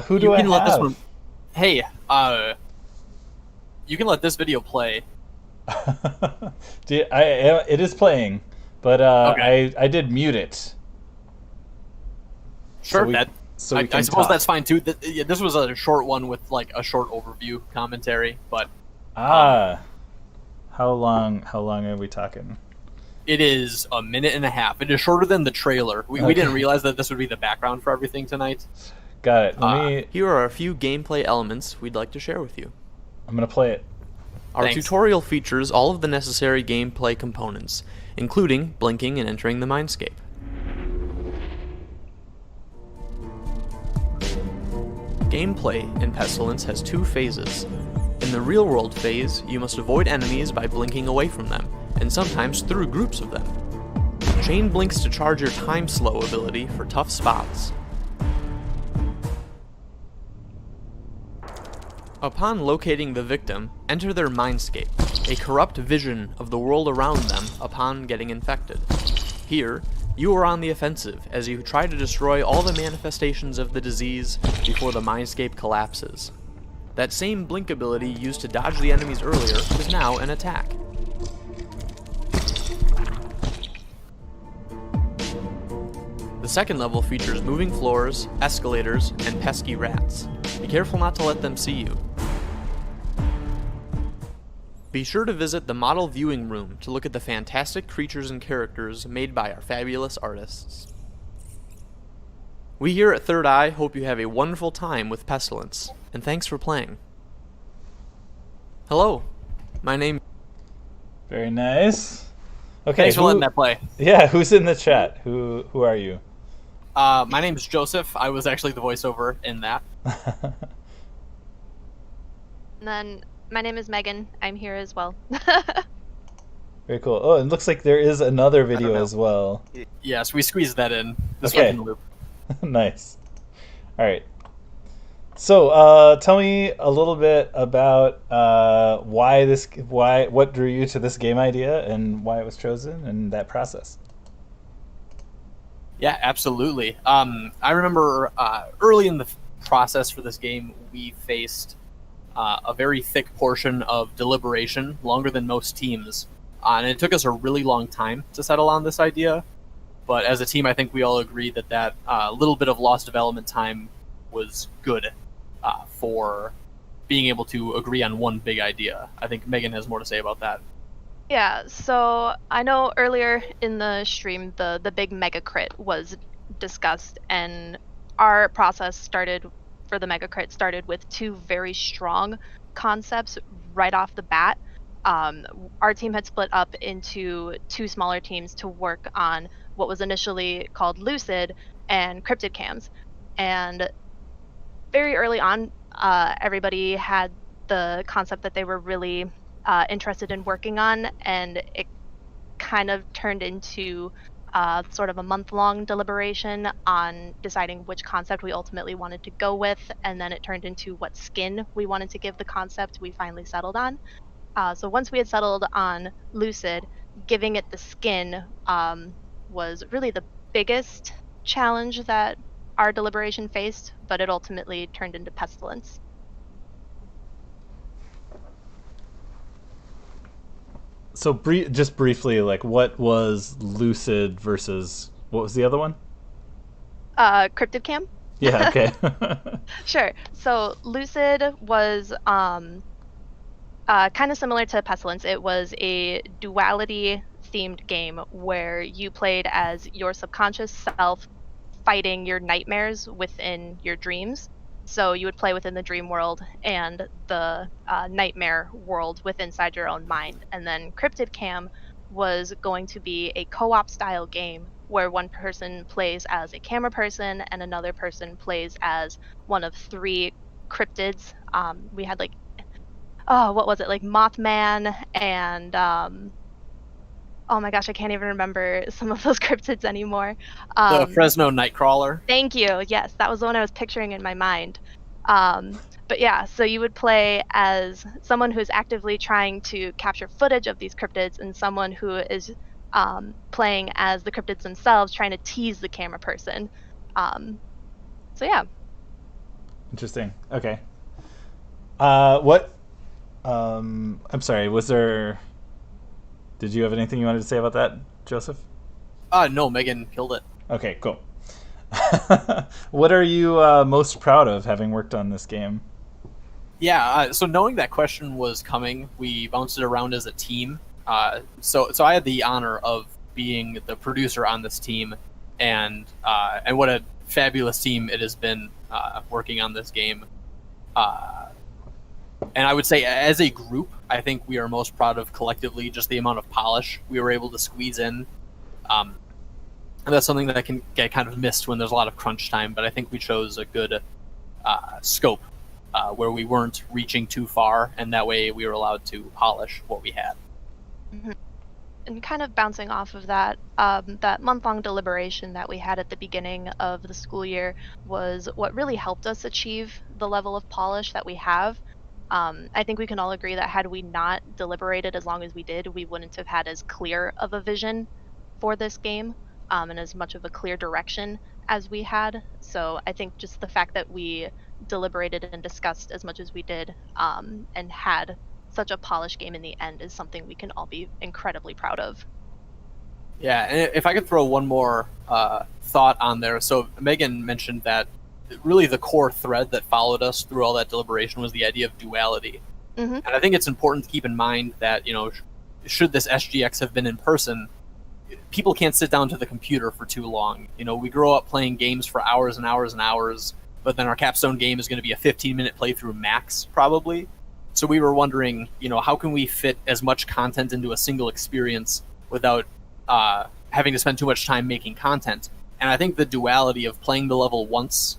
Who do I have? Let this one... Hey, you can let this video play. It is playing, but Okay. I did mute it. Sure, I suppose talk. that's fine too. This was a short one with like a short overview commentary, but how long are we talking? it is a minute and a half. It is shorter than the trailer. We didn't realize that this would be the background for everything tonight. Got it. Here are a few gameplay elements we'd like to share with you. I'm gonna play it. Our Thanks. tutorial features all of the necessary gameplay components, including blinking and entering the mindscape. Gameplay in Pestilence has 2 phases. In the real-world phase, you must avoid enemies by blinking away from them, and sometimes through groups of them. Chain blinks to charge your time slow ability for tough spots. Upon locating the victim, enter their mindscape, a corrupt vision of the world around them upon getting infected. Here, you are on the offensive as you try to destroy all the manifestations of the disease before the mindscape collapses. That same blink ability used to dodge the enemies earlier is now an attack. The second level features moving floors, escalators, and pesky rats. Be careful not to let them see you. Be sure to visit the model viewing room to look at the fantastic creatures and characters made by our fabulous artists. We here at Third Eye hope you have a wonderful time with Pestilence, and thanks for playing. Hello, my name... Very nice. Okay, Thanks for letting that play. Yeah, who's in the chat? Who are you? My name's Joseph. I was actually the voiceover in that. And then my name is Megan. I'm here as well. Very cool. Oh, it looks like there is another video as well. Yes, we squeezed that in. This Okay. one in the loop. Nice. All right. So, tell me a little bit about what drew you to this game idea and why it was chosen and that process. Yeah, absolutely. I remember early in the process for this game, we faced a very thick portion of deliberation, longer than most teams. And it took us a really long time to settle on this idea. But as a team, I think we all agreed that little bit of lost development time was good for being able to agree on one big idea. I think Megan has more to say about that. Yeah, so I know earlier in the stream the big mega crit was discussed, and our process started for the mega crit started with two very strong concepts right off the bat. Our team had split up into two smaller teams to work on what was initially called Lucid and Cryptid Cams. And very early on, everybody had the concept that they were really interested in working on, and it kind of turned into sort of a month-long deliberation on deciding which concept we ultimately wanted to go with, and then it turned into what skin we wanted to give the concept we finally settled on. So once we had settled on Lucid, giving it the skin was really the biggest challenge that our deliberation faced, but it ultimately turned into Pestilence. So just briefly, like, what was Lucid versus what was the other one? Cryptid Cam? Yeah, okay. Sure. So Lucid was kind of similar to Pestilence. It was a duality-themed game where you played as your subconscious self fighting your nightmares within your dreams. So you would play within the dream world and the nightmare world inside your own mind. And then Cryptid Cam was going to be a co-op style game where one person plays as a camera person and another person plays as one of three cryptids. We had what was it, like Mothman and oh my gosh, I can't even remember some of those cryptids anymore. The Fresno Nightcrawler. Thank you. Yes, that was the one I was picturing in my mind. But yeah, so you would play as someone who is actively trying to capture footage of these cryptids and someone who is playing as the cryptids themselves, trying to tease the camera person. So yeah. Interesting. Okay. I'm sorry, did you have anything you wanted to say about that, Joseph? No, Megan killed it. Okay, cool. What are you most proud of having worked on this game? Yeah, so knowing that question was coming, we bounced it around as a team. So I had the honor of being the producer on this team, and what a fabulous team it has been working on this game. And I would say, as a group, I think we are most proud of collectively just the amount of polish we were able to squeeze in. And that's something that can get kind of missed when there's a lot of crunch time, but I think we chose a good scope where we weren't reaching too far, and that way we were allowed to polish what we had. Mm-hmm. And kind of bouncing off of that, that month-long deliberation that we had at the beginning of the school year was what really helped us achieve the level of polish that we have. I think we can all agree that had we not deliberated as long as we did, we wouldn't have had as clear of a vision for this game, and as much of a clear direction as we had. So I think just the fact that we deliberated and discussed as much as we did, and had such a polished game in the end, is something we can all be incredibly proud of. Yeah, and if I could throw one more thought on there. So Megan mentioned that really the core thread that followed us through all that deliberation was the idea of duality. Mm-hmm. And I think it's important to keep in mind that, should this SGX have been in person, people can't sit down to the computer for too long. We grow up playing games for hours and hours and hours, but then our Capstone game is going to be a 15-minute playthrough max, probably. So we were wondering, how can we fit as much content into a single experience without having to spend too much time making content? And I think the duality of playing the level once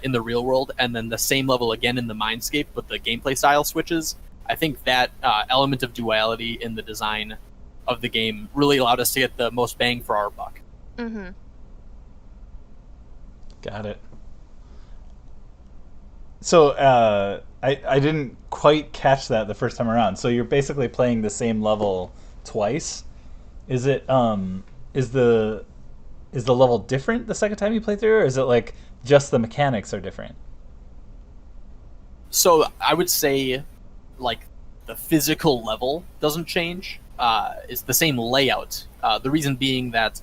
in the real world and then the same level again in the Mindscape, but the gameplay style switches, I think that element of duality in the design of the game really allowed us to get the most bang for our buck. Mm-hmm. Got it. So I didn't quite catch that the first time around. So you're basically playing the same level twice. Is it is the level different the second time you play through, or is it like just the mechanics are different? So I would say like the physical level doesn't change. It's the same layout. The reason being that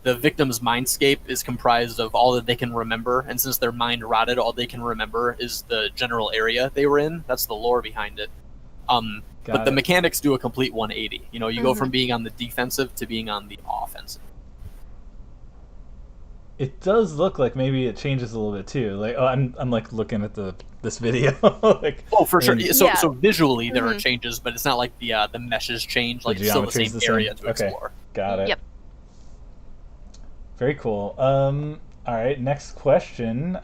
the victim's mindscape is comprised of all that they can remember, and since their mind rotted, all they can remember is the general area they were in. That's the lore behind it. But the mechanics do a complete 180. You go from being on the defensive to being on the offensive. It does look like maybe it changes a little bit too. Like, I'm like looking at this video. like, oh, for sure. and- So visually there are changes, but it's not like the meshes change. Like The it's still the geometry's same the same? area to Okay. explore. Got it. Yep. Very cool. All right, next question.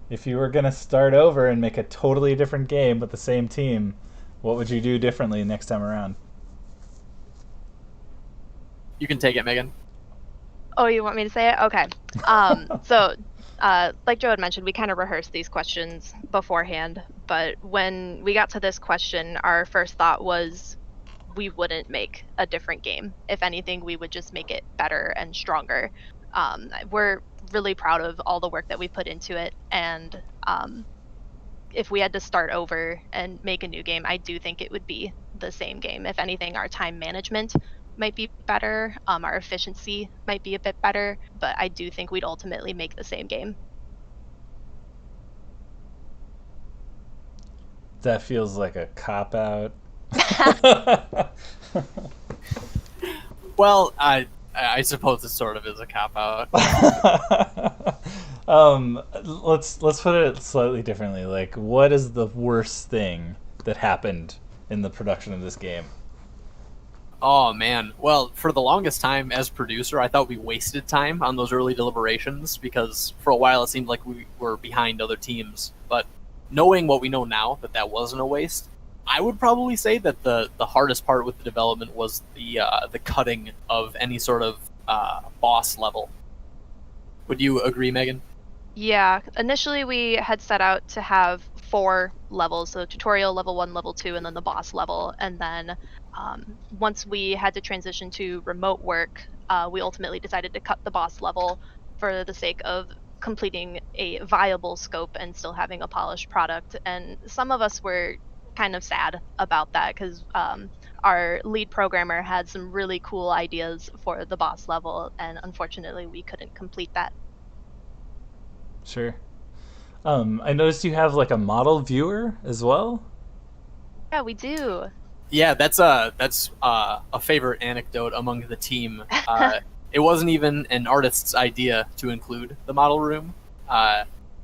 If you were gonna start over and make a totally different game with the same team, what would you do differently next time around? You can take it, Megan. Oh, you want me to say it? Okay. So, like Joe had mentioned, we kind of rehearsed these questions beforehand, but when we got to this question, our first thought was we wouldn't make a different game. If anything, we would just make it better and stronger. We're really proud of all the work that we put into it, and if we had to start over and make a new game, I do think it would be the same game. If anything, our time management might be better, our efficiency might be a bit better, but I do think we'd ultimately make the same game. That feels like a cop-out. Well, I suppose it sort of is a cop-out. Let's put it slightly differently. Like, what is the worst thing that happened in the production of this game? Oh, man. Well, for the longest time as producer, I thought we wasted time on those early deliberations because for a while it seemed like we were behind other teams. But knowing what we know now, that wasn't a waste, I would probably say that the hardest part with the development was the cutting of any sort of boss level. Would you agree, Megan? Yeah, initially we had set out to have 4 levels, so tutorial, level 1, level 2, and then the boss level. And then once we had to transition to remote work, we ultimately decided to cut the boss level for the sake of completing a viable scope and still having a polished product. And some of us were kind of sad about that because our lead programmer had some really cool ideas for the boss level, and unfortunately we couldn't complete that. Sure. I noticed you have like a model viewer as well. Yeah, we do. Yeah, that's a favorite anecdote among the team. It wasn't even an artist's idea to include the model room.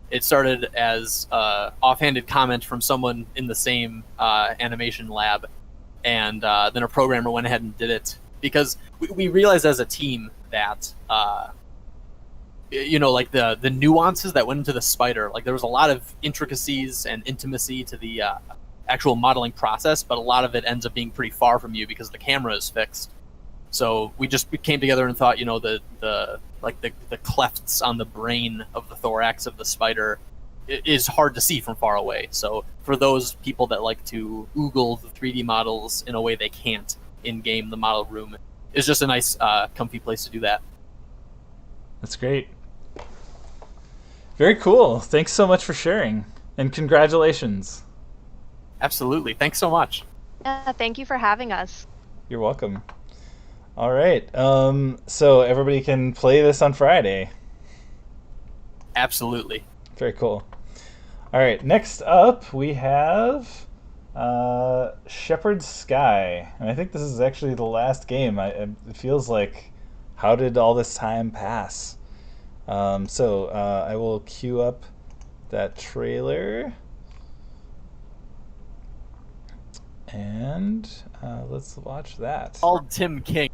It started as an offhanded comment from someone in the same animation lab, and then a programmer went ahead and did it because we realized as a team that like the nuances that went into the spider, like there was a lot of intricacies and intimacy to the actual modeling process, but a lot of it ends up being pretty far from you because the camera is fixed. So we just came together and thought, the clefts on the brain of the thorax of the spider is hard to see from far away. So for those people that like to oogle the 3D models in a way they can't in game, the model room is just a nice, comfy place to do that. That's great. Very cool. Thanks so much for sharing, and congratulations. Absolutely. Thanks so much. Yeah, thank you for having us. You're welcome. All right. So everybody can play this on Friday. Absolutely. Very cool. All right. Next up, we have Shepherd's Sky, and I think this is actually the last game. It feels like, how did all this time pass? So I will queue up that trailer, and let's watch that. Called Tim King.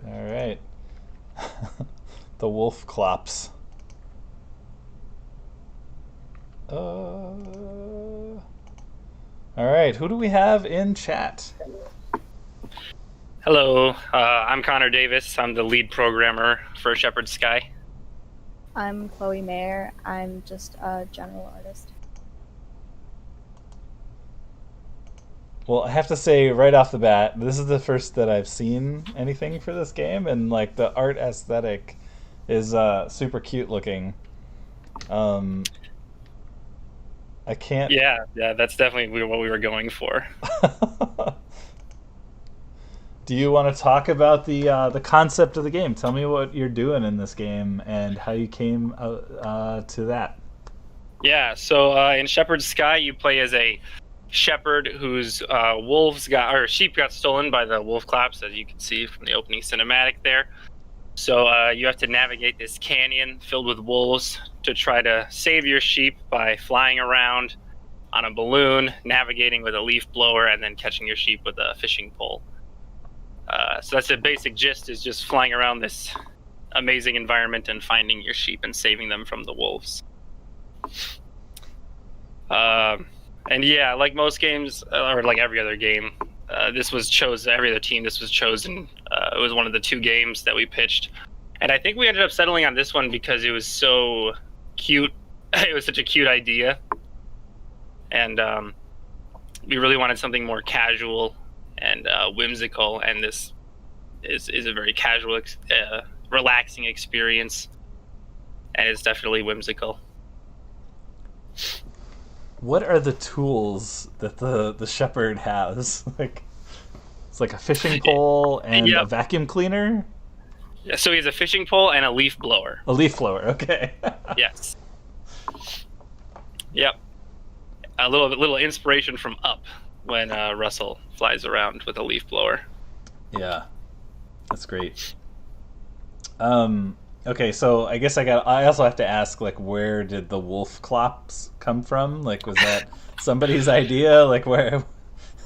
All right. The wolf clops. All right, who do we have in chat? Hello, I'm Connor Davis. I'm the lead programmer for Shepherd's Sky. I'm Chloe Mayer. I'm just a general artist. Well, I have to say right off the bat, this is the first that I've seen anything for this game, and like the art aesthetic is super cute looking. I can't. Yeah, that's definitely what we were going for. Do you want to talk about the concept of the game? Tell me what you're doing in this game and how you came to that. Yeah, so in Shepherd's Sky, you play as a shepherd whose sheep got stolen by the wolf claps, as you can see from the opening cinematic there. So you have to navigate this canyon filled with wolves to try to save your sheep by flying around on a balloon, navigating with a leaf blower, and then catching your sheep with a fishing pole. So that's the basic gist, is just flying around this amazing environment and finding your sheep and saving them from the wolves. And yeah, like most games, or like every other game, this was chosen, every other team, this was chosen. It was one of the two games that we pitched. And I think we ended up settling on this one because it was so cute. It was such a cute idea. And we really wanted something more casual and whimsical. And this is a very casual, relaxing experience. And it's definitely whimsical. What are the tools that the shepherd has? Like, it's like a fishing pole and a vacuum cleaner? Yeah, so he has a fishing pole and a leaf blower. A leaf blower, okay. Yes. Yep. A little inspiration from Up when Russell flies around with a leaf blower. Yeah, that's great. Okay, so I guess I also have to ask, like, where did the wolf clops come from? Like, was that somebody's idea? Like, where?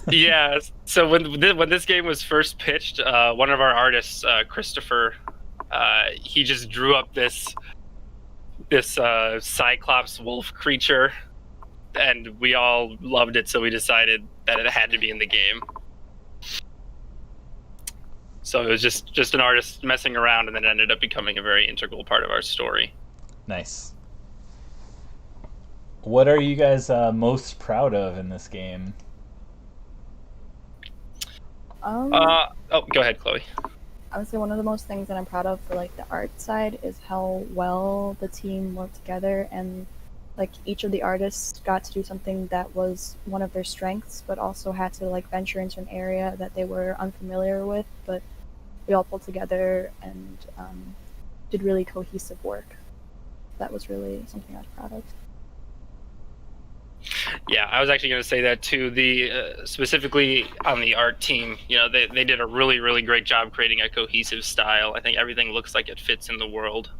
Yeah. So when this game was first pitched, one of our artists, Christopher, he just drew up this cyclops wolf creature, and we all loved it. So we decided that it had to be in the game. So it was just an artist messing around, and then it ended up becoming a very integral part of our story. Nice. What are you guys most proud of in this game? Go ahead, Chloe. I would say one of the most things that I'm proud of for like the art side is how well the team worked together, and like each of the artists got to do something that was one of their strengths, but also had to like venture into an area that they were unfamiliar with, but we all pulled together and did really cohesive work. That was really something I was proud of. Yeah, I was actually going to say that too. Specifically on the art team, they did a really, really great job creating a cohesive style. I think everything looks like it fits in the world,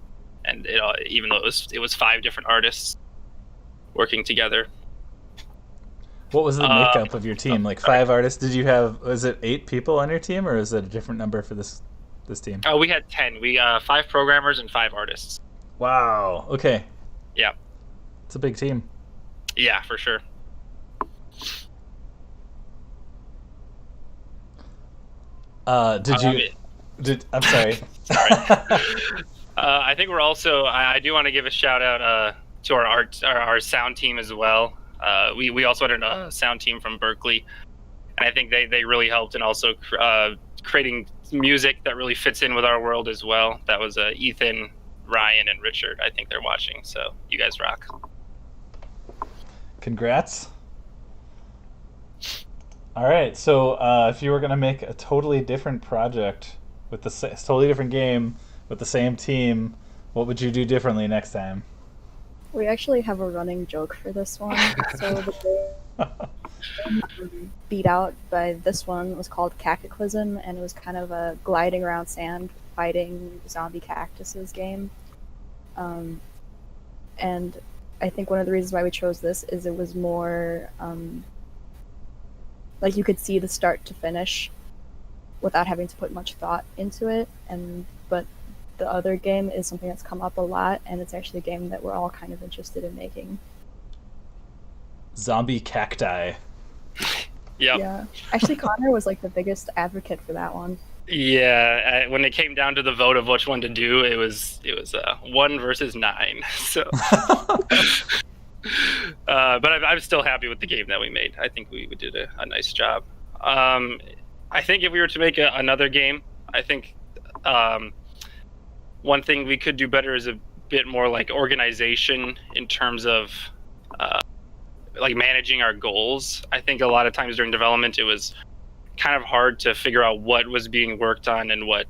and even though it was 5 different artists working together. What was the makeup of your team? Like 5 artists? Did you have? Was it 8 people on your team, or is it a different number for this team? Oh, we had 10. We 5 programmers and 5 artists. Wow. Okay. Yeah. It's a big team. Yeah, for sure. I'm sorry. I think we're also. I do want to give a shout out to our sound team as well. We also had a sound team from Berkeley, and I think they really helped in also creating music that really fits in with our world as well. That was Ethan, Ryan, and Richard. I think they're watching, so you guys rock. Congrats. All right, so if you were going to make a totally different project with totally different game with the same team, what would you do differently next time? We actually have a running joke for this one. So the game beat out by this one was called Cataclysm, and it was kind of a gliding around sand fighting zombie cactuses game. And I think one of the reasons why we chose this is it was more like you could see the start to finish without having to put much thought into it. But the other game is something that's come up a lot, and it's actually a game that we're all kind of interested in making. Zombie cacti. Yep. Yeah. Actually, Connor was like the biggest advocate for that one. Yeah, when it came down to the vote of which one to do, it was 1 versus 9. So, but I'm still happy with the game that we made. I think we did a nice job. I think if we were to make another game, I think one thing we could do better is a bit more like organization in terms of like managing our goals. I think a lot of times during development, it was kind of hard to figure out what was being worked on and what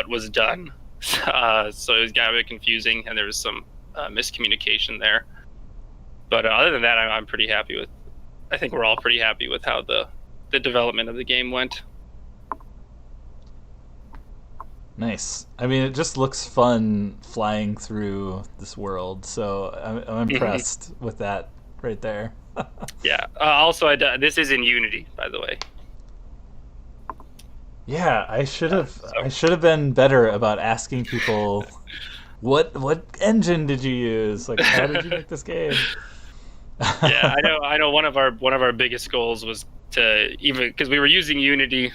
was done. So it got a bit confusing, and there was some miscommunication there. But other than that, I'm pretty happy with. I think we're all pretty happy with how the development of the game went. Nice. I mean, it just looks fun flying through this world, so I'm impressed with that right there. Yeah. Also, this is in Unity, by the way. Yeah, I should have been better about asking people what engine did you use? Like, how did you make this game? Yeah, I know. One of our biggest goals was to, even because we were using Unity,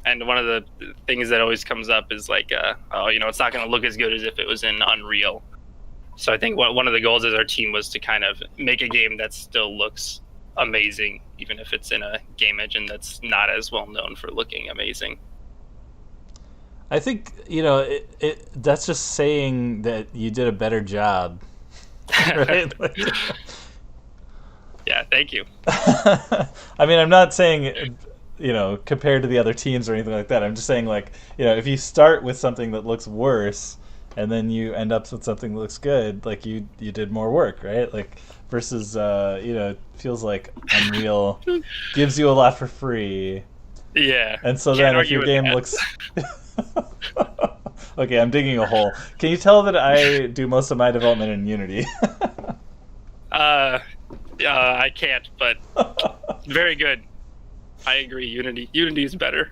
and one of the things that always comes up is like, it's not going to look as good as if it was in Unreal. So I think one of the goals as our team was to kind of make a game that still looks amazing, even if it's in a game engine that's not as well known for looking amazing. I think, that's just saying that you did a better job, right? Yeah, thank you. I mean, I'm not saying, compared to the other teams or anything like that. I'm just saying, like, if you start with something that looks worse and then you end up with something that looks good, like you did more work, right? Like versus, it feels like Unreal gives you a lot for free. Yeah. And so then if your game looks... Okay, I'm digging a hole. Can you tell that I do most of my development in Unity? I can't, but very good. I agree. Unity is better.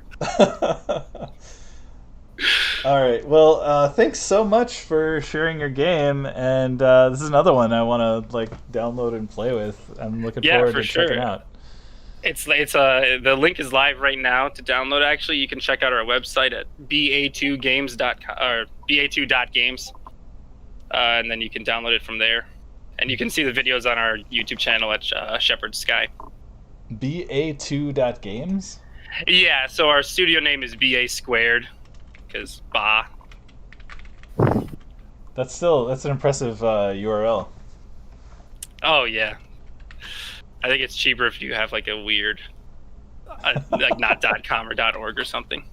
All right. Well, thanks so much for sharing your game, and this is another one I want to download and play with. I'm looking forward to checking out. It's the link is live right now to download. Actually, you can check out our website at ba2games.com or ba2.games, and then you can download it from there. And you can see the videos on our YouTube channel at Shepherd Sky. ba2.games? Yeah, so our studio name is BA Squared, because Ba. That's an impressive URL. Oh, yeah. I think it's cheaper if you have like a weird, like not .com or .org or something.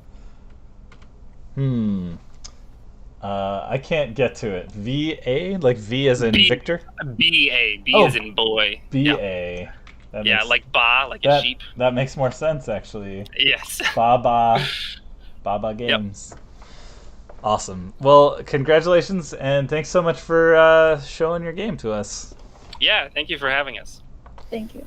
I can't get to it. VA? Like V as in Victor? B-A. B as in boy. B-A. Yeah, like Ba, like a sheep. That makes more sense, actually. Yes. Baba Games. Awesome. Well, congratulations, and thanks so much for showing your game to us. Yeah, thank you for having us. Thank you.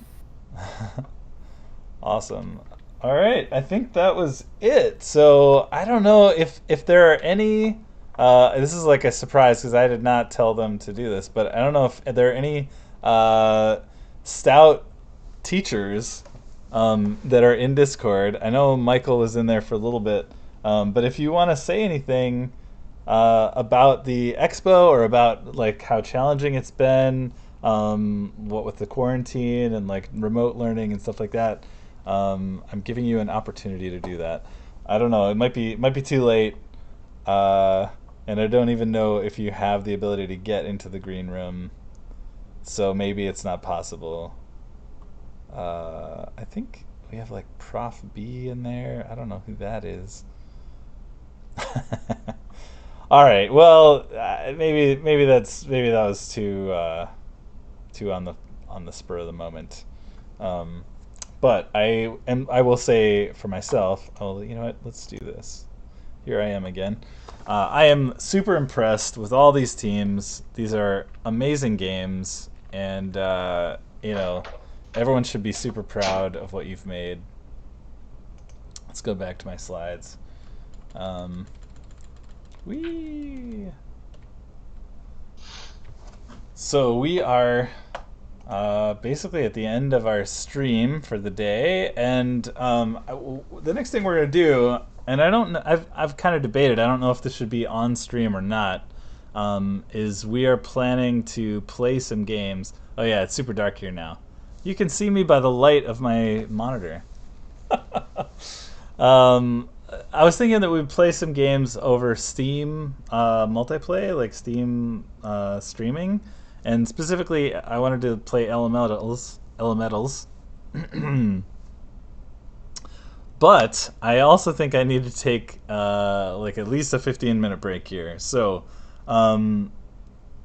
Awesome. All right, I think that was it. So I don't know if there are any. This is like a surprise because I did not tell them to do this, but I don't know if there are any Stout teachers that are in Discord. I know Michael was in there for a little bit, but if you want to say anything about the expo or about like how challenging it's been, what with the quarantine and like remote learning and stuff like that, I'm giving you an opportunity to do that. I don't know, it might be too late, and I don't even know if you have the ability to get into the green room, so maybe it's not possible. I think we have like Prof B in there. I don't know who that is. All right. Well, maybe that was too on the spur of the moment. But I will say for myself. Oh, you know what? Let's do this. Here I am again. I am super impressed with all these teams. These are amazing games, and everyone should be super proud of what you've made. Let's go back to my slides. So we are basically at the end of our stream for the day, and the next thing we're gonna do, and I don't know, I've kind of debated. I don't know if this should be on stream or not. Is we are planning to play some games. Oh yeah, it's super dark here now. You can see me by the light of my monitor. I was thinking that we'd play some games over Steam multiplayer, like Steam streaming, and specifically I wanted to play Elementals. But I also think I need to take like at least a 15-minute break here. So, and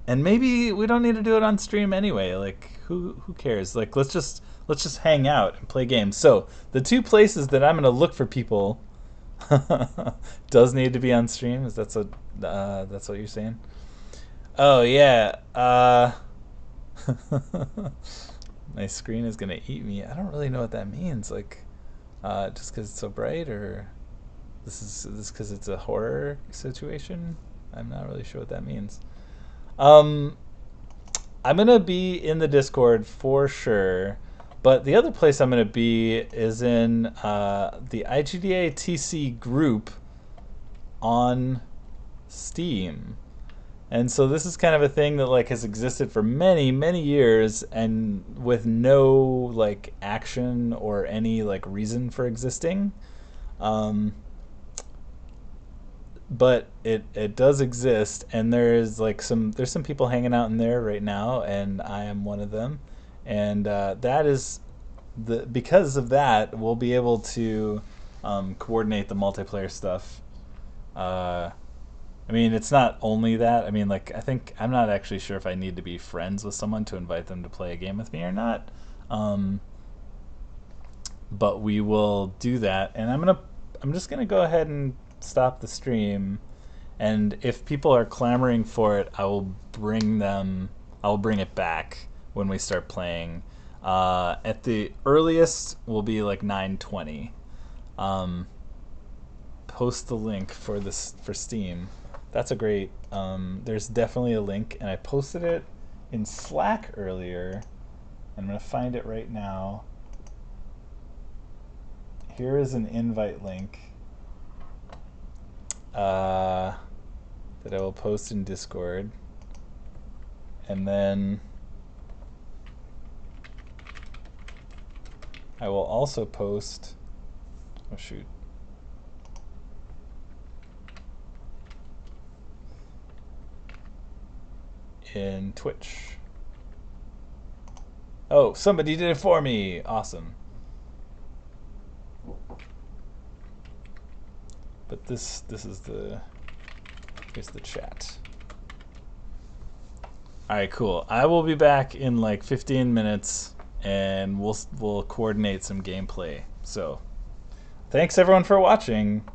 maybe we don't need to do it on stream anyway. Like, who cares? Like, let's just hang out and play games. So the two places that I'm gonna look for people does need to be on stream. Is that's what you're saying? Oh yeah. My screen is gonna eat me. I don't really know what that means. Like, just because it's so bright, or this because it's a horror situation. I'm not really sure what that means. I'm gonna be in the Discord for sure, but the other place I'm gonna be is in the IGDA TC group on Steam. And so this is kind of a thing that like has existed for many, many years, and with no like action or any like reason for existing. But it does exist, and there's some people hanging out in there right now, and I am one of them. And that is because of that, we'll be able to coordinate the multiplayer stuff. I mean, it's not only that. I mean, like, I think I'm not actually sure if I need to be friends with someone to invite them to play a game with me or not. But we will do that, and I'm just gonna go ahead and stop the stream, and if people are clamoring for it, I will bring it back when we start playing. At the earliest will be like 9:20. Post the link for Steam. That's a great, there's definitely a link, and I posted it in Slack earlier. I'm going to find it right now. Here is an invite link that I will post in Discord. And then I will also post Oh shoot. In Twitch. Oh, somebody did it for me. Awesome. But this is here's the chat. All right, cool. I will be back in like 15 minutes and we'll coordinate some gameplay. So, thanks everyone for watching.